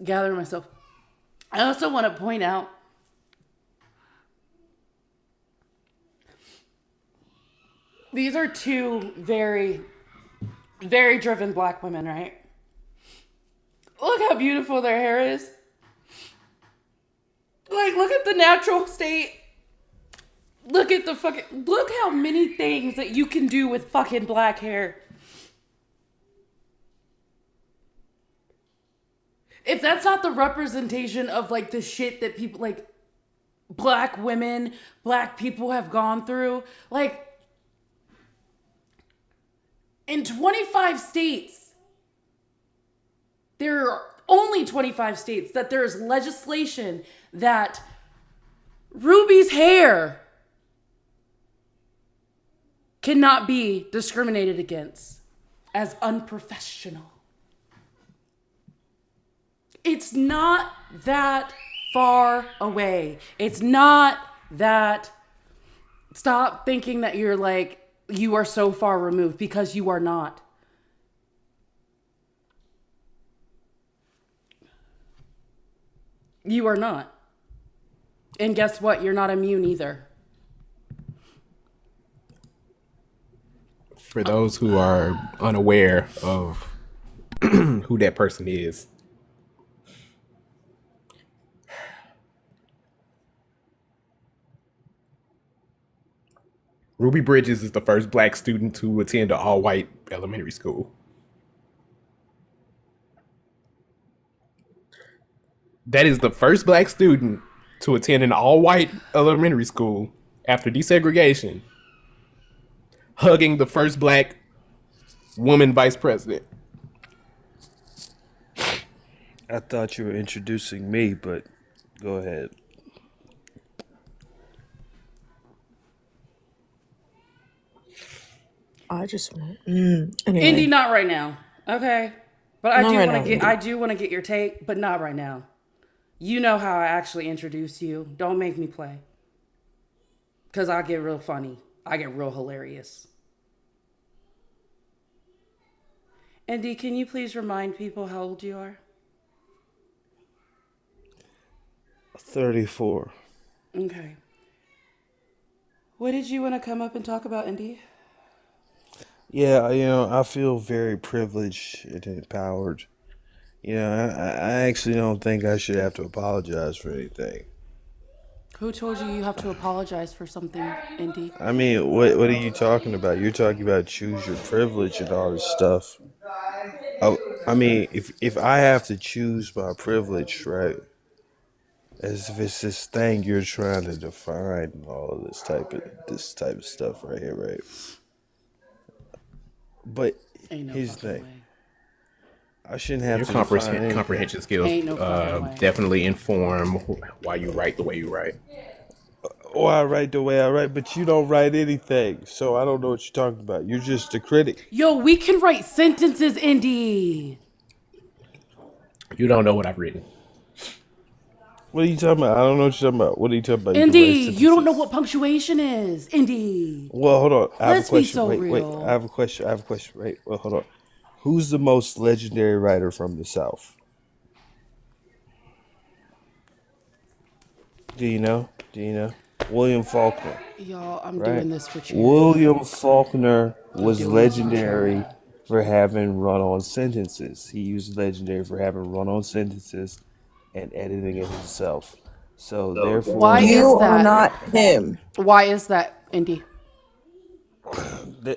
gather myself. I also want to point out these are two very, very driven black women, right? Look how beautiful their hair is. Like, look at the natural state. Look at look how many things that you can do with fucking black hair. If that's not the representation of like the shit that people like black women, black people have gone through, like in 25 states, there are only 25 states that there is legislation that Ruby's hair cannot be discriminated against as unprofessional. It's not that far away. It's not that. Stop thinking that you're like, you are so far removed, because you are not. You are not. And guess what? You're not immune either. For those who are unaware of who that person is, Ruby Bridges is the first black student to attend an all-white elementary school. That is the first black student to attend an all-white elementary school after desegregation, hugging the first black woman vice president. I thought you were introducing me, but go ahead. I just want anyway. Indy, not right now. Okay. But I Not do right want now, to get Indy. I do want to get your take, but not right now. You know how I actually introduce you. Don't make me play. Cause I get real funny. I get real hilarious. Indy, can you please remind people how old you are? 34. Okay. What did you want to come up and talk about, Indy? Yeah, I feel very privileged and empowered. I actually don't think I should have to apologize for anything. Who told you you have to apologize for something, Indy? I mean, what are you talking about? You're talking about choose your privilege and all this stuff. I mean, if I have to choose my privilege, right? As if it's this thing you're trying to define and all of this type of stuff right here, right? But Ain't no here's the fucking thing. way. I shouldn't have Your to define anything. comprehension skills Ain't no fucking way. definitely inform why you write the way you write. Or I write the way I write, but you don't write anything, so I don't know what you're talking about. You're just a critic. Yo, we can write sentences, Indy. You don't know what I've written. What are you talking about? I don't know what you're talking about. What are you talking about? Indy, can write you don't know sentences. what punctuation is. Indy. Well, hold on. I have Let's a be question. so Wait. real. I have a question. Wait. Well, hold on. Who's the most legendary writer from the South? Do you know? William Faulkner. Y'all, I'm Right? doing this for charity. William Faulkner was doing this for legendary charity. for having run-on sentences. He was legendary for having run-on sentences and editing it himself. So Why therefore, is You are that? not him. Why is that, Indy?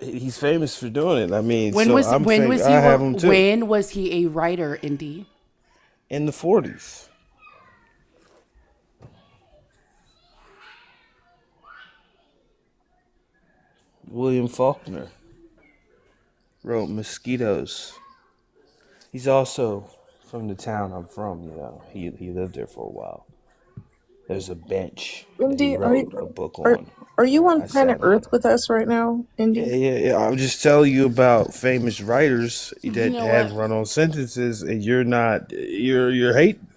he's famous for doing it. I mean, When so was I'm when was I he have him too. when was he a writer, Indy? In the 40s. William Faulkner wrote Mosquitoes. He's also from the town I'm from, He lived there for a while. There's a bench that he Indy, wrote a book are, on. are you on I planet sat on. Earth with us right now, Yeah, Indy? yeah, yeah. I'm just telling you about famous writers You that know have what? run-on sentences, and you're not. You're hating.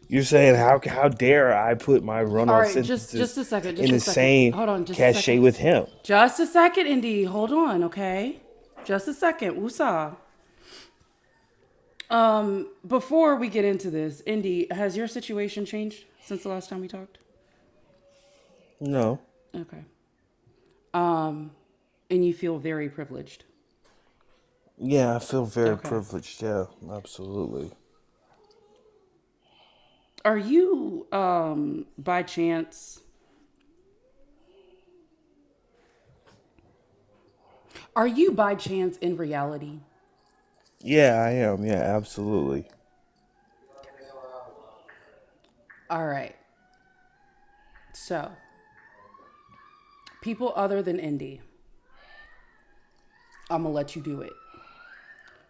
You're saying how dare I put my All run-on right, just sentences a second, in just a the second. same Hold on, just a cachet second. with him? Just a second, Indy. Hold on, okay? Just a second. Woosah. Before we get into this, Indy, has your situation changed since the last time we talked? No. Okay. And you feel very privileged. Yeah, I feel very Okay. privileged. Yeah, absolutely. Are you by chance in reality? Yeah, I am. Yeah, absolutely. All right. So, people other than Indy, I'm going to let you do it.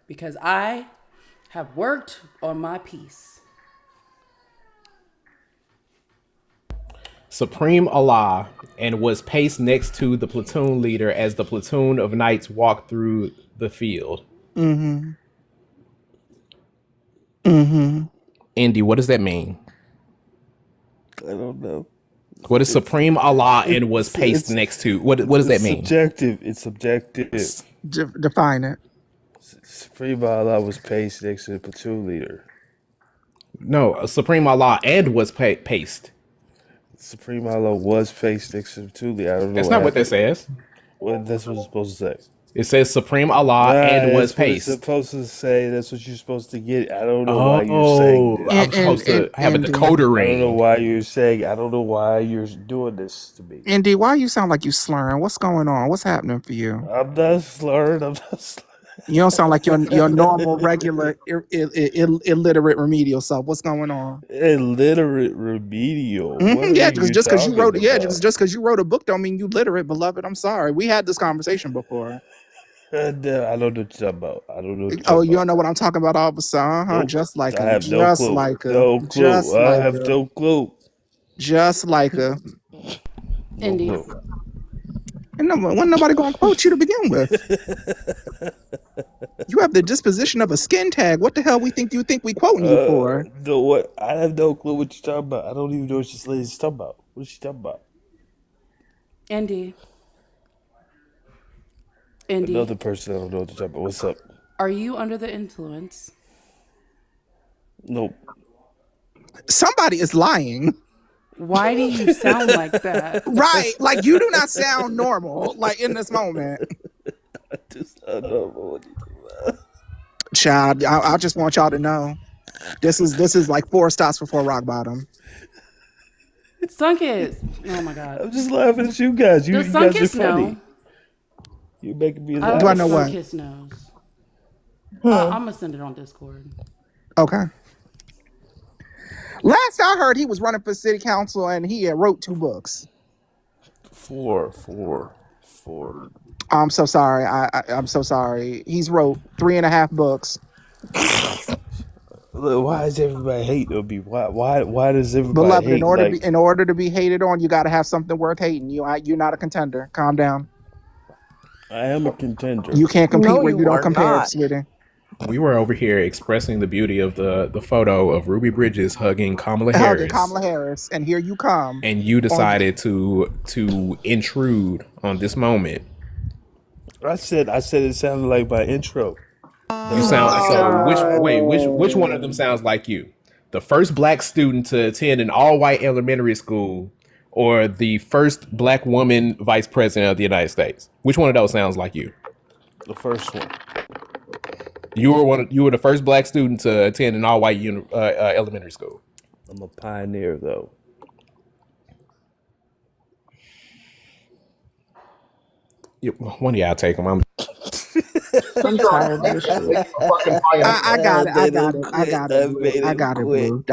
Because I have worked on my piece. Supreme Allah and was paced next to the platoon leader as the platoon of knights walked through the field. Mm-hmm. Mm-hmm. Indy, what does that mean? I don't know. What is Supreme Allah and was paced It's next to? What does that mean? subjective. It's subjective. Define it. Supreme Allah was paced next to the platoon leader. No, Supreme Allah and was paced. Supreme Allah was paced next to the platoon leader. I don't know. That's not what that says. Well, that's what it's supposed to say. It says Supreme Allah and was That's what it's paced. supposed to say. That's what you're supposed to get. I don't know why you're saying this. I'm supposed to have a decoder ring. I don't know why you're saying. I don't know why you're doing this to me. Indy, why you sound like you slurring? What's going on? What's happening for you? I'm not slurring. I'm not slurring. You don't sound like your normal, regular, illiterate remedial self. What's going on? Illiterate remedial. Mm-hmm, yeah, just because you wrote, about? just because you wrote a book don't mean you literate, beloved. I'm sorry. We had this conversation before. I don't know what you're talking about. I don't know. What you're Oh, talking you about. don't know what I'm talking about, officer? Huh? Nope. Just like I her. have no clue. No clue. Just I like have her. no clue. Just like her. No Indy. clue. And wasn't nobody going to quote you to begin with. You have the disposition of a skin tag. What the hell you think we quoting you for? No, what? I have no clue what you're talking about. I don't even know what this lady's talking about. What is she talking about? Indy. Another person I don't know what you're talking about. What's up? Are you under the influence? Nope. Somebody is lying. Why do you sound like that? Right, like you do not sound normal, like in this moment. I just don't know what you're talking about. Child, I just want y'all to know, this is like 4 stops before rock bottom. Sunkiss. Oh my God. I'm just laughing at you guys. You Does guys are Sunkiss funny. know? You're making me I laugh. Do I know what? Sunkiss knows. I'm gonna send it on Discord. Okay. Last I heard, he was running for city council and he had wrote 2 books. Four. I'm so sorry. I'm so sorry. He's wrote 3.5 books. Look, why is everybody hating on me? Why does everybody Beloved, hate? in order to be hated on, you got to have something worth hating. You're not a contender. Calm down. I am a contender. You can't compete No, where you you don't are compare, not. sweetie. We were over here expressing the beauty of the photo of Ruby Bridges hugging Kamala Harris. Kamala Harris, and here you come. And you decided to intrude on this moment. I said it sounded like my intro. You sound so. Which one of them sounds like you? The first black student to attend an all-white elementary school, or the first black woman vice president of the United States? Which one of those sounds like you? The first one. You were the first black student to attend an all white elementary school. I'm a pioneer, though. One of y'all take them. I'm tired of this shit. I got it. I got it. I got it, Blue. I got it, Blue.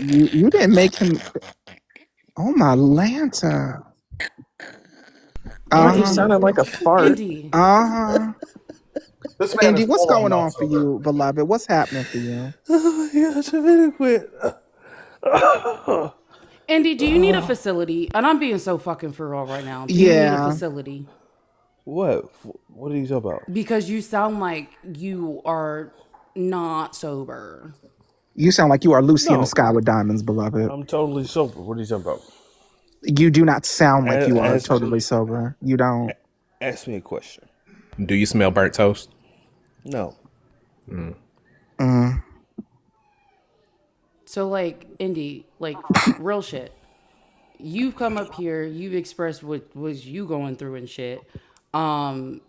You didn't make him. Oh my Lanta. Andy sounded like a fart. Indy. This man Indy, is what's full on going on nuts for you, beloved? What's happening for you? Oh my gosh, I'm gonna quit. Indy, do you need a facility? And I'm being so fucking for real right now. Do you need a facility? What? What are you talking about? Because you sound like you are not sober. You sound like you are Lucy in the Sky with Diamonds, beloved. I'm totally sober. What are you talking about? You do not sound like you are totally sober. You don't. Ask me a question. Do you smell burnt toast? No. So, like, Indy, like, real shit. You've come up here, you've expressed what was you going through and shit. And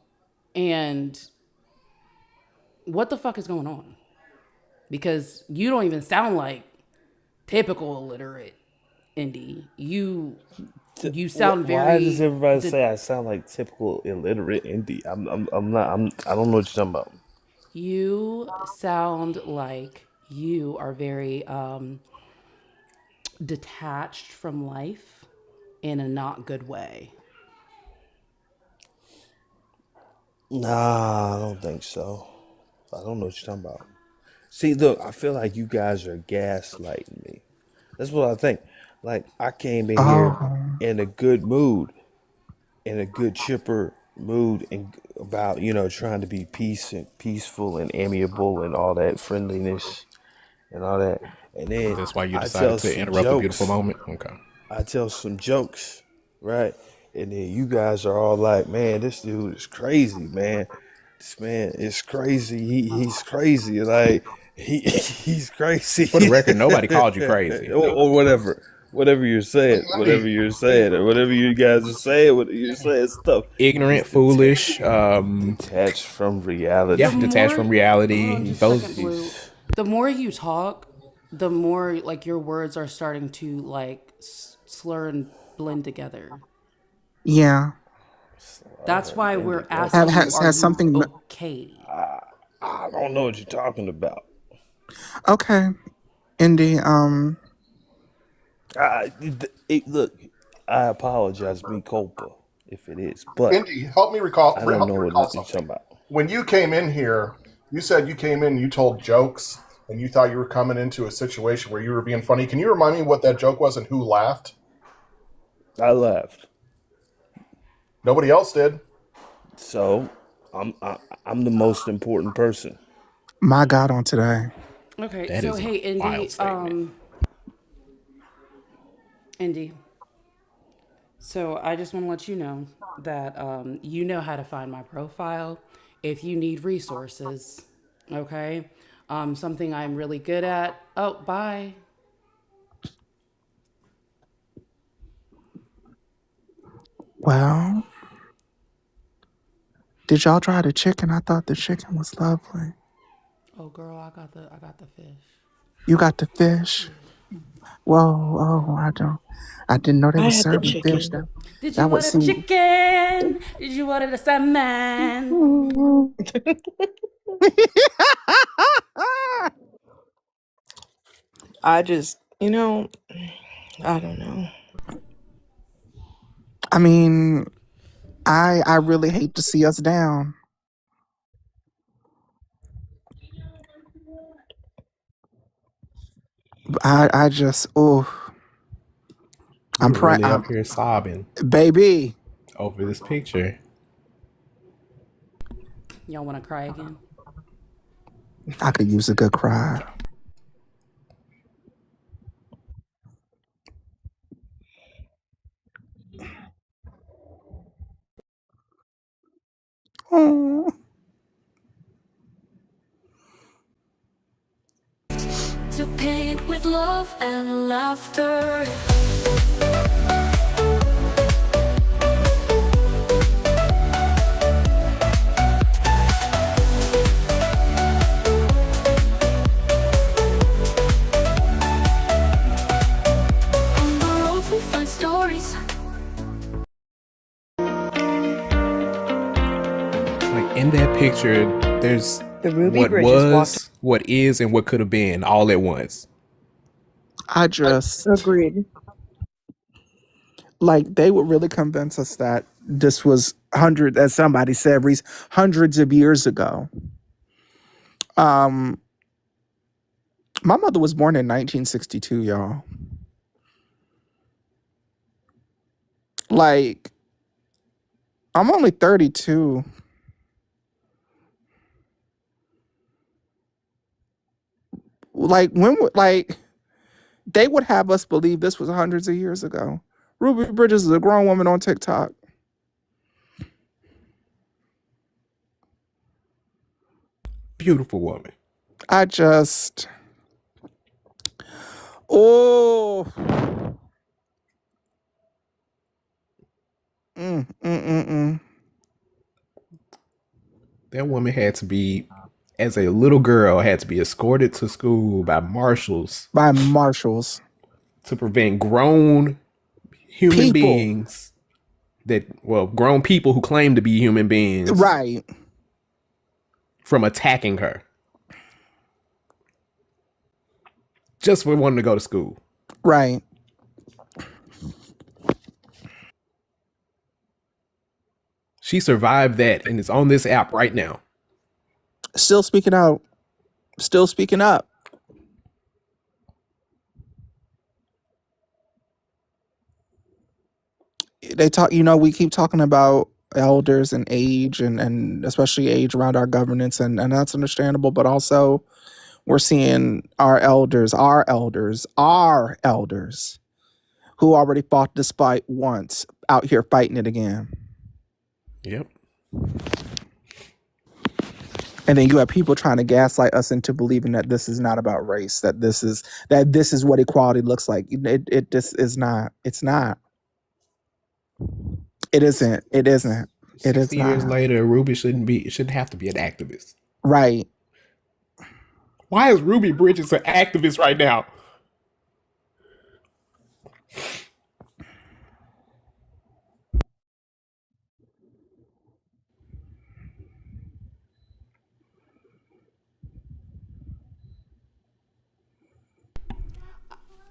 what the fuck is going on? Because you don't even sound like typical illiterate, Indy. You sound very. Why does everybody say I sound like typical illiterate Indy? I'm not. I don't know what you're talking about. You sound like you are very detached from life in a not good way. Nah, I don't think so. I don't know what you're talking about. See, look, I feel like you guys are gaslighting me. That's what I think. Like, I came in here in a good mood, in a good chipper mood, and about trying to be peaceful and amiable and all that friendliness and all that. And then that's why you decided to interrupt a beautiful moment. Okay. I tell some jokes, right? And then you guys are all like, "Man, this dude is crazy, man. This man is crazy. He's crazy. Like he's crazy." For the record, nobody called you crazy. or whatever. Whatever you're saying, or whatever you guys are saying, what you're saying, stuff. Ignorant, foolish, detached from reality. Yeah, detached from reality. The more you talk, the more like your words are starting to like slur and blend together. Yeah. That's why we're asking has something okay. I don't know what you're talking about. Okay. Indy, look, I apologize, me culpa, if it is. But Indy, help me recall. I don't know what you're talking about. When you came in here, you said you came in, you told jokes, and you thought you were coming into a situation where you were being funny. Can you remind me what that joke was and who laughed? I laughed. Nobody else did. So I'm the most important person. My God, on today. Okay, so hey, Indy, Indy. So I just want to let you know that you know how to find my profile if you need resources. Okay, something I'm really good at. Oh, bye. Well, did y'all try the chicken? I thought the chicken was lovely. Oh, girl, I got the fish. You got the fish? Whoa, I didn't know they were serving fish. Did you want a chicken? Did you want a salmon? I just, I don't know. I mean, I really hate to see us down. I just, I'm really up here sobbing, baby, over this picture. Y'all want to cry again? I could use a good cry. Oh. To paint with love and laughter. in that picture, there's The Ruby what Bridges was, what is, and what could have been all at once. I just Agreed. like they would really convince us that this was as somebody said, Reese, hundreds of years ago. My mother was born in 1962, y'all. Like, I'm only 32. Like, they would have us believe this was hundreds of years ago. Ruby Bridges is a grown woman on TikTok. Beautiful woman. I just, oh, That woman had to be, as a little girl, had to be escorted to school by marshals. To prevent grown human beings grown people who claim to be human beings. Right. From attacking her. Just for wanting to go to school. Right. She survived that and is on this app right now. Still speaking out. Still speaking up. They talk, we keep talking about elders and age and especially age around our governance and that's understandable, but also we're seeing our elders who already fought this fight once out here fighting it again. Yep. And then you have people trying to gaslight us into believing that this is not about race, that this is what equality looks like. It just is not. It's not. It isn't. It isn't. It is 60 not. years later, Ruby shouldn't have to be an activist. Right. Why is Ruby Bridges an activist right now?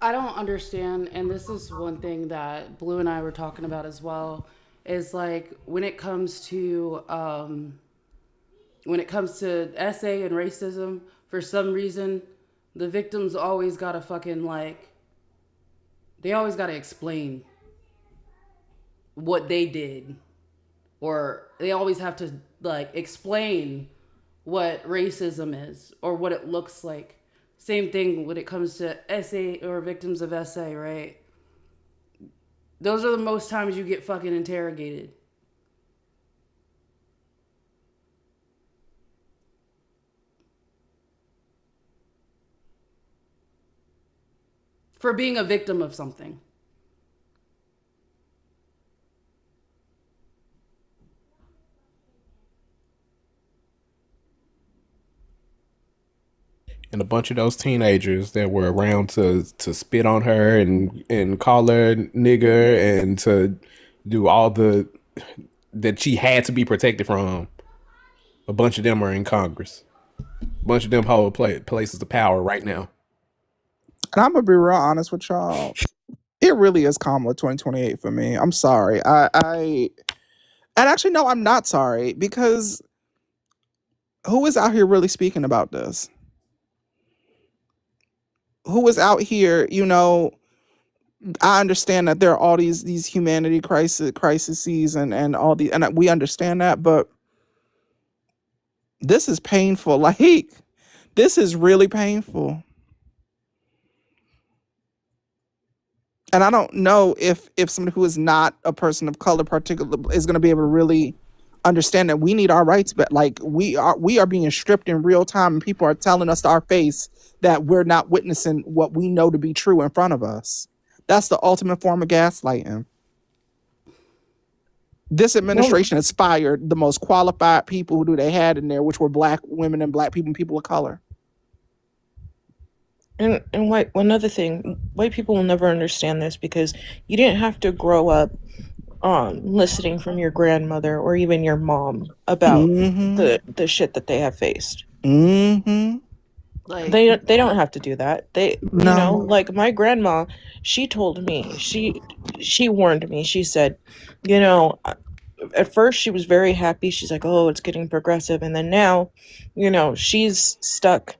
I don't understand, and this is one thing that Blue and I were talking about as well, is like when it comes to essay and racism, for some reason, the victims always gotta fucking they always gotta explain what they did, or they always have to explain what racism is or what it looks like. Same thing when it comes to essay or victims of essay, right? Those are the most times you get fucking interrogated. For being a victim of something. And a bunch of those teenagers that were around to spit on her and call her nigger and to do all that she had to be protected from. A bunch of them are in Congress. A bunch of them hold places of power right now. And I'm gonna be real honest with y'all. It really is Kamala 2028 for me. I'm sorry. And actually no, I'm not sorry, because who is out here really speaking about this? Who is out here, I understand that there are all these humanity crises and all the, and we understand that, but this is painful. Like, this is really painful. And I don't know if somebody who is not a person of color particularly is going to be able to really understand that we need our rights, but we are being stripped in real time, and people are telling us to our face that we're not witnessing what we know to be true in front of us. That's the ultimate form of gaslighting. This administration has fired the most qualified people who they had in there, which were black women and black people and people of color. And one other thing, white people will never understand this because you didn't have to grow up listening from your grandmother or even your mom about the shit that they have faced. Like, They don't have to do that. They, you know, No. like my grandma, she told me, she warned me. She said, you know, at first she was very happy. She's like, "Oh, it's getting progressive." And then now, you know, she's stuck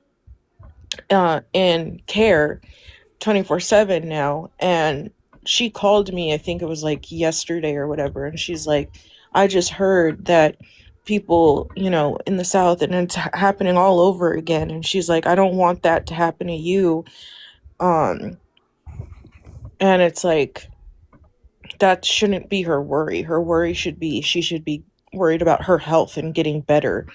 in care 24/7 now, and she called me, I think it was like yesterday or whatever, and she's like, "I just heard that people, you know, in the South, and it's happening all over again." And she's like, "I don't want that to happen to you." Um and it's like, that shouldn't be her worry. Her worry should be, she should be worried about her health and getting better.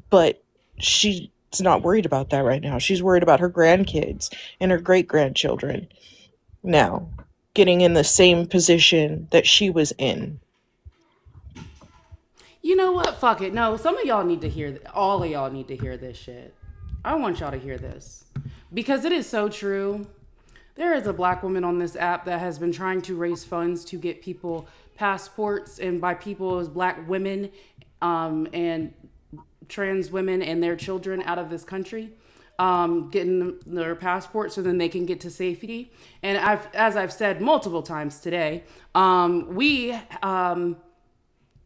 But she's not worried about that right now. She's worried about her grandkids and her great grandchildren now getting in the same position that she was in. you know what? Fuck it. No, some of y'all need to hear. All of y'all need to hear this shit. I want y'all to hear this because it is so true. There is a black woman on this app that has been trying to raise funds to get people passports, and by people is black women and trans women and their children out of this country, getting their passports so then they can get to safety. And as I've said multiple times today,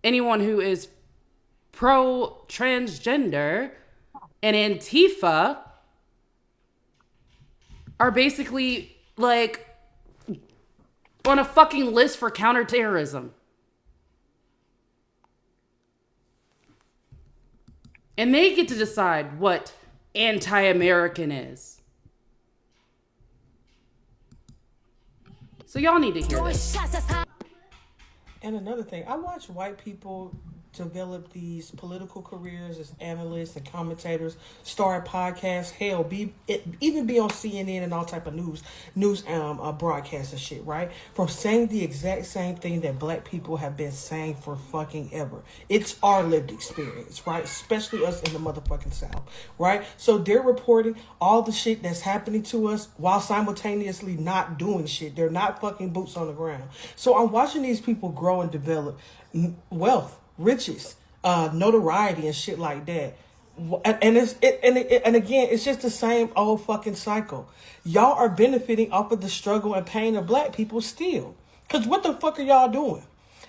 anyone who is pro transgender and Antifa are basically like on a fucking list for counterterrorism. And they get to decide what anti-American is. So y'all need to hear this. And another thing, I watch white people develop these political careers as analysts and commentators, start podcasts, hell, even be on CNN and all type of news broadcasts and shit, right? From saying the exact same thing that black people have been saying for fucking ever. It's our lived experience, right? Especially us in the motherfucking South, right? So they're reporting all the shit that's happening to us while simultaneously not doing shit. They're not fucking boots on the ground. So I'm watching these people grow and develop wealth, riches, notoriety, and shit like that. And again, it's just the same old fucking cycle. Y'all are benefiting off of the struggle and pain of black people still. Cause what the fuck are y'all doing?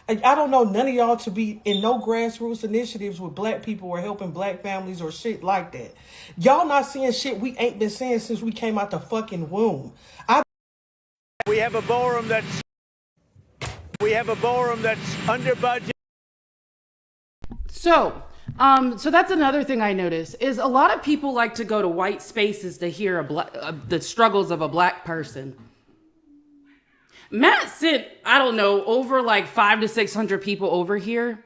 I don't know none of y'all to be in no grassroots initiatives with black people or helping black families or shit like that. Y'all not seeing shit we ain't been seeing since we came out the fucking womb. We have a ballroom that's under budget. So that's another thing I notice is a lot of people like to go to white spaces to hear the struggles of a black person. Matt sent, I don't know, over like 500 to 600 people over here.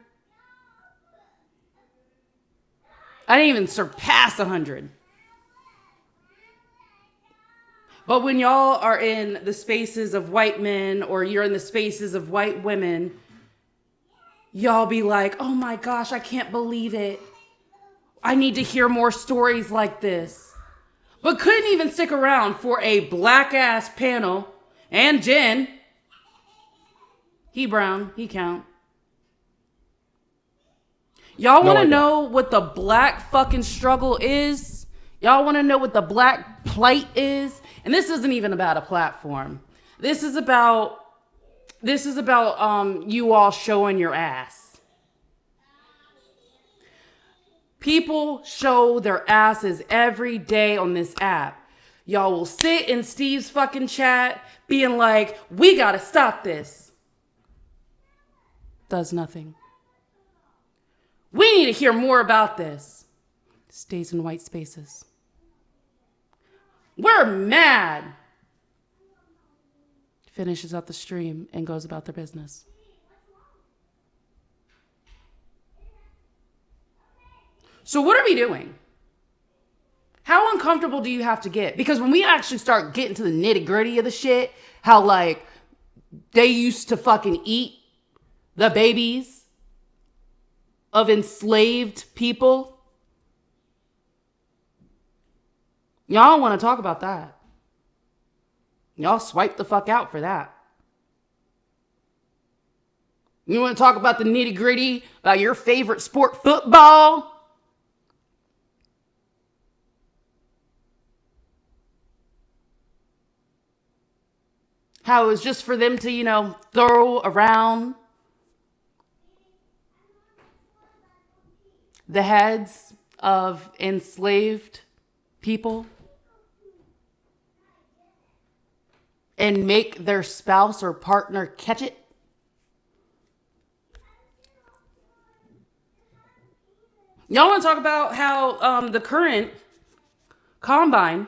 I didn't even surpass 100. But when y'all are in the spaces of white men or you're in the spaces of white women, y'all be like, oh my gosh, I can't believe it. I need to hear more stories like this. But couldn't even stick around for a black ass panel. And Jen, he brown, he count. Y'all want to know what the black fucking struggle is? Y'all want to know what the black plight is? And this isn't even about a platform. This is about you all showing your ass. People show their asses every day on this app. Y'all will sit in Steve's fucking chat being like, we gotta stop this. Does nothing. We need to hear more about this. Stays in white spaces. We're mad. Finishes out the stream and goes about their business. So what are we doing? How uncomfortable do you have to get? Because when we actually start getting to the nitty gritty of the shit, how like they used to fucking eat the babies of enslaved people. Y'all want to talk about that. Y'all swipe the fuck out for that. You want to talk about the nitty gritty, about your favorite sport, football? How it was just for them to, throw around the heads of enslaved people and make their spouse or partner catch it? Y'all want to talk about how the current combine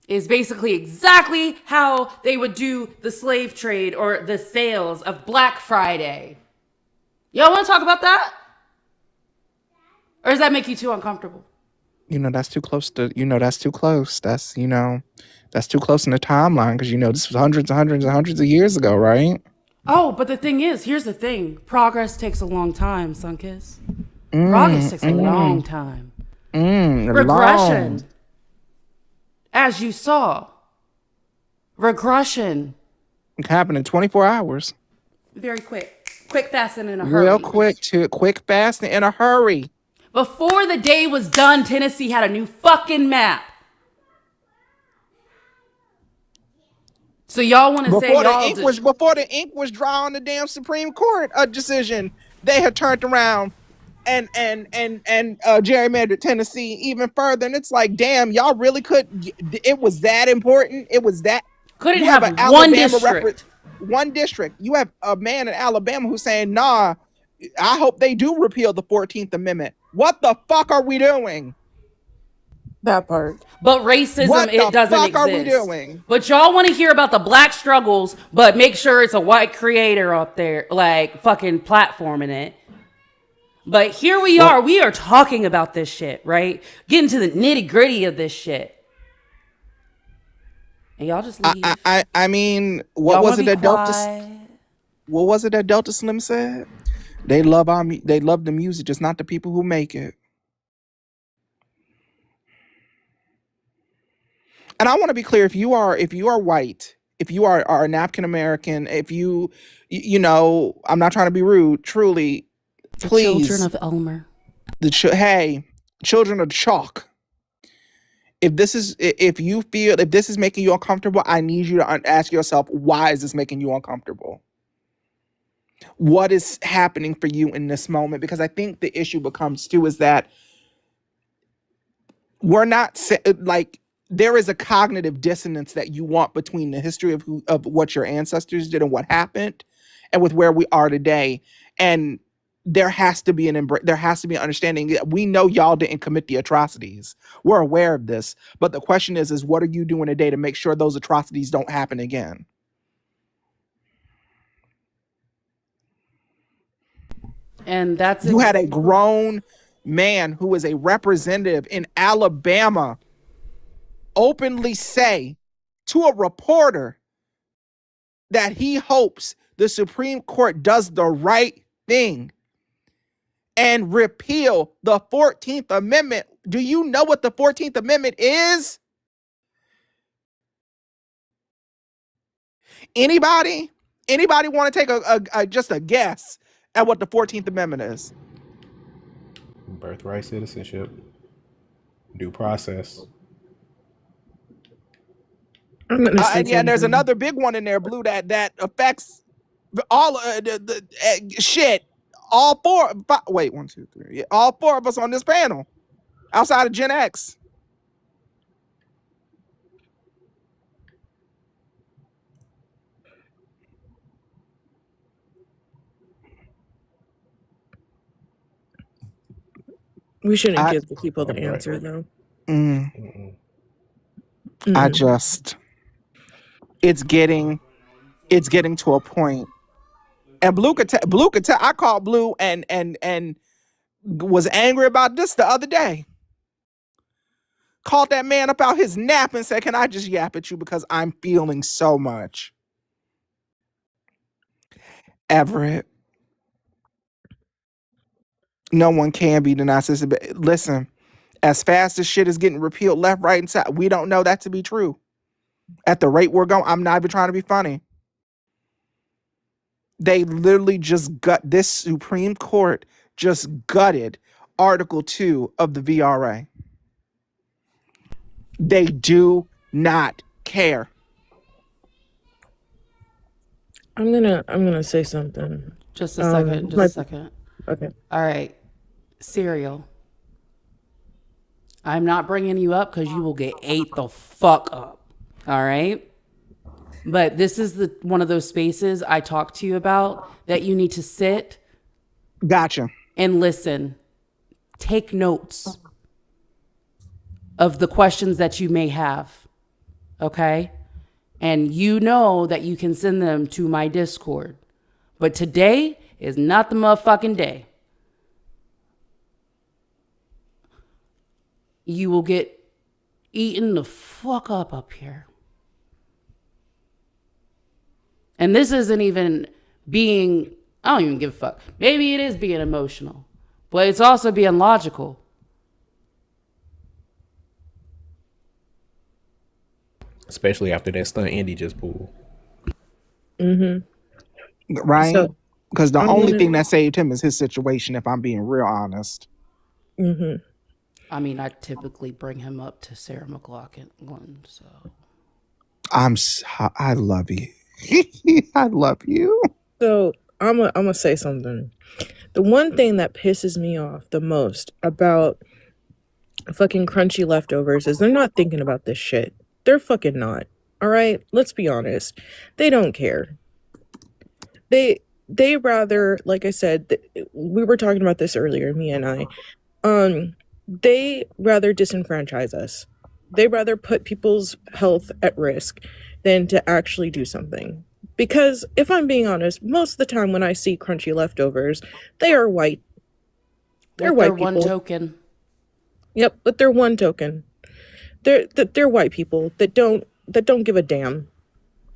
is basically exactly how they would do the slave trade or the sales of Black Friday. Y'all want to talk about that? Or does that make you too uncomfortable? That's too close to, that's too close. That's too close in the timeline because, this was hundreds and hundreds and hundreds of years ago, right? Oh, but the thing is, here's the thing. Progress takes a long time, Sunkiss. Progress takes a long time. Regression. Long. As you saw. Regression. It happened in 24 hours. Very quick. Quick, fast, and in a hurry. Real quick, fast, and in a hurry. Before the day was done, Tennessee had a new fucking map. So y'all want to say before the ink was dry on the damn Supreme Court decision, they had turned around and gerrymandered Tennessee even further, and it's like, damn, y'all really could. It was that important. It was that. Couldn't have one district. One district. You have a man in Alabama who's saying, "Nah, I hope they do repeal the 14th Amendment." What the fuck are we doing? That part. But racism, it doesn't exist. What the fuck are we doing? But y'all want to hear about the black struggles, but make sure it's a white creator up there, like fucking platforming it. But here we are. We are talking about this shit, right? Getting to the nitty gritty of this shit. And y'all just leave. I mean, what was it that Delta Slim said? They love the music, just not the people who make it. And I want to be clear: if you are white, if you are an African American, if you I'm not trying to be rude. Truly, please, children of Elmer, children of chalk. If this is making you uncomfortable, I need you to ask yourself, why is this making you uncomfortable? What is happening for you in this moment? Because I think the issue becomes too is that we're not like. There is a cognitive dissonance that you want between the history of what your ancestors did and what happened, and with where we are today. And there has to be an understanding that we know y'all didn't commit the atrocities. We're aware of this, but the question is what are you doing today to make sure those atrocities don't happen again? And that's you had a grown man who is a representative in Alabama openly say to a reporter that he hopes the Supreme Court does the right thing and repeal the 14th Amendment. Do you know what the 14th Amendment is? Anybody want to take just a guess at what the 14th Amendment is? Birthright citizenship, due process. And there's another big one in there, Blue, that affects all the shit. All four of us on this panel, outside of Gen X. We shouldn't give the people the answer, though. It's getting to a point. And Blue could tell. I called Blue and was angry about this the other day. Called that man up out his nap and said, "Can I just yap at you because I'm feeling so much?" Everett, no one can be the narcissist. But listen, as fast as shit is getting repealed left, right, and side, we don't know that to be true. At the rate we're going, I'm not even trying to be funny. They literally just this Supreme Court just gutted Article 2 of the VRA. They do not care. I'm gonna say something. Just a second. Just My a second. okay. All right. Cereal. I'm not bringing you up because you will get ate the fuck up. All right. But this is one of those spaces I talked to you about that you need to sit. Gotcha. And listen. Take notes of the questions that you may have. Okay? And you know that you can send them to my Discord. But today is not the motherfucking day. You will get eaten the fuck up here. And this isn't even being, I don't even give a fuck. Maybe it is being emotional, but it's also being logical. Especially after that stunt Andy just pulled. Right? So, Because the I'm only gonna- thing that saved him is his situation, if I'm being real honest. I mean, I typically bring him up to Sarah McLachlan, so. I love you. I love you. So I'm gonna say something. The one thing that pisses me off the most about fucking crunchy leftovers is they're not thinking about this shit. They're fucking not. All right, let's be honest. They don't care. They rather, like I said, we were talking about this earlier, me and I. They rather disenfranchise us. They rather put people's health at risk than to actually do something. Because if I'm being honest, most of the time when I see crunchy leftovers, they are white. They're With white their people. one token. Yep, with their one token. They're white people that don't give a damn.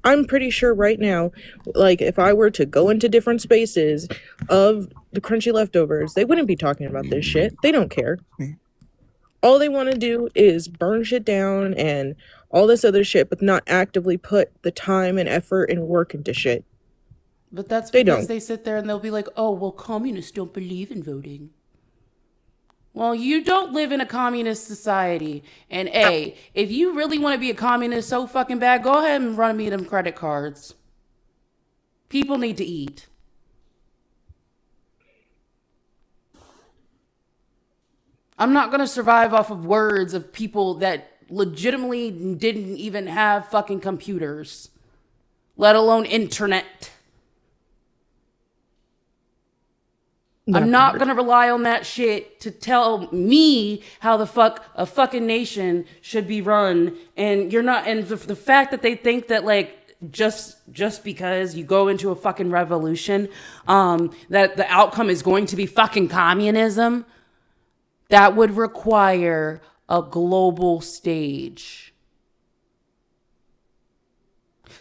I'm pretty sure right now, like if I were to go into different spaces of the crunchy leftovers, they wouldn't be talking about this shit. They don't care. All they want to do is burn shit down and all this other shit, but not actively put the time and effort and work into shit. But that's They because don't. they sit there and they'll be like, oh, well, communists don't believe in voting. Well, you don't live in a communist society. And A, if you really want to be a communist so fucking bad, go ahead and run me them credit cards. People need to eat. I'm not going to survive off of words of people that legitimately didn't even have fucking computers, let alone internet. I'm not going to rely on that shit to tell me how the fuck a fucking nation should be run. And you're not, and the fact that they think that like, just because you go into a fucking revolution, that the outcome is going to be fucking communism, that would require a global stage.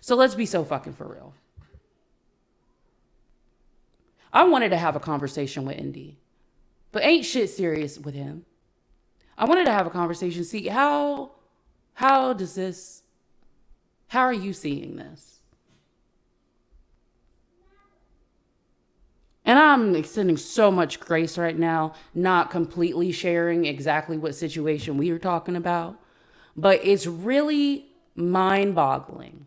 So let's be so fucking for real. I wanted to have a conversation with Indy, but ain't shit serious with him. I wanted to have a conversation, see how are you seeing this? And I'm extending so much grace right now, not completely sharing exactly what situation we were talking about, but it's really mind-boggling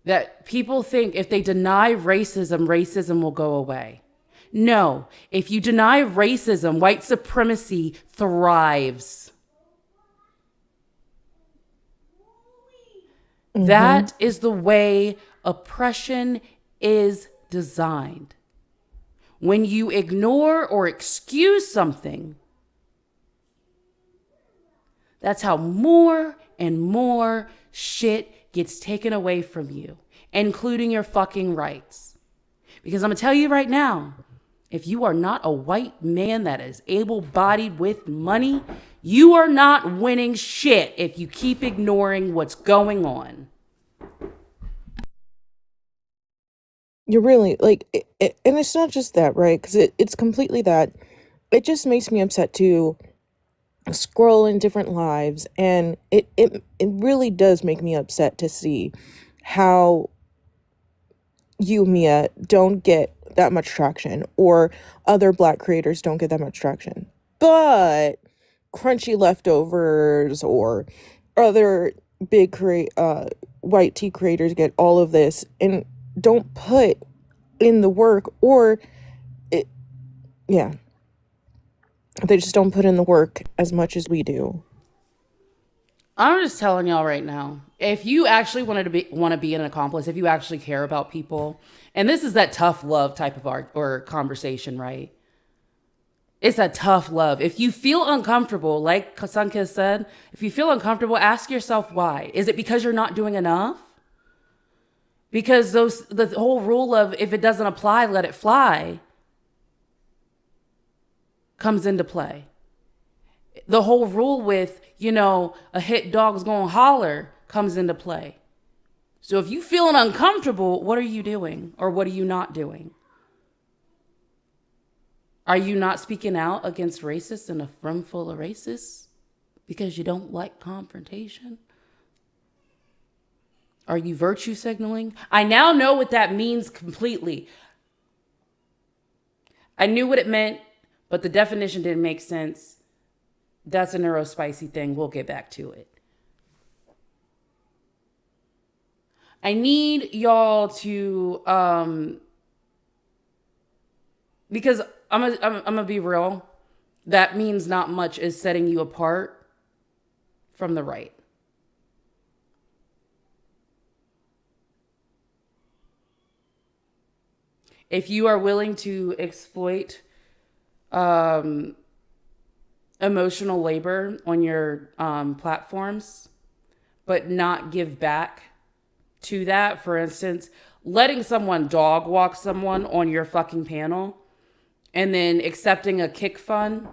that people think if they deny racism, racism will go away. No, if you deny racism, white supremacy thrives. That is the way oppression is designed. When you ignore or excuse something, that's how more and more shit gets taken away from you, including your fucking rights. Because I'm gonna tell you right now, if you are not a white man that is able-bodied with money, you are not winning shit if you keep ignoring what's going on. You're really like, and it's not just that, right? Because it's completely that. It just makes me upset to scroll in different lives, and it really does make me upset to see how you, Mia, don't get that much traction, or other Black creators don't get that much traction. But Crunchy Leftovers or other big white tea creators get all of this and don't put in the work, or it, yeah, they just don't put in the work as much as we do. I'm just telling y'all right now, if you actually want to be an accomplice, if you actually care about people, and this is that tough love type of art or conversation, right? It's a tough love. If you feel uncomfortable, like Sunkist said, if you feel uncomfortable, ask yourself why. Is it because you're not doing enough? Because the whole rule of if it doesn't apply, let it fly comes into play. The whole rule with, a hit dog's gonna holler comes into play. So if you feeling uncomfortable, what are you doing? Or what are you not doing? Are you not speaking out against racists in a room full of racists because you don't like confrontation? Are you virtue signaling? I now know what that means completely. I knew what it meant, but the definition didn't make sense. That's a neurospicy thing. We'll get back to it. I need y'all to, because I'm gonna be real. That means not much is setting you apart from the right. If you are willing to exploit emotional labor on your platforms, but not give back to that, for instance, letting someone dog walk someone on your fucking panel and then accepting a kick fund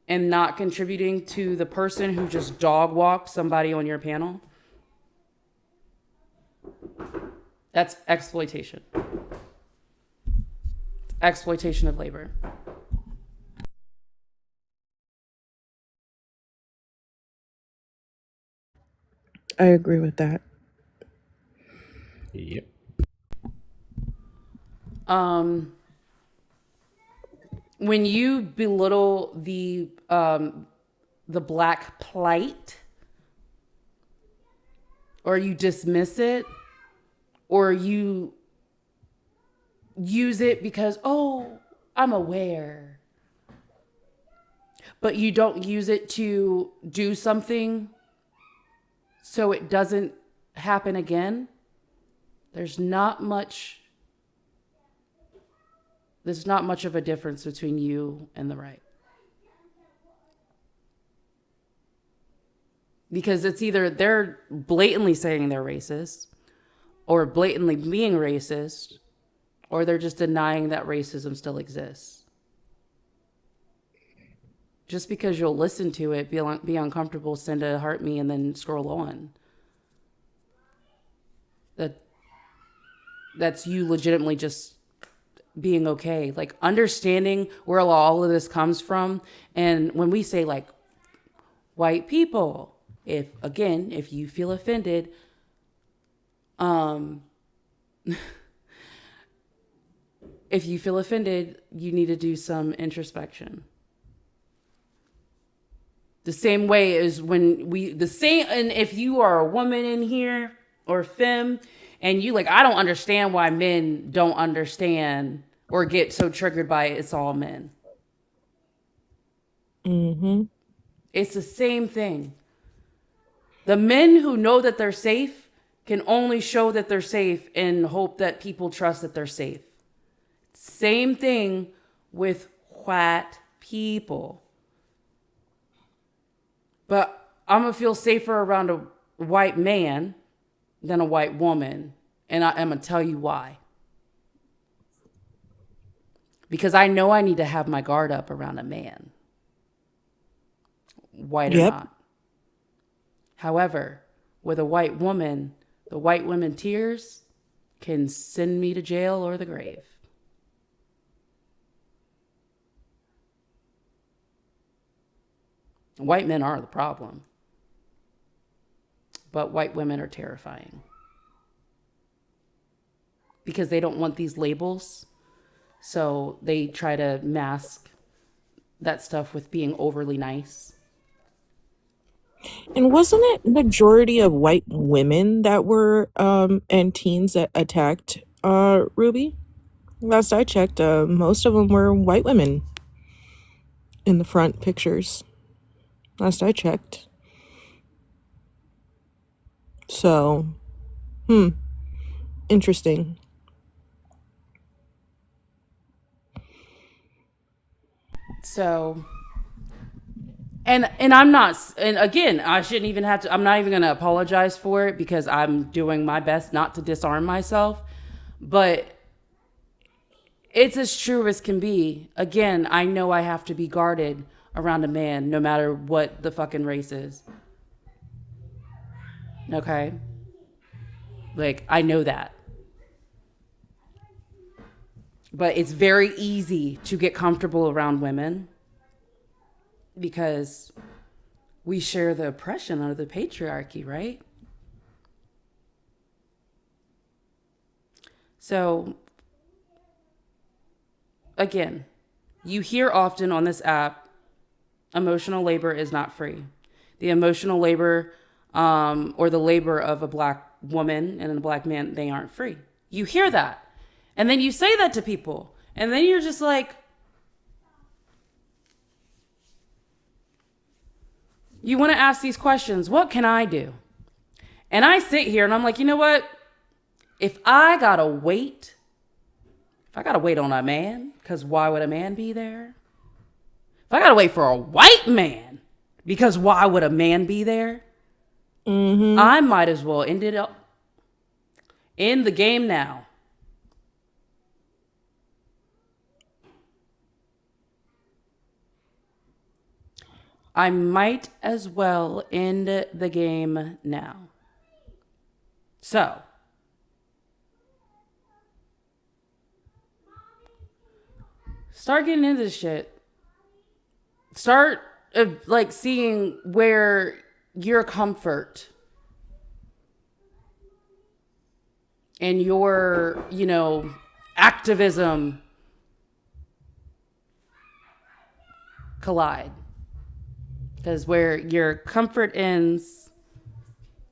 and not contributing to the person who just dog walked somebody on your panel, that's exploitation. Exploitation of labor. I agree with that. Yep. When you belittle the Black plight, or you dismiss it, or you use it because, oh, I'm aware, but you don't use it to do something so it doesn't happen again, there's not much of a difference between you and the right. Because it's either they're blatantly saying they're racist, or blatantly being racist, or they're just denying that racism still exists. Just because you'll listen to it, be uncomfortable, send a heart me, and then scroll on. That's you legitimately just being okay. Like, understanding where all of this comes from. And when we say, like, white people, if you feel offended, if you feel offended, you need to do some introspection. The same way as and if you are a woman in here or femme, and you I don't understand why men don't understand or get so triggered by it's all men. Mm-hmm. It's the same thing. The men who know that they're safe can only show that they're safe and hope that people trust that they're safe. Same thing with white people. But I'm going to feel safer around a white man than a white woman. And I'm going to tell you why. Because I know I need to have my guard up around a man. White or not. However, with a white woman, the white women tears can send me to jail or the grave. White men are the problem. But white women are terrifying. because they don't want these labels. So they try to mask that stuff with being overly nice. And wasn't it majority of white women that were and teens that attacked Ruby? Last I checked, most of them were white women in the front pictures. Last I checked. So, interesting. So, and I'm not, and again, I shouldn't even have to, I'm not even going to apologize for it because I'm doing my best not to disarm myself, but it's as true as can be. Again, I know I have to be guarded around a man no matter what the fucking race is. Okay? Like, I know that. But it's very easy to get comfortable around women because we share the oppression under the patriarchy, right? So, again, you hear often on this app, emotional labor is not free. The emotional labor or the labor of a black woman and a black man, they aren't free. You hear that. And then you say that to people. And then you're just like, you want to ask these questions. What can I do? And I sit here and I'm like, you know what? If I gotta wait on a man, because why would a man be there? If I gotta wait for a white man, because why would a man be there? I might as well end it up in the game now. I might as well end the game now. So, start getting into this shit. Start like seeing where your comfort and your, activism collide. Because where your comfort ends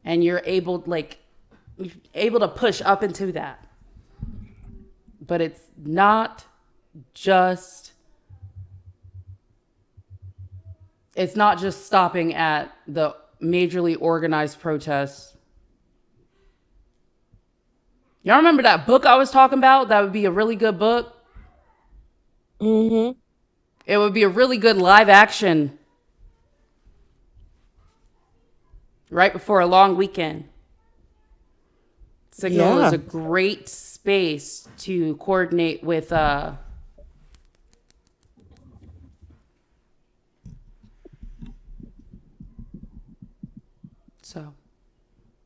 and you're able to push up into that. But it's not just stopping at the majorly organized protests. Y'all remember that book I was talking about? That would be a really good book. It would be a really good live action right before a long weekend. Signal is a great space to coordinate with so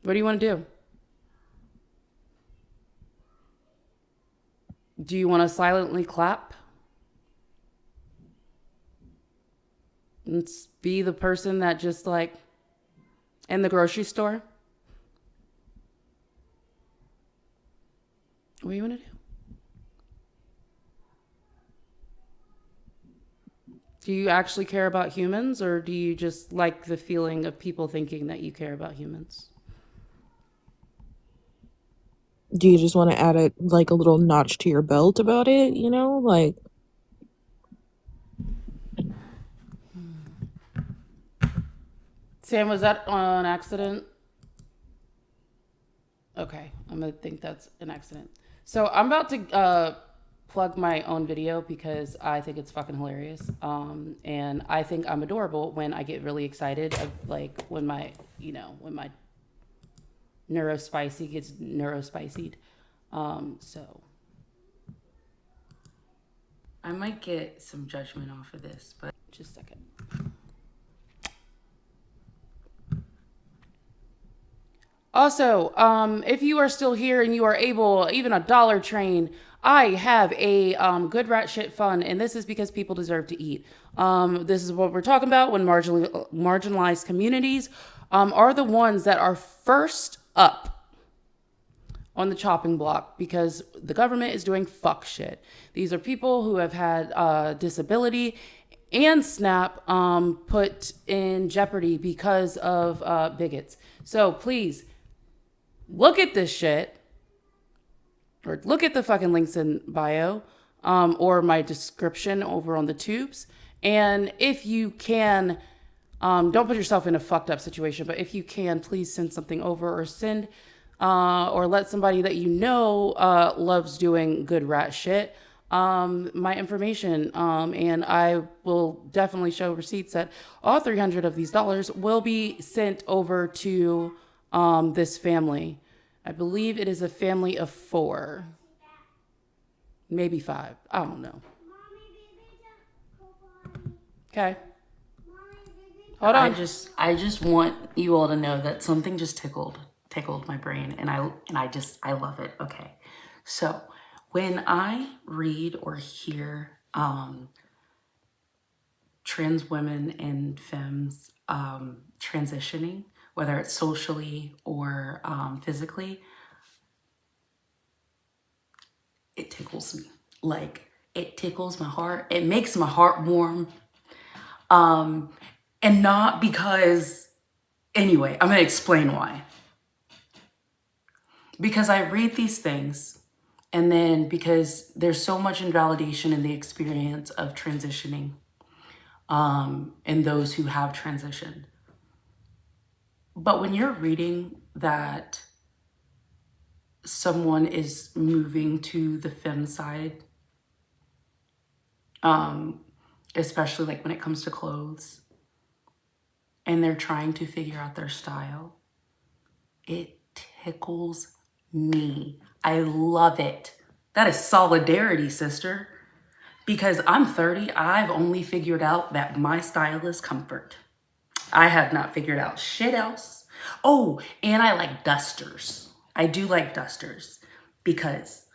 what do you want to do? Do you want to silently clap? And be the person that just in the grocery store? What do you want to do? Do you actually care about humans, or do you just like the feeling of people thinking that you care about humans? Do you just want to add a little notch to your belt about it, Sam, was that on accident? Okay, I'm gonna think that's an accident. So I'm about to plug my own video because I think it's fucking hilarious. And I think I'm adorable when I get really excited of when my neurospicy gets neurospicied. So I might get some judgment off of this, but just a second. Also, if you are still here and you are able, even a Dollar Train, I have a good rat shit fund, and this is because people deserve to eat. This is what we're talking about when marginalized communities are the ones that are first up on the chopping block because the government is doing fuck shit. These are people who have had disability and SNAP put in jeopardy because of bigots. So please look at this shit, or look at the fucking links in bio, or my description over on the tubes. And if you can, don't put yourself in a fucked up situation, but if you can, please send something over, or send, or let somebody that you know loves doing good rat shit my information, and I will definitely show receipts that all 300 of these dollars will be sent over to this family. I believe it is a family of 4, maybe 5. I don't know. Okay. Hold on. I just want you all to know that something just tickled my brain, and I love it. Okay. So when I read or hear trans women and femmes transitioning, whether it's socially or physically, it tickles me. Like, it tickles my heart. It makes my heart warm. And not because, anyway, I'm going to explain why. Because I read these things, and then because there's so much invalidation in the experience of transitioning, and those who have transitioned. But when you're reading that someone is moving to the femme side, especially like when it comes to clothes, and they're trying to figure out their style, it tickles me. I love it. That is solidarity, sister. Because I'm 30, I've only figured out that my style is comfort. I have not figured out shit else. Oh, and I like dusters. I do like dusters because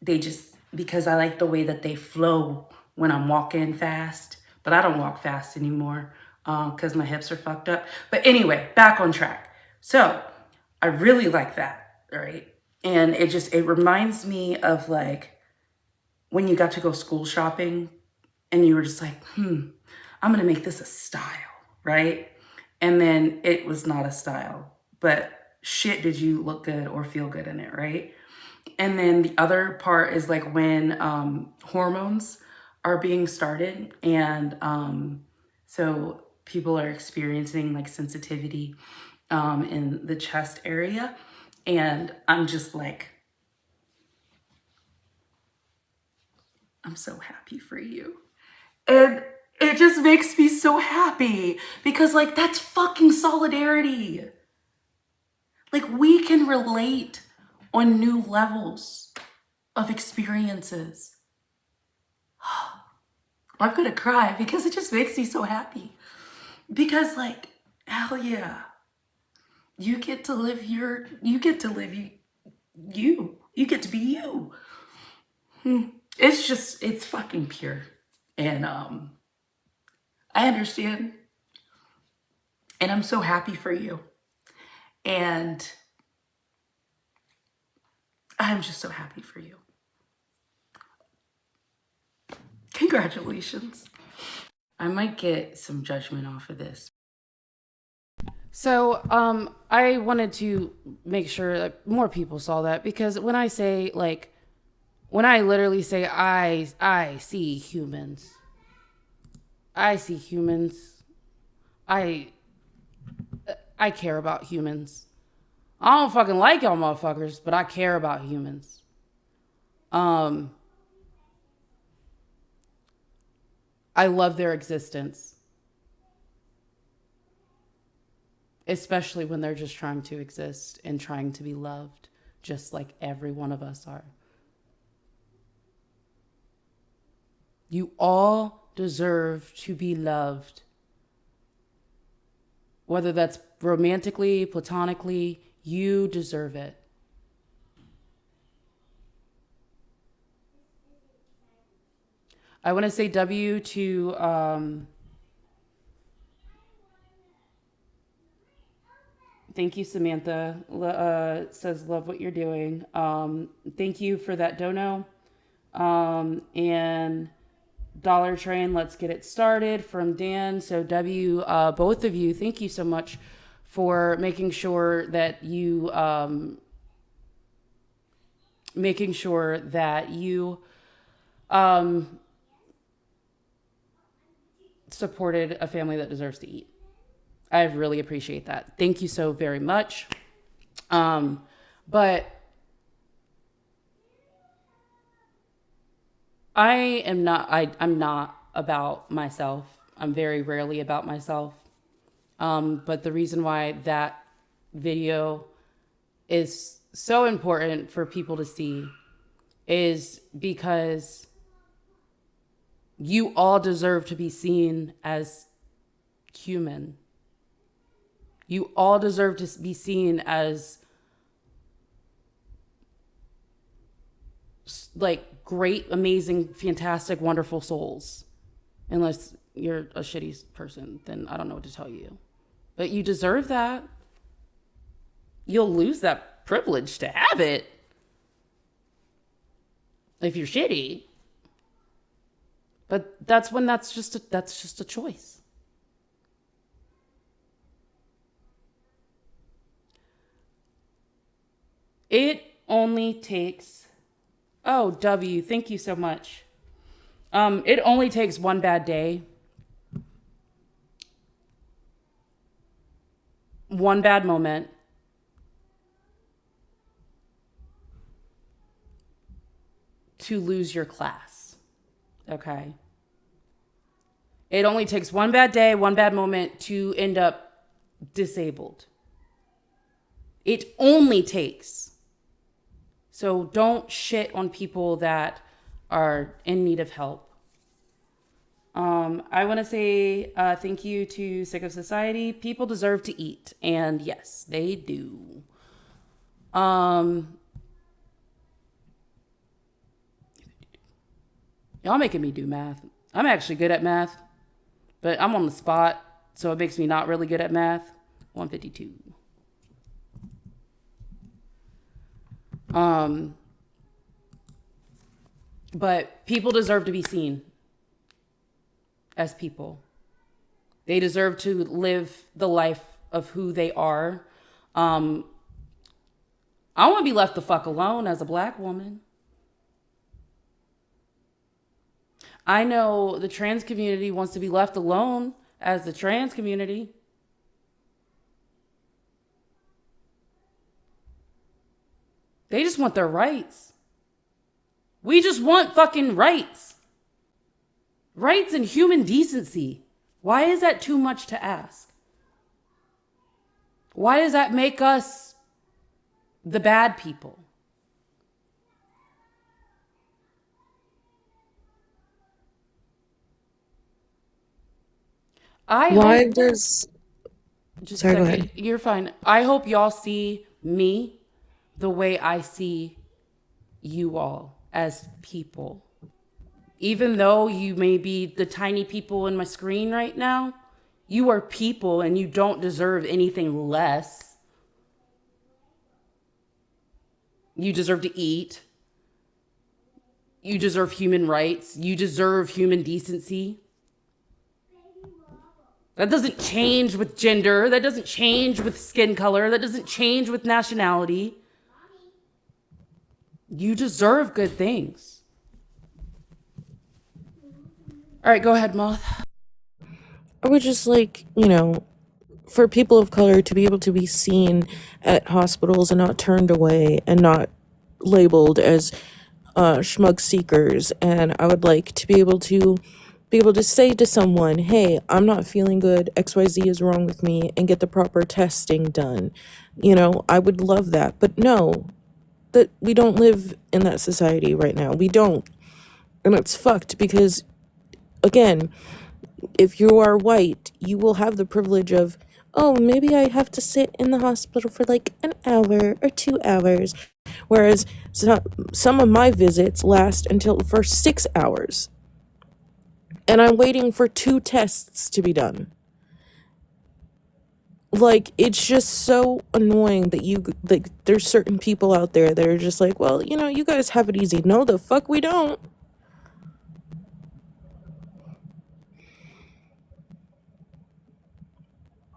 because I like the way that they flow when I'm walking fast. But I don't walk fast anymore because my hips are fucked up. But anyway, back on track. So I really like that, right? And it reminds me of like when you got to go school shopping and you were just like, I'm gonna make this a style, right? And then it was not a style, but shit, did you look good or feel good in it, right? And then the other part is like when hormones are being started, and so people are experiencing like sensitivity in the chest area, and I'm just like, I'm so happy for you. And it just makes me so happy because like that's fucking solidarity. Like we can relate on new levels of experiences. I'm gonna cry because it just makes me so happy. Because like, hell yeah. You get to live you. You get to be you. It's fucking pure. And I understand. And I'm so happy for you. And I'm just so happy for you. Congratulations. I might get some judgment off of this. So, I wanted to make sure that more people saw that, because when I say like, when I literally say I see humans, I see humans. I care about humans. I don't fucking like y'all motherfuckers, but I care about humans. I love their existence. Especially when they're just trying to exist and trying to be loved, just like every one of us are. You all deserve to be loved. Whether that's romantically, platonically, you deserve it. I want to say W Thank you, Samantha. Says, love what you're doing. Thank you for that dono. And Dollar Train, let's get it started from Dan. So W, both of you, thank you so much for making sure that you supported a family that deserves to eat. I really appreciate that. Thank you so very much. But I'm not about myself. I'm very rarely about myself. But the reason why that video is so important for people to see is because you all deserve to be seen as human. You all deserve to be seen as like great, amazing, fantastic, wonderful souls. Unless you're a shitty person, then I don't know what to tell you. But you deserve that. You'll lose that privilege to have it if you're shitty. But that's just a choice. It only takes, oh, W, thank you so much. It only takes one bad day, one bad moment, to lose your class, okay? It only takes one bad day, one bad moment to end up disabled. It only takes. So don't shit on people that are in need of help. I want to say thank you to Sick of Society. People deserve to eat, and yes, they do. Y'all making me do math. I'm actually good at math, but I'm on the spot, so it makes me not really good at math. 152. But people deserve to be seen as people. They deserve to live the life of who they are. I want to be left the fuck alone as a black woman. I know the trans community wants to be left alone as the trans community. They just want their rights. We just want fucking rights. Rights and human decency. Why is that too much to ask? Why does that make us the bad people? Why does... Just Sorry, a go second. ahead. You're fine. I hope y'all see me the way I see you all as people. Even though you may be the tiny people in my screen right now, you are people and you don't deserve anything less. You deserve to eat. You deserve human rights. You deserve human decency. That doesn't change with gender. That doesn't change with skin color. That doesn't change with nationality. You deserve good things. All right, go ahead, Moth. I would just like, for people of color to be able to be seen at hospitals and not turned away and not labeled as schmug seekers. And I would like to be able to say to someone, hey, I'm not feeling good, XYZ is wrong with me, and get the proper testing done. I would love that. But no, that we don't live in that society right now. We don't. And it's fucked because, again, if you are white, you will have the privilege of, oh, maybe I have to sit in the hospital for like an hour or 2 hours. Whereas some of my visits last for 6 hours. And I'm waiting for 2 tests to be done. Like, it's just so annoying that there's certain people out there that are just like, well, you guys have it easy. No, the fuck we don't.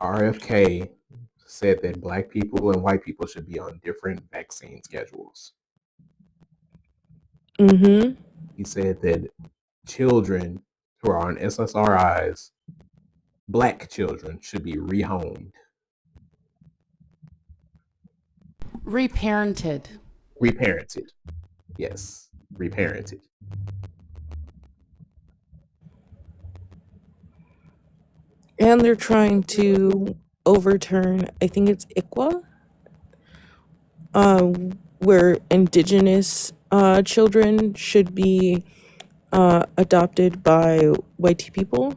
RFK said that black people and white people should be on different vaccine schedules. Mm-hmm. He said that children who are on SSRIs, black children, should be rehomed. Reparented. Reparented. Yes, reparented. And they're trying to overturn, I think it's ICWA, where indigenous children should be adopted by white people.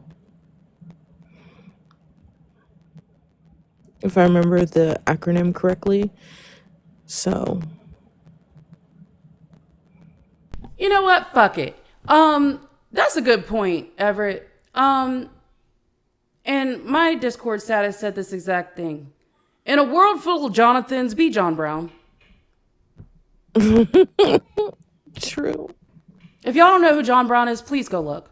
If I remember the acronym correctly. So, You know what? Fuck it. That's a good point, Everett. And my Discord status said this exact thing. In a world full of Jonathans, be John Brown. true. If y'all don't know who John Brown is, please go look.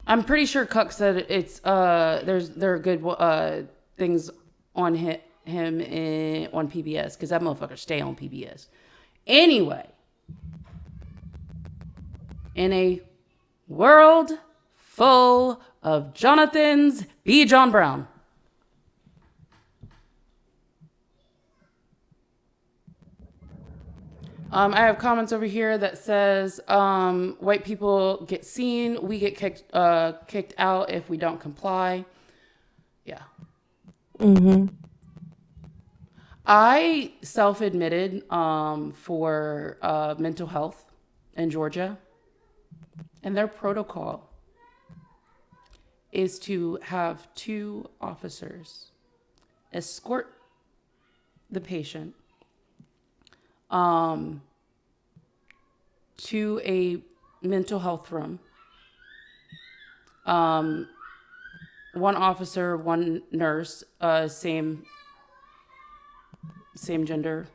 I'm pretty sure Cuck said it's there are good things on him on PBS because that motherfucker stay on PBS. Anyway, in a world full of Jonathans, be John Brown. I have comments over here that says white people get seen, we get kicked out if we don't comply. Yeah. Mm-hmm. I self-admitted for mental health in Georgia, and their protocol is to have 2 officers escort the patient to a mental health room. 1 officer, 1 nurse, same gender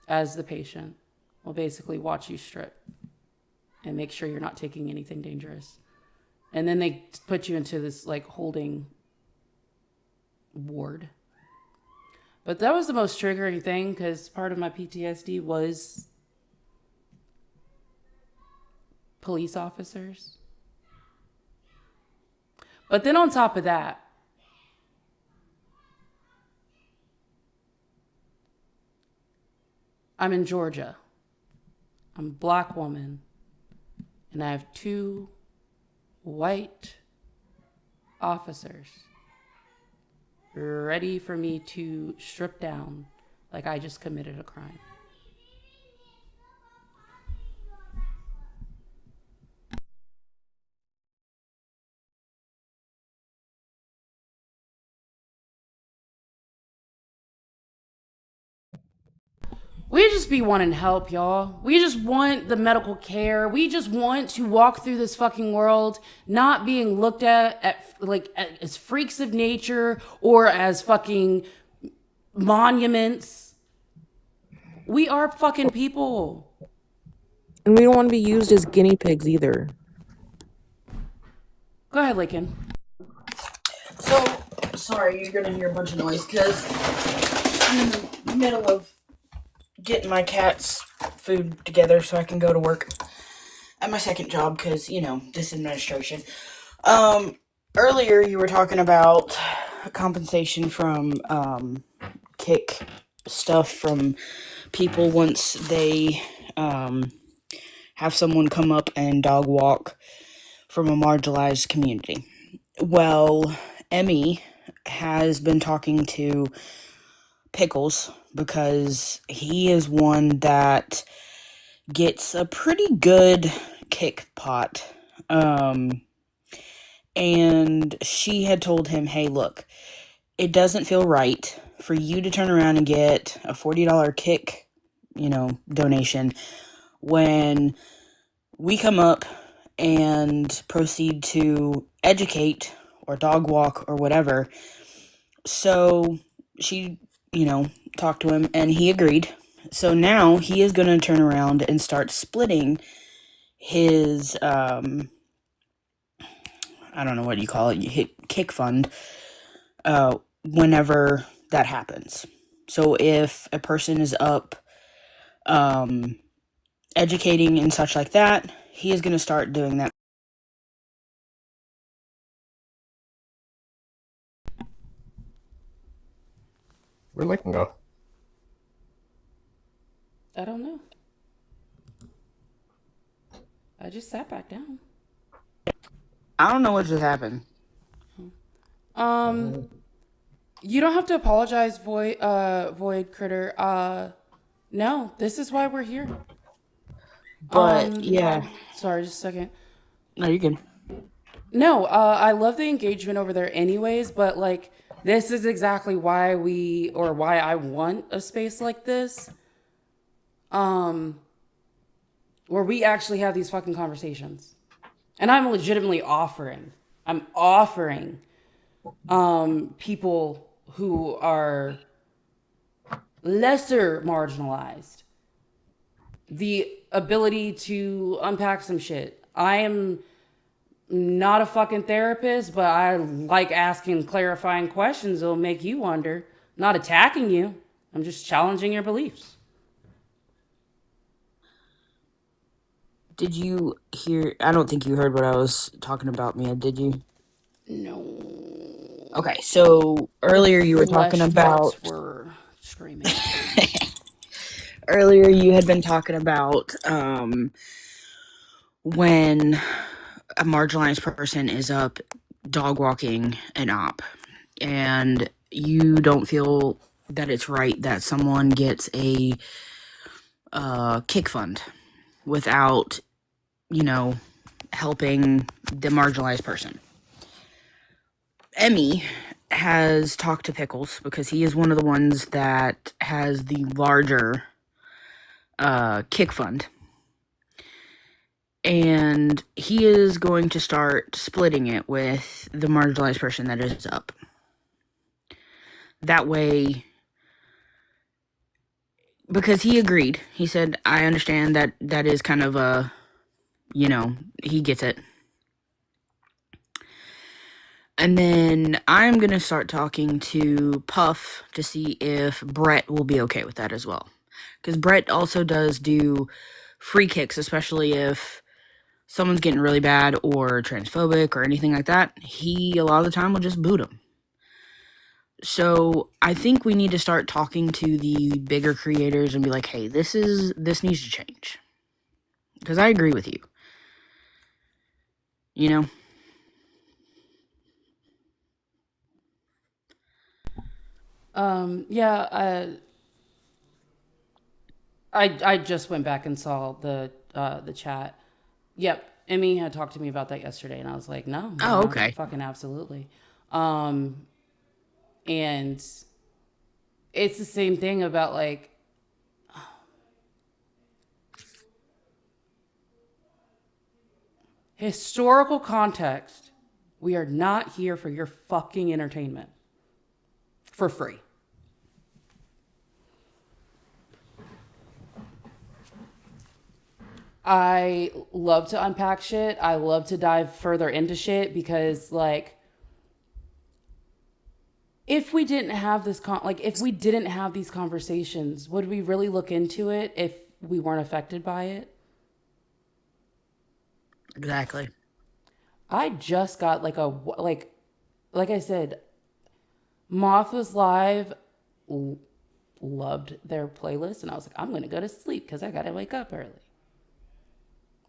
as the patient, will basically watch you strip and make sure you're not taking anything dangerous. And then they put you into this like holding ward. But that was the most triggering thing because part of my PTSD was police officers. But then on top of that, I'm in Georgia. I'm a black woman. And I have 2 white officers ready for me to strip down like I just committed a crime. We just be wanting help, y'all. We just want the medical care. We just want to walk through this fucking world not being looked at as freaks of nature or as fucking monuments. We are fucking people. And we don't want to be used as guinea pigs either. Go ahead, Lakin. So, sorry, you're gonna hear a bunch of noise because I'm in the middle of getting my cat's food together so I can go to work at my second job because, this administration. Earlier you were talking about compensation from kick stuff from people once they have someone come up and dog walk from a marginalized community. Well, Emmy has been talking to Pickles because he is one that gets a pretty good kick pot. And she had told him, hey, look, it doesn't feel right for you to turn around and get a $40 kick, donation when we come up and proceed to educate or dog walk or whatever. So she, talked to him and he agreed. So now he is going to turn around and start splitting his, I don't know what you call it, kick fund, whenever that happens. So if a person is up, educating and such like that, he is going to start doing that. Where'd Lincoln go? I don't know. I just sat back down. I don't know what just happened. You don't have to apologize, Void Critter. No, this is why we're here. But yeah. Sorry, just a second. No, you can. No, I love the engagement over there anyways, but like this is exactly why why I want a space like this. Where we actually have these fucking conversations. And I'm legitimately offering people who are lesser marginalized the ability to unpack some shit. I am not a fucking therapist, but I like asking clarifying questions that'll make you wonder. Not attacking you. I'm just challenging your beliefs. Did you hear? I don't think you heard what I was talking about, Mia. Did you? No. Okay, so earlier you were talking about. Were screaming. Earlier you had been talking about when a marginalized person is up dog walking an op, and you don't feel that it's right that someone gets a kick fund without, helping the marginalized person. Emmy has talked to Pickles because he is one of the ones that has the larger kick fund. And he is going to start splitting it with the marginalized person that is up. That way, because he agreed. He said, I understand that is kind of a, he gets it. And then I'm going to start talking to Puff to see if Brett will be okay with that as well. Because Brett also does do free kicks, especially if someone's getting really bad or transphobic or anything like that. He, a lot of the time, will just boot them. So I think we need to start talking to the bigger creators and be like, hey, this needs to change. Because I agree with you. Yeah, I just went back and saw the chat. Yep, Emmy had talked to me about that yesterday, and I was like, no. Oh, okay. Fucking absolutely. And it's the same thing about like historical context. We are not here for your fucking entertainment for free. I love to unpack shit. I love to dive further into shit because, like, if we didn't have this if we didn't have these conversations, would we really look into it if we weren't affected by it? Exactly. I just got like I said, Moth was live, loved their playlist, and I was like, I'm gonna go to sleep because I gotta wake up early.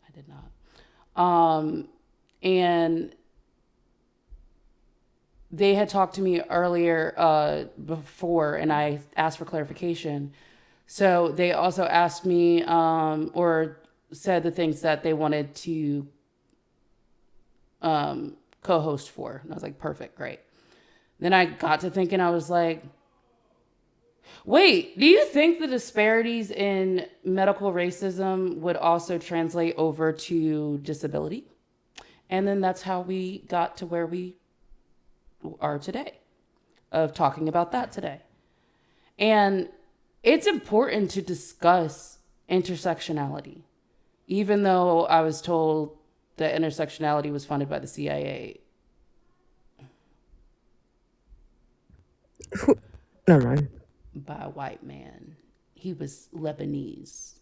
I did not. And they had talked to me earlier before, and I asked for clarification. So they also asked me or said the things that they wanted to co-host for. And I was like, perfect, great. Then I got to thinking, I was like, wait, do you think the disparities in medical racism would also translate over to disability? And then that's how we got to where we are today. of talking about that today. And it's important to discuss intersectionality, even though I was told that intersectionality was funded by the CIA. Never mind. By a white man. He was Lebanese.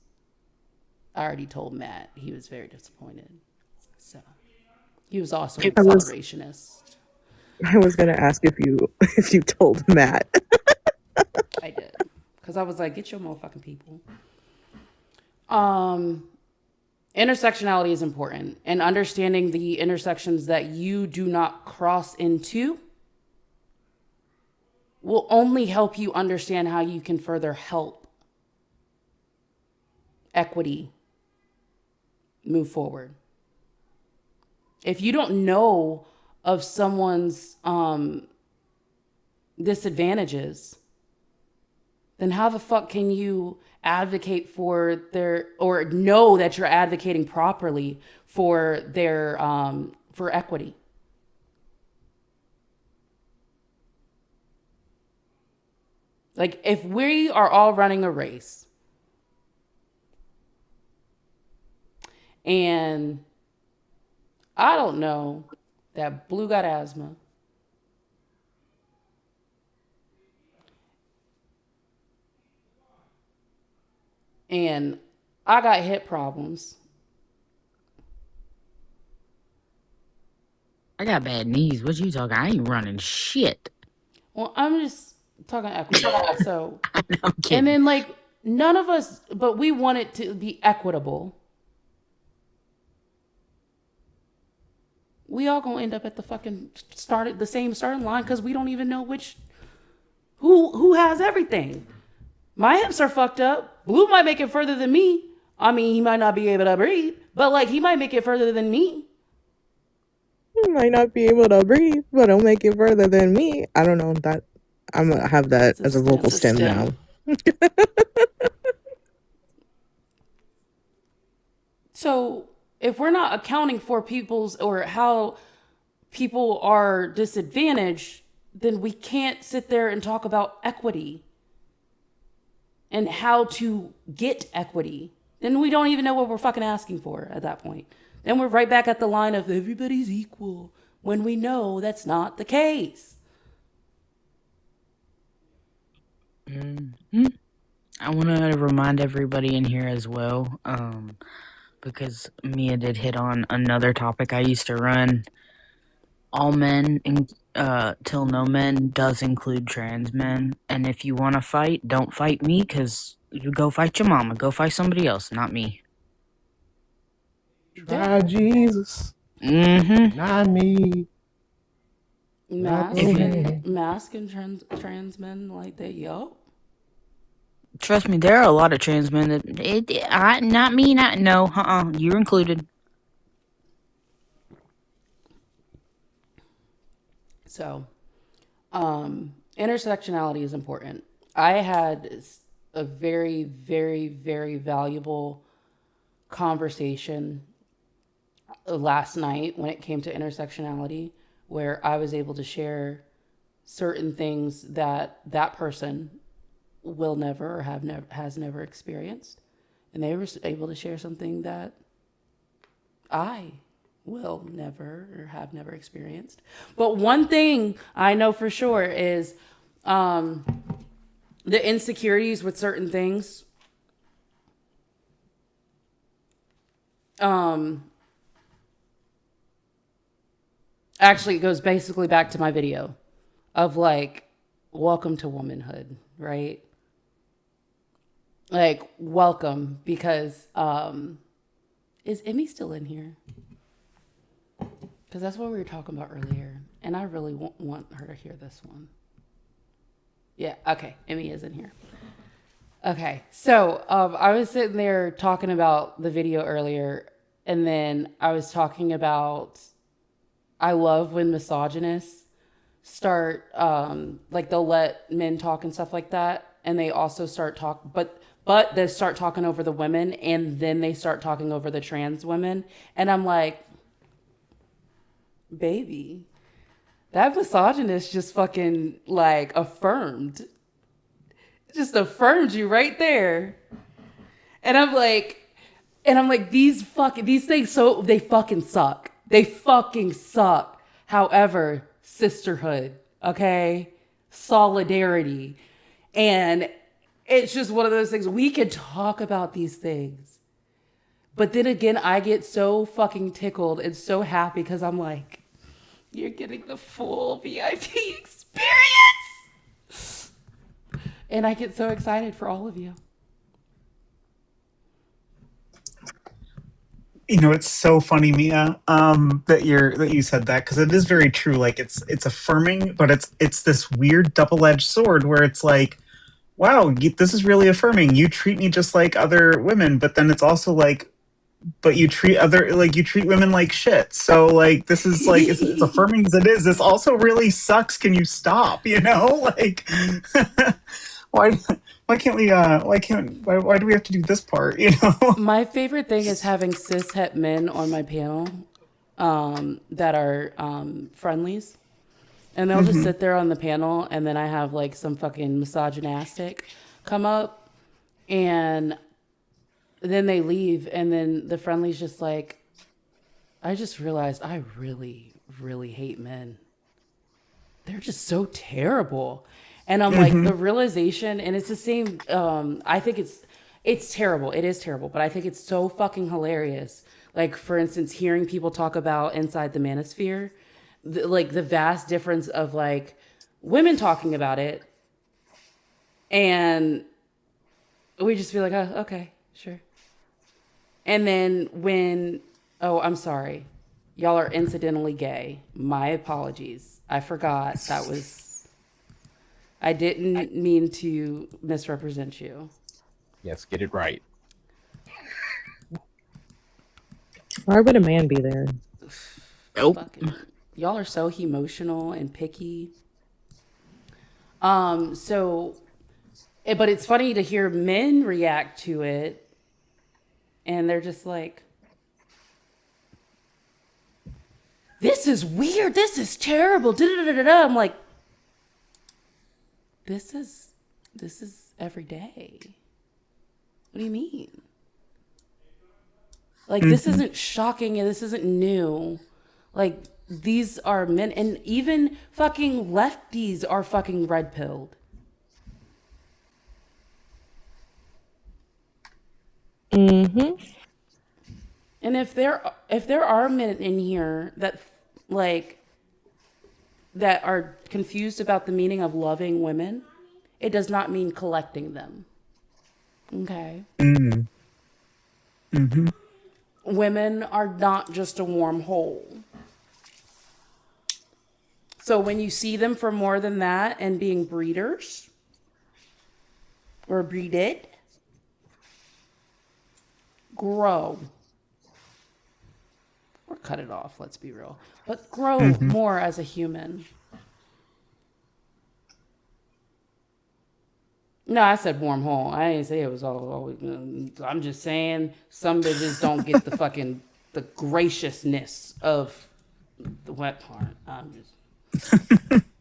I already told Matt he was very disappointed. So he was also an accelerationist. I was gonna ask if you told Matt. I did. Because I was like, get your motherfucking people. Intersectionality is important. And understanding the intersections that you do not cross into will only help you understand how you can further help equity move forward. If you don't know of someone's disadvantages, then how the fuck can you advocate for their, or know that you're advocating properly for their for equity? Like, if we are all running a race and I don't know that Blue got asthma, and I got hip problems, I got bad knees. What you talking? I ain't running shit. well, I'm just talking equity. So, I'm kidding. and then like none of us, but we want it to be equitable. We all gonna end up at the fucking the same starting line because we don't even know who has everything. My hips are fucked up. Blue might make it further than me. I mean, he might not be able to breathe, but like he might make it further than me. He might not be able to breathe, but he'll make it further than me. I don't know that. I'm gonna have that as a vocal stem now. So if we're not accounting for people's or how people are disadvantaged, then we can't sit there and talk about equity and how to get equity. Then we don't even know what we're fucking asking for at that point. Then we're right back at the line of everybody's equal when we know that's not the case. Mm-hmm. I want to remind everybody in here as well, because Mia did hit on another topic I used to run. All men till no men does include trans men, and if you want to fight, don't fight me, because you go fight your mama. Go fight somebody else, not me. Try Jesus. Mm-hmm. Not me. Mask and trans men like that, yo. Trust me, there are a lot of trans men that not me, you're included. So, intersectionality is important. I had a very, very, very valuable conversation last night when it came to intersectionality, where I was able to share certain things that that person will never or has never experienced, and they were able to share something that I will never or have never experienced. But one thing I know for sure is the insecurities with certain things. Actually, it goes basically back to my video of like, welcome to womanhood, right? Like, welcome, because is Emmy still in here? Because that's what we were talking about earlier, and I really want her to hear this one. Yeah, okay, Emmy is in here. Okay, so I was sitting there talking about the video earlier, and then I was talking about, I love when misogynists start, like they'll let men talk and stuff like that, and they also start but they start talking over the women, and then they start talking over the trans women, and I'm like, baby, That misogynist just fucking like affirmed. Just affirmed you right there. And I'm like, these things, so they fucking suck. They fucking suck. However, sisterhood, okay? Solidarity. And it's just one of those things. We could talk about these things. But then again, I get so fucking tickled and so happy because I'm like, you're getting the full VIP experience. And I get so excited for all of you. You know, it's so funny, Mia, that you said that, because it is very true. Like it's affirming, but it's this weird double-edged sword where it's like, wow, this is really affirming. You treat me just like other women, but then it's also like, but you treat women like shit. So like this is like it's affirming as it is. This also really sucks. Can you stop? You know, like why can't we? Why do we have to do this part? You know. My favorite thing is having cishet men on my panel that are friendlies. And they'll just sit there on the panel, and then I have like some fucking misogynistic come up, and then they leave, and then the friendly's just like, I just realized I really, really hate men. They're just so terrible. And I'm like, the realization, and it's the same, I think it's terrible. It is terrible, but I think it's so fucking hilarious. Like, for instance, hearing people talk about inside the manosphere, like the vast difference of like women talking about it, and we just be like, oh, okay, sure. And then when, oh, I'm sorry, y'all are incidentally gay. My apologies. I forgot that was, I didn't mean to misrepresent you. Yes, get it right. Why would a man be there? Fucking, y'all are so emotional and picky. But it's funny to hear men react to it, and they're just like, this is weird, this is terrible, da-da-da-da-da. I'm like, this is every day. What do you mean? Like, this isn't shocking and this isn't new. Like, these are men, and even fucking lefties are fucking red-pilled. And if there are men in here that that are confused about the meaning of loving women, it does not mean collecting them. Okay. Women are not just a warm hole. So when you see them for more than that and being breeders or breeded, grow. Or cut it off, let's be real. But grow more as a human. No, I said warm hole. I didn't say it was always. I'm just saying some bitches don't get the fucking the graciousness of the wet part.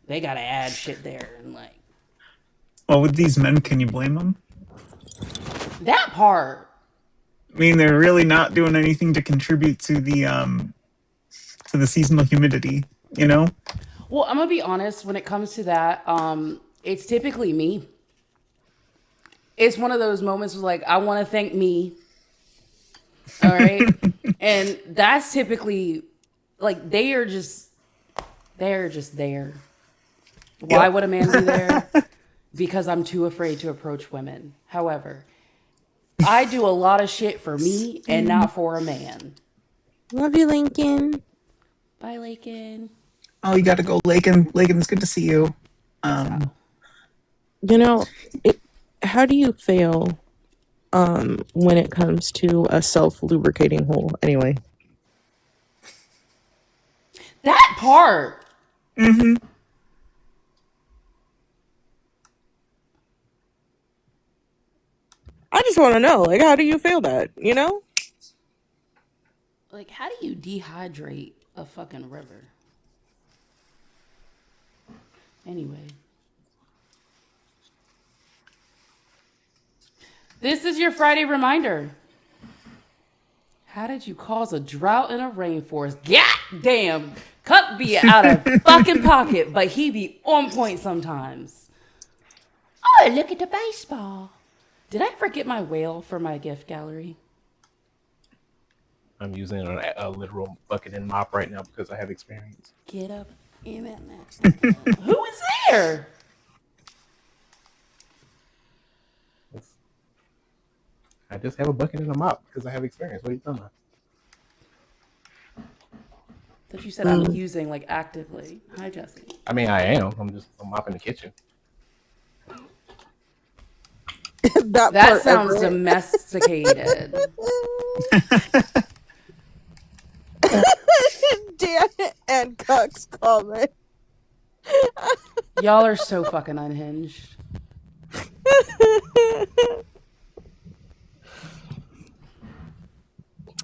They gotta add shit there and like. Well, with these men, can you blame them? That part. I mean, they're really not doing anything to contribute to the seasonal humidity. You know. Well, I'm gonna be honest. When it comes to that, it's typically me. It's one of those moments where, like, I want to thank me. All right. And that's typically, like, they are just there. Why would a man be there? Because I'm too afraid to approach women. However, I do a lot of shit for me and not for a man. Love you, Lincoln. Bye, Lincoln. Oh, you got to go, Lakin. Lakin, it's good to see you. You know, how do you fail when it comes to a self-lubricating hole? Anyway. That part. I just want to know, like, how do you fail that, you know? Like, how do you dehydrate a fucking river? Anyway. This is your Friday reminder. How did you cause a drought in a rainforest? God damn. Cup be out of fucking pocket, but he be on point sometimes. Oh, look at the baseball. Did I forget my whale for my gift gallery? I'm using a literal bucket and mop right now because I have experience. Get up in it. Who is there? I just have a bucket and a mop because I have experience. What are you talking about? That you said I'm using like actively. Hi, Jesse. I mean, I am. I'm mopping the kitchen. That sounds domesticated. Dan and Cuck's comment. Y'all are so fucking unhinged.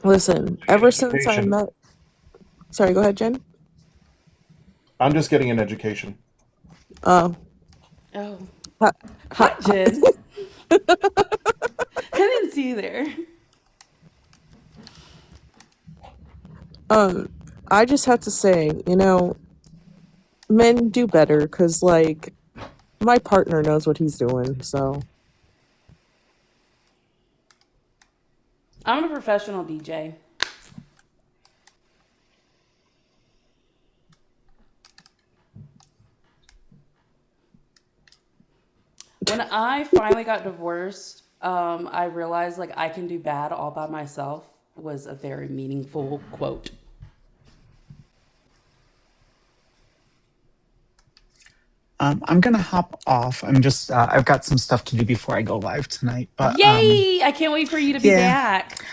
Listen, ever since I met... Sorry, go ahead, Jen. I'm just getting an education. Oh. Hi, Jen. I didn't see you there. I just have to say, men do better because, like, my partner knows what he's doing, so. I'm a professional DJ. When I finally got divorced, I realized like I can do bad all by myself was a very meaningful quote. I'm gonna hop off. I'm just I've got some stuff to do before I go live tonight. But Yay! I can't wait for you to be back.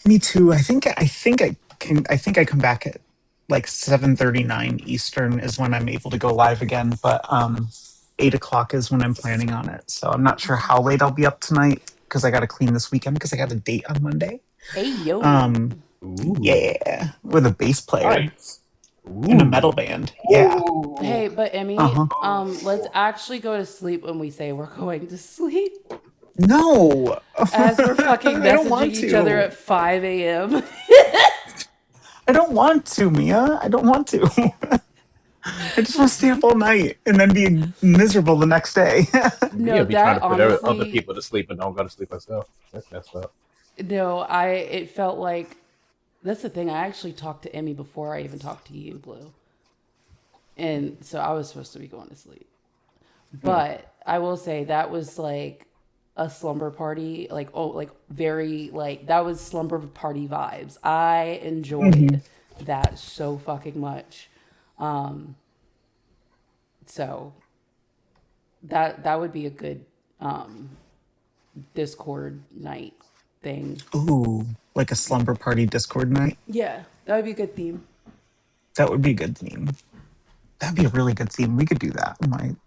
Me too. I think I come back at like 7:39 Eastern is when I'm able to go live again. But 8 o'clock is when I'm planning on it. So I'm not sure how late I'll be up tonight because I got to clean this weekend because I got a date on Monday. Hey yo. Yeah, with a bass player. Nice. In a metal band. Yeah. Hey, but Emmy, let's actually go to sleep when we say we're going to sleep. No. As we're fucking I don't want messaging each to. other at 5 a.m. I don't want to, Mia. I don't want to. I just want to stay up all night and then be miserable the next day. No, be that trying to put other honestly, people to sleep and don't go to sleep myself. That's messed up. no, it felt like, that's the thing. I actually talked to Emmy before I even talked to you, Blue. And so I was supposed to be going to sleep. But I will say that was like a slumber party, like very like that was slumber party vibes. I enjoyed that so fucking much. So that would be a good Discord night thing. Ooh, like a slumber party Discord night? Yeah, that would be a good theme. That would be a good theme. That'd be a really good theme. We could do that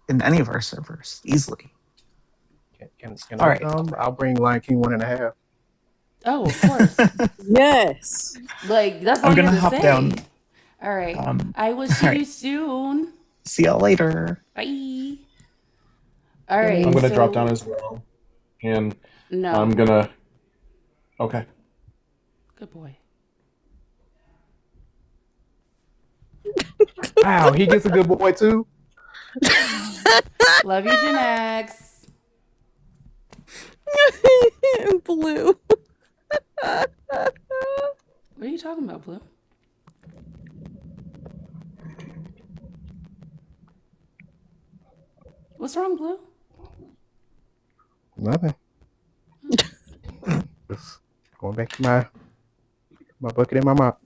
in any of our servers easily. Can All I right. come? I'll bring Lion King 1.5. Oh, of course. Yes. Like that's all I'm you gonna have hop to say. down. All right. I will see you soon. See y'all later. Bye. All right. I'm gonna so- drop down as well, and No. I'm gonna. Okay. Good boy. Wow, he gets a good boy too. Love you, Gen X. Blue. What are you talking about, Blue? What's wrong, Blue? Nothing. Just going back to my bucket and my mop.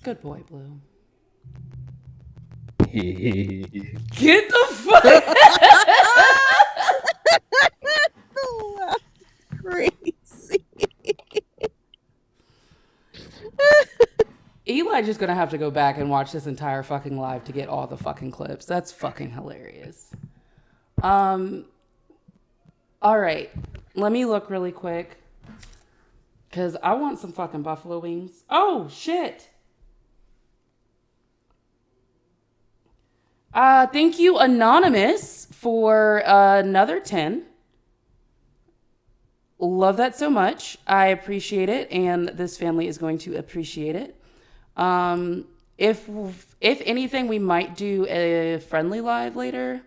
Good boy, Blue. Get Get the fuck. Crazy. Eli just gonna have to go back and watch this entire fucking live to get all the fucking clips. That's fucking hilarious. All right, let me look really quick because I want some fucking buffalo wings. Oh shit! Thank you, Anonymous, for another 10. Love that so much. I appreciate it, and this family is going to appreciate it. If anything, we might do a friendly live later,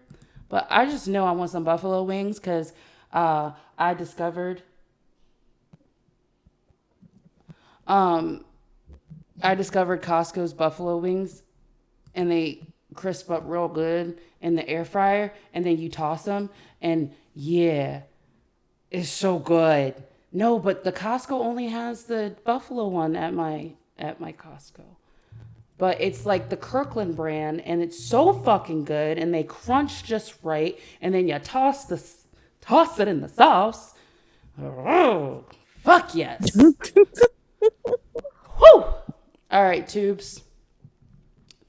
but I just know I want some buffalo wings because I discovered Costco's buffalo wings, and they crisp up real good in the air fryer, and then you toss them, and yeah, it's so good. No, but the Costco only has the buffalo one at my Costco. But it's like the Kirkland brand, and it's so fucking good, and they crunch just right, and then you toss it in the sauce. Oh, fuck yes. Whew. All right, tubes.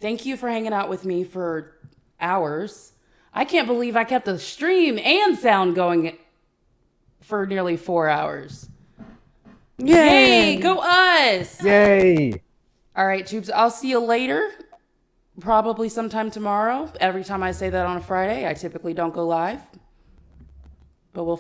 Thank you for hanging out with me for hours. I can't believe I kept the stream and sound going for nearly 4 hours. Yay! Go us! Yay! All right, tubes. I'll see you later. Probably sometime tomorrow. Every time I say that on a Friday, I typically don't go live. But we'll